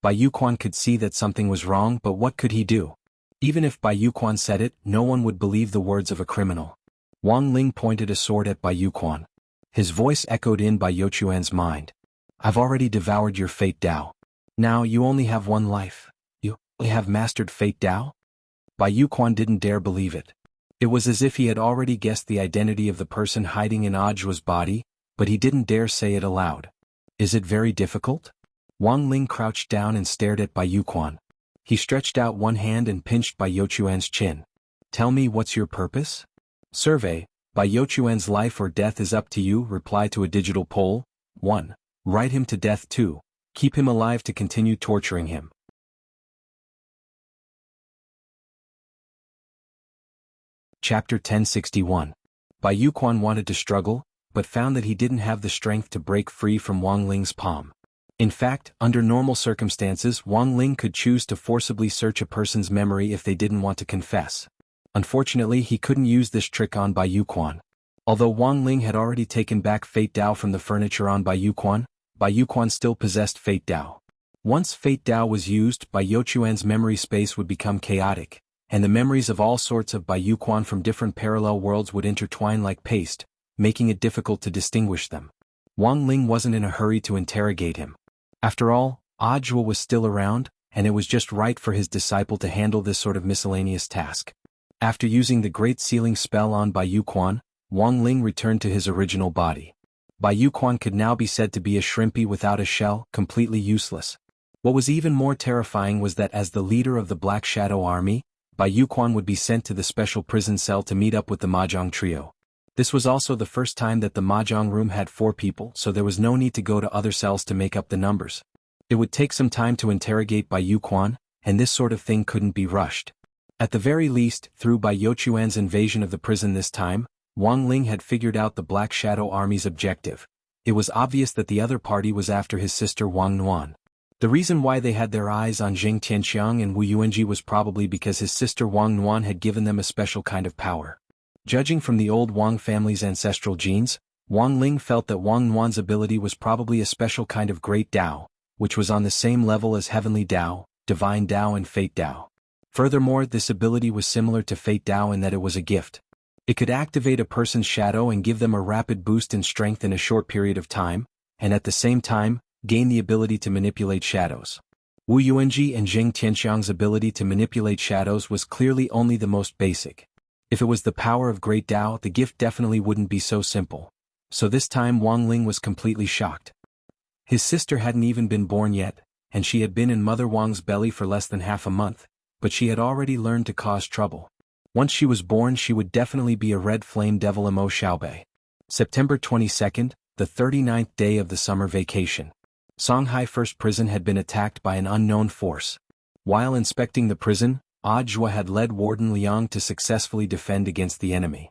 Bai Yuquan could see that something was wrong, but what could he do? Even if Bai Yuquan said it, no one would believe the words of a criminal. Wang Ling pointed a sword at Bai Yuquan. His voice echoed in Bai Yuquan's mind. I've already devoured your Fate Tao. Now you only have one life. You have mastered Fate Tao? Bai Yuquan didn't dare believe it. It was as if he had already guessed the identity of the person hiding in Ajua's body, but he didn't dare say it aloud. Is it very difficult? Wang Ling crouched down and stared at Bai Yuquan. He stretched out one hand and pinched Bai Yuquan's chin. Tell me, what's your purpose? Survey, Bai Yuquan's life or death is up to you. Reply to a digital poll. 1. Write him to death. 2. Keep him alive to continue torturing him. Chapter 1061. Bai Yuquan wanted to struggle, but found that he didn't have the strength to break free from Wang Ling's palm. In fact, under normal circumstances, Wang Ling could choose to forcibly search a person's memory if they didn't want to confess. Unfortunately, he couldn't use this trick on Bai Yuquan. Although Wang Ling had already taken back Fate Tao from the furniture on Bai Yuquan still possessed Fate Tao. Once Fate Tao was used, Bai Yuquan's memory space would become chaotic, and the memories of all sorts of Bai Yuquan from different parallel worlds would intertwine like paste, making it difficult to distinguish them. Wang Ling wasn't in a hurry to interrogate him. After all, Ajua was still around, and it was just right for his disciple to handle this sort of miscellaneous task. After using the Great Sealing spell on Bai Yuquan, Wang Ling returned to his original body. Bai Yuquan could now be said to be a shrimpy without a shell, completely useless. What was even more terrifying was that as the leader of the Black Shadow Army, Bai Yuquan would be sent to the special prison cell to meet up with the Mahjong trio. This was also the first time that the Mahjong room had 4 people, so there was no need to go to other cells to make up the numbers. It would take some time to interrogate Bai Yuquan, and this sort of thing couldn't be rushed. At the very least, through Bai Youquan's invasion of the prison this time, Wang Ling had figured out the Black Shadow Army's objective. It was obvious that the other party was after his sister Wang Nuan. The reason why they had their eyes on Jing Tianxiang and Wu Yuanji was probably because his sister Wang Nuan had given them a special kind of power. Judging from the old Wang family's ancestral genes, Wang Ling felt that Wang Nuan's ability was probably a special kind of Great Dao, which was on the same level as Heavenly Dao, Divine Dao and Fate Dao. Furthermore, this ability was similar to Fate Dao in that it was a gift. It could activate a person's shadow and give them a rapid boost in strength in a short period of time, and at the same time, gain the ability to manipulate shadows. Wu Yuanji and Jing Tianxiang's ability to manipulate shadows was clearly only the most basic. If it was the power of Great Dao, the gift definitely wouldn't be so simple. So this time Wang Ling was completely shocked. His sister hadn't even been born yet, and she had been in Mother Wang's belly for less than half a month, but she had already learned to cause trouble. Once she was born, she would definitely be a red flame devil in Mo Xiaobei. September 22nd, the 39th day of the summer vacation. Songhai First Prison had been attacked by an unknown force. While inspecting the prison, Ajua had led Warden Liang to successfully defend against the enemy.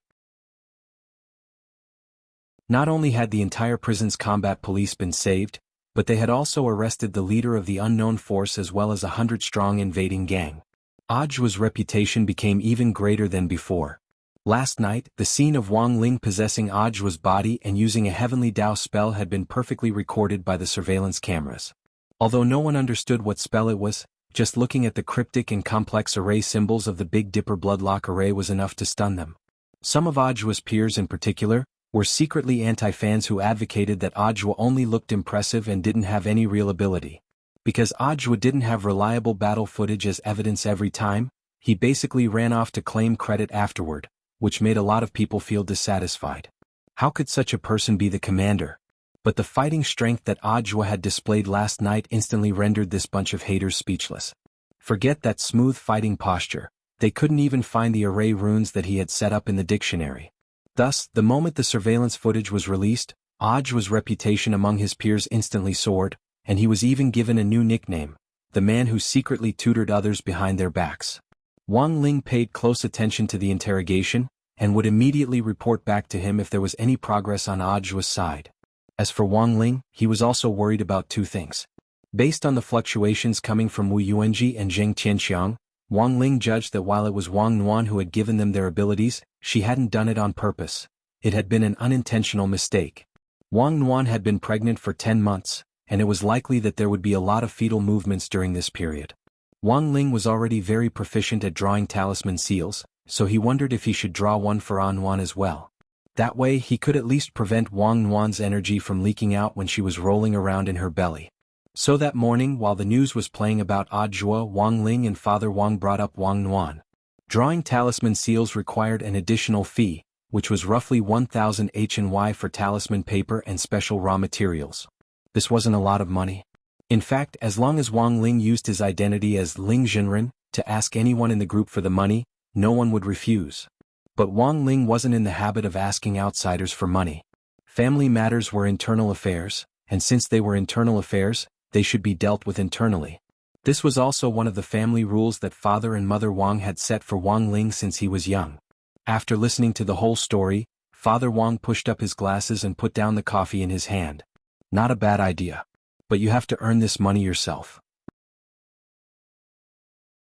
Not only had the entire prison's combat police been saved, but they had also arrested the leader of the unknown force as well as a 100-strong invading gang. Ajua's reputation became even greater than before. Last night, the scene of Wang Ling possessing Ajua's body and using a Heavenly Dao spell had been perfectly recorded by the surveillance cameras. Although no one understood what spell it was, just looking at the cryptic and complex array symbols of the Big Dipper Bloodlock array was enough to stun them. Some of Ajua's peers in particular were secretly anti-fans who advocated that Ajua only looked impressive and didn't have any real ability. Because Ajua didn't have reliable battle footage as evidence every time, he basically ran off to claim credit afterward, which made a lot of people feel dissatisfied. How could such a person be the commander? But the fighting strength that Ajua had displayed last night instantly rendered this bunch of haters speechless. Forget that smooth fighting posture, they couldn't even find the array runes that he had set up in the dictionary. Thus, the moment the surveillance footage was released, Ajua's reputation among his peers instantly soared, and he was even given a new nickname, the man who secretly tutored others behind their backs. Wang Ling paid close attention to the interrogation, and would immediately report back to him if there was any progress on Ajua's side. As for Wang Ling, he was also worried about 2 things. Based on the fluctuations coming from Wu Yuanji and Jing Tianxiang, Wang Ling judged that while it was Wang Nuan who had given them their abilities, she hadn't done it on purpose. It had been an unintentional mistake. Wang Nuan had been pregnant for 10 months, and it was likely that there would be a lot of fetal movements during this period. Wang Ling was already very proficient at drawing talisman seals, so he wondered if he should draw one for An Nuan as well. That way he could at least prevent Wang Nuan's energy from leaking out when she was rolling around in her belly. So that morning, while the news was playing about Ajua, Wang Ling and Father Wang brought up Wang Nuan. Drawing talisman seals required an additional fee, which was roughly 1,000 HNY for talisman paper and special raw materials. This wasn't a lot of money. In fact, as long as Wang Ling used his identity as Ling Jinren to ask anyone in the group for the money, no one would refuse. But Wang Ling wasn't in the habit of asking outsiders for money. Family matters were internal affairs, and since they were internal affairs, they should be dealt with internally. This was also one of the family rules that Father and Mother Wang had set for Wang Ling since he was young. After listening to the whole story, Father Wang pushed up his glasses and put down the coffee in his hand. Not a bad idea. But you have to earn this money yourself.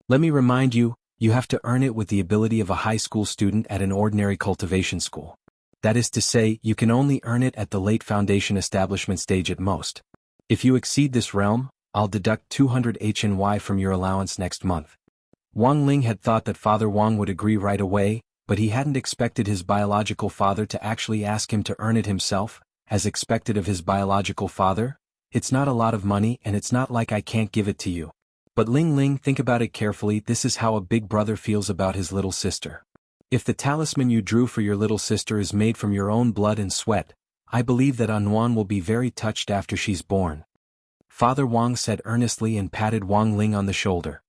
Let me remind you, you have to earn it with the ability of a high school student at an ordinary cultivation school. That is to say, you can only earn it at the late foundation establishment stage at most. If you exceed this realm, I'll deduct 200 HNY from your allowance next month. Wang Ling had thought that Father Wang would agree right away, but he hadn't expected his biological father to actually ask him to earn it himself, as expected of his biological father. It's not a lot of money and it's not like I can't give it to you. But Ling Ling, think about it carefully, this is how a big brother feels about his little sister. If the talisman you drew for your little sister is made from your own blood and sweat, I believe that Anwan will be very touched after she's born. Father Wang said earnestly and patted Wang Ling on the shoulder.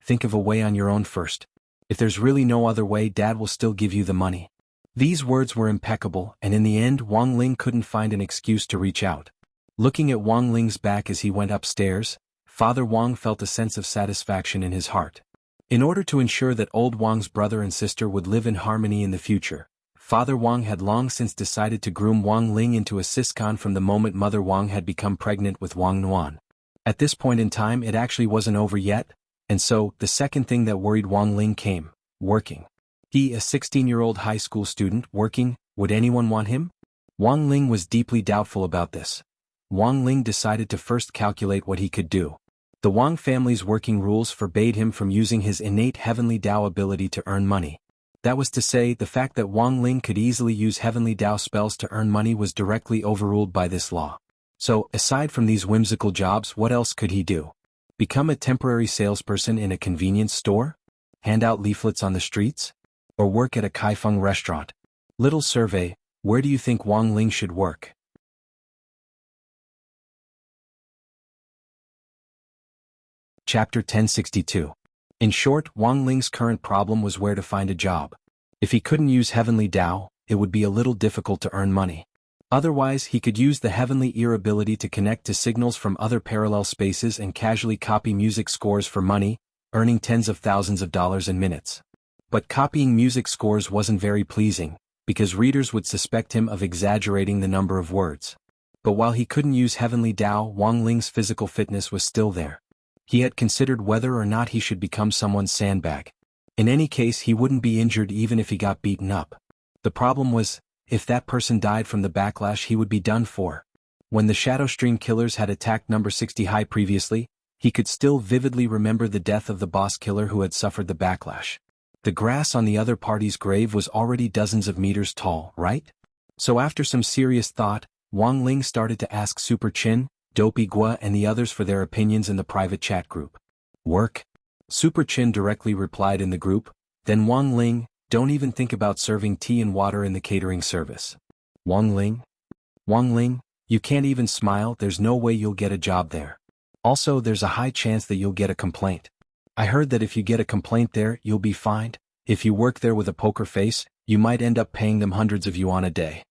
Think of a way on your own first. If there's really no other way, Dad will still give you the money. These words were impeccable, and in the end Wang Ling couldn't find an excuse to reach out. Looking at Wang Ling's back as he went upstairs, Father Wang felt a sense of satisfaction in his heart. In order to ensure that old Wang's brother and sister would live in harmony in the future, Father Wang had long since decided to groom Wang Ling into a siscon from the moment Mother Wang had become pregnant with Wang Nuan. At this point in time it actually wasn't over yet, and so, the second thing that worried Wang Ling came: working. He, a 16-year-old high school student, working, would anyone want him? Wang Ling was deeply doubtful about this. Wang Ling decided to first calculate what he could do. The Wang family's working rules forbade him from using his innate Heavenly Dao ability to earn money. That was to say, the fact that Wang Ling could easily use Heavenly Dao spells to earn money was directly overruled by this law. So, aside from these whimsical jobs, what else could he do? Become a temporary salesperson in a convenience store? Hand out leaflets on the streets? Or work at a Kaifeng restaurant? Little survey, where do you think Wang Ling should work? Chapter 1062. In short, Wang Ling's current problem was where to find a job. If he couldn't use Heavenly Dao, it would be a little difficult to earn money. Otherwise, he could use the Heavenly Ear ability to connect to signals from other parallel spaces and casually copy music scores for money, earning tens of thousands of dollars in minutes. But copying music scores wasn't very pleasing, because readers would suspect him of exaggerating the number of words. But while he couldn't use Heavenly Dao, Wang Ling's physical fitness was still there. He had considered whether or not he should become someone's sandbag. In any case, he wouldn't be injured even if he got beaten up. The problem was, if that person died from the backlash, he would be done for. When the Shadow Stream killers had attacked number 60 High previously, he could still vividly remember the death of the boss killer who had suffered the backlash. The grass on the other party's grave was already dozens of meters tall, right? So after some serious thought, Wang Ling started to ask Super Chin, Dopey Gua and the others for their opinions in the private chat group. Work? Super Chin directly replied in the group, then Wang Ling, don't even think about serving tea and water in the catering service. Wang Ling? Wang Ling, you can't even smile, there's no way you'll get a job there. Also, there's a high chance that you'll get a complaint. I heard that if you get a complaint there, you'll be fined. If you work there with a poker face, you might end up paying them hundreds of yuan a day.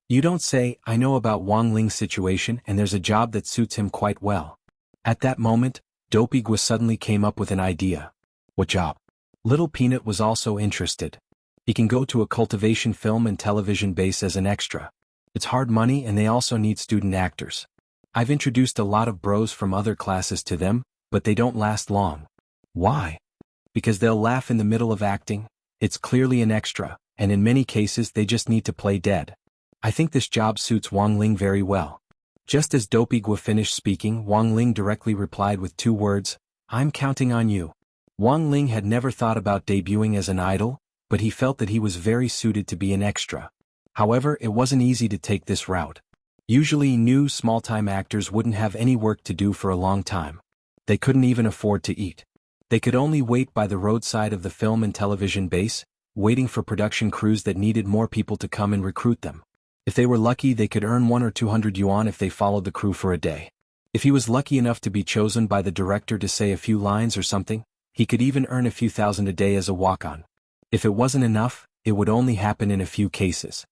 You don't say. I know about Wang Ling's situation and there's a job that suits him quite well. At that moment, Dopey Gua suddenly came up with an idea. What job? Little Peanut was also interested. He can go to a cultivation film and television base as an extra. It's hard money and they also need student actors. I've introduced a lot of bros from other classes to them, but they don't last long. Why? Because they'll laugh in the middle of acting. It's clearly an extra, and in many cases they just need to play dead. I think this job suits Wang Ling very well. Just as Dopey Gua finished speaking, Wang Ling directly replied with 2 words, I'm counting on you. Wang Ling had never thought about debuting as an idol, but he felt that he was very suited to be an extra. However, it wasn't easy to take this route. Usually new small-time actors wouldn't have any work to do for a long time. They couldn't even afford to eat. They could only wait by the roadside of the film and television base, waiting for production crews that needed more people to come and recruit them. If they were lucky, they could earn 100 or 200 yuan if they followed the crew for a day. If he was lucky enough to be chosen by the director to say a few lines or something, he could even earn a few thousand a day as a walk-on. If it wasn't enough, it would only happen in a few cases.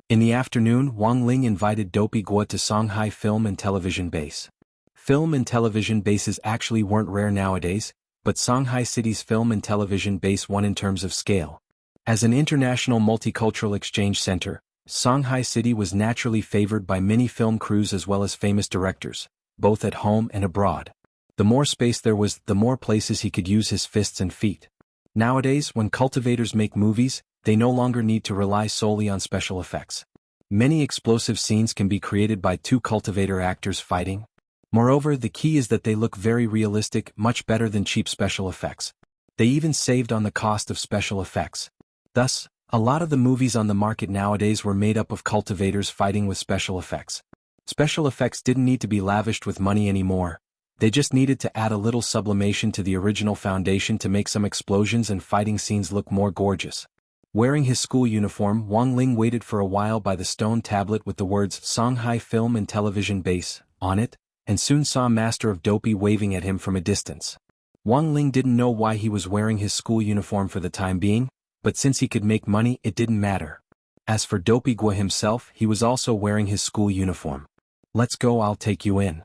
In the afternoon, Wang Ling invited Dopey Gua to Songhai Film and Television Base. Film and television bases actually weren't rare nowadays, but Songhai City's film and television base won in terms of scale. As an international multicultural exchange center, Songhai City was naturally favored by many film crews as well as famous directors, both at home and abroad. The more space there was, the more places he could use his fists and feet. Nowadays, when cultivators make movies, they no longer need to rely solely on special effects. Many explosive scenes can be created by 2 cultivator actors fighting. Moreover, the key is that they look very realistic, much better than cheap special effects. They even saved on the cost of special effects. Thus, A lot of the movies on the market nowadays were made up of cultivators fighting with special effects. Special effects didn't need to be lavished with money anymore. They just needed to add a little sublimation to the original foundation to make some explosions and fighting scenes look more gorgeous. Wearing his school uniform, Wang Ling waited for a while by the stone tablet with the words Songhai Film and Television Base on it, and soon saw Master of Dopey waving at him from a distance. Wang Ling didn't know why he was wearing his school uniform for the time being, but since he could make money, it didn't matter. As for Dopey Gua himself, he was also wearing his school uniform. "Let's go, I'll take you in."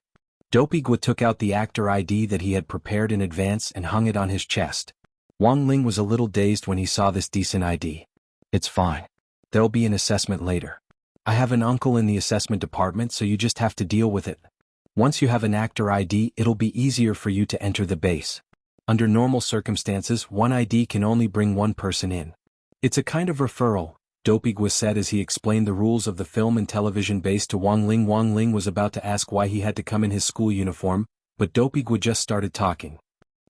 Dopey Gua took out the actor ID that he had prepared in advance and hung it on his chest. Wang Ling was a little dazed when he saw this decent ID. "It's fine. There'll be an assessment later. I have an uncle in the assessment department, so you just have to deal with it. Once you have an actor ID, it'll be easier for you to enter the base. Under normal circumstances, one ID can only bring one person in. It's a kind of referral," Dopey Gua said as he explained the rules of the film and television base to Wang Ling. Wang Ling was about to ask why he had to come in his school uniform, but Dopey Gua just started talking.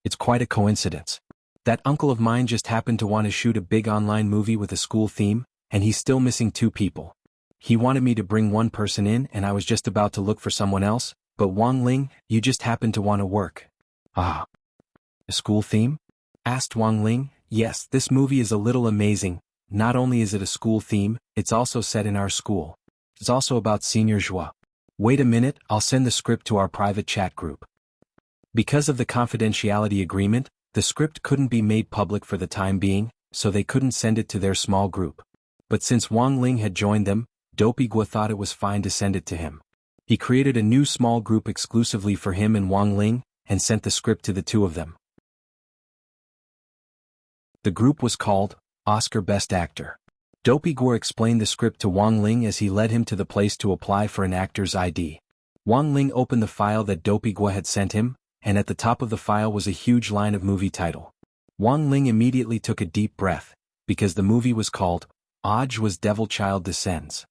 "It's quite a coincidence. That uncle of mine just happened to want to shoot a big online movie with a school theme, and he's still missing 2 people. He wanted me to bring one person in and I was just about to look for someone else, but Wang Ling, you just happened to want to work." "Ah. A school theme?" asked Wang Ling. "Yes, this movie is a little amazing. Not only is it a school theme, it's also set in our school. It's also about Senior Joie. Wait a minute, I'll send the script to our private chat group." Because of the confidentiality agreement, the script couldn't be made public for the time being, so they couldn't send it to their small group. But since Wang Ling had joined them, Dopey Gua thought it was fine to send it to him. He created a new small group exclusively for him and Wang Ling, and sent the script to the 2 of them. The group was called Oscar Best Actor. Dopey Gua explained the script to Wang Ling as he led him to the place to apply for an actor's ID. Wang Ling opened the file that Dopey Gua had sent him, and at the top of the file was a huge line of movie title. Wang Ling immediately took a deep breath, because the movie was called Audiobooks Devil Child Descends.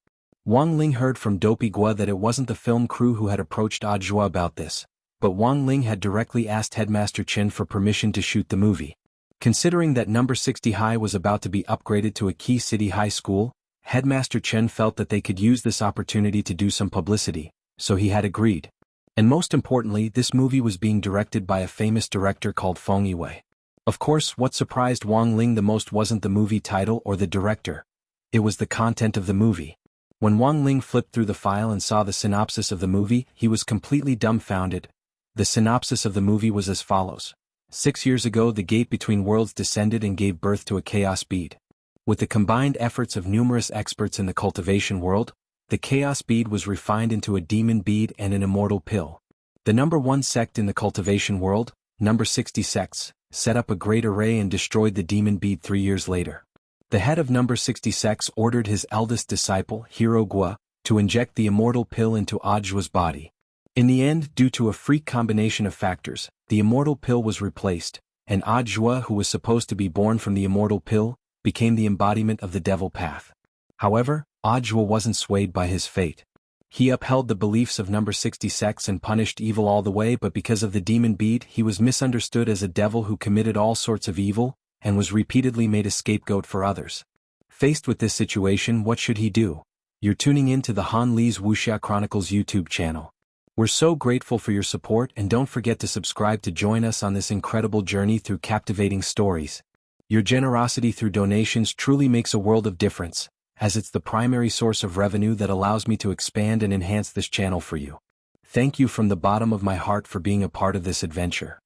Wang Ling heard from Dopey Gua that it wasn't the film crew who had approached Audiobook about this, but Wang Ling had directly asked Headmaster Chen for permission to shoot the movie. Considering that number 60 High was about to be upgraded to a key city high school, Headmaster Chen felt that they could use this opportunity to do some publicity, so he had agreed. And most importantly, this movie was being directed by a famous director called Feng Yiwei. Of course, what surprised Wang Ling the most wasn't the movie title or the director. It was the content of the movie. When Wang Ling flipped through the file and saw the synopsis of the movie, he was completely dumbfounded. The synopsis of the movie was as follows. 6 years ago, the gate between worlds descended and gave birth to a chaos bead. With the combined efforts of numerous experts in the cultivation world, the chaos bead was refined into a demon bead and an immortal pill. The number 1 sect in the cultivation world, number 60 sects, set up a great array and destroyed the demon bead 3 years later. The head of number 60 sects ordered his eldest disciple, Hero Gua, to inject the immortal pill into Ajua's body. In the end, due to a freak combination of factors, the immortal pill was replaced, and Ajua, who was supposed to be born from the immortal pill, became the embodiment of the devil path. However, Ajua wasn't swayed by his fate. He upheld the beliefs of number 60 sects and punished evil all the way, but because of the demon bead, he was misunderstood as a devil who committed all sorts of evil, and was repeatedly made a scapegoat for others. Faced with this situation, what should he do? You're tuning in to the Han Li's Wuxia Chronicles YouTube channel. We're so grateful for your support, and don't forget to subscribe to join us on this incredible journey through captivating stories. Your generosity through donations truly makes a world of difference, as it's the primary source of revenue that allows me to expand and enhance this channel for you. Thank you from the bottom of my heart for being a part of this adventure.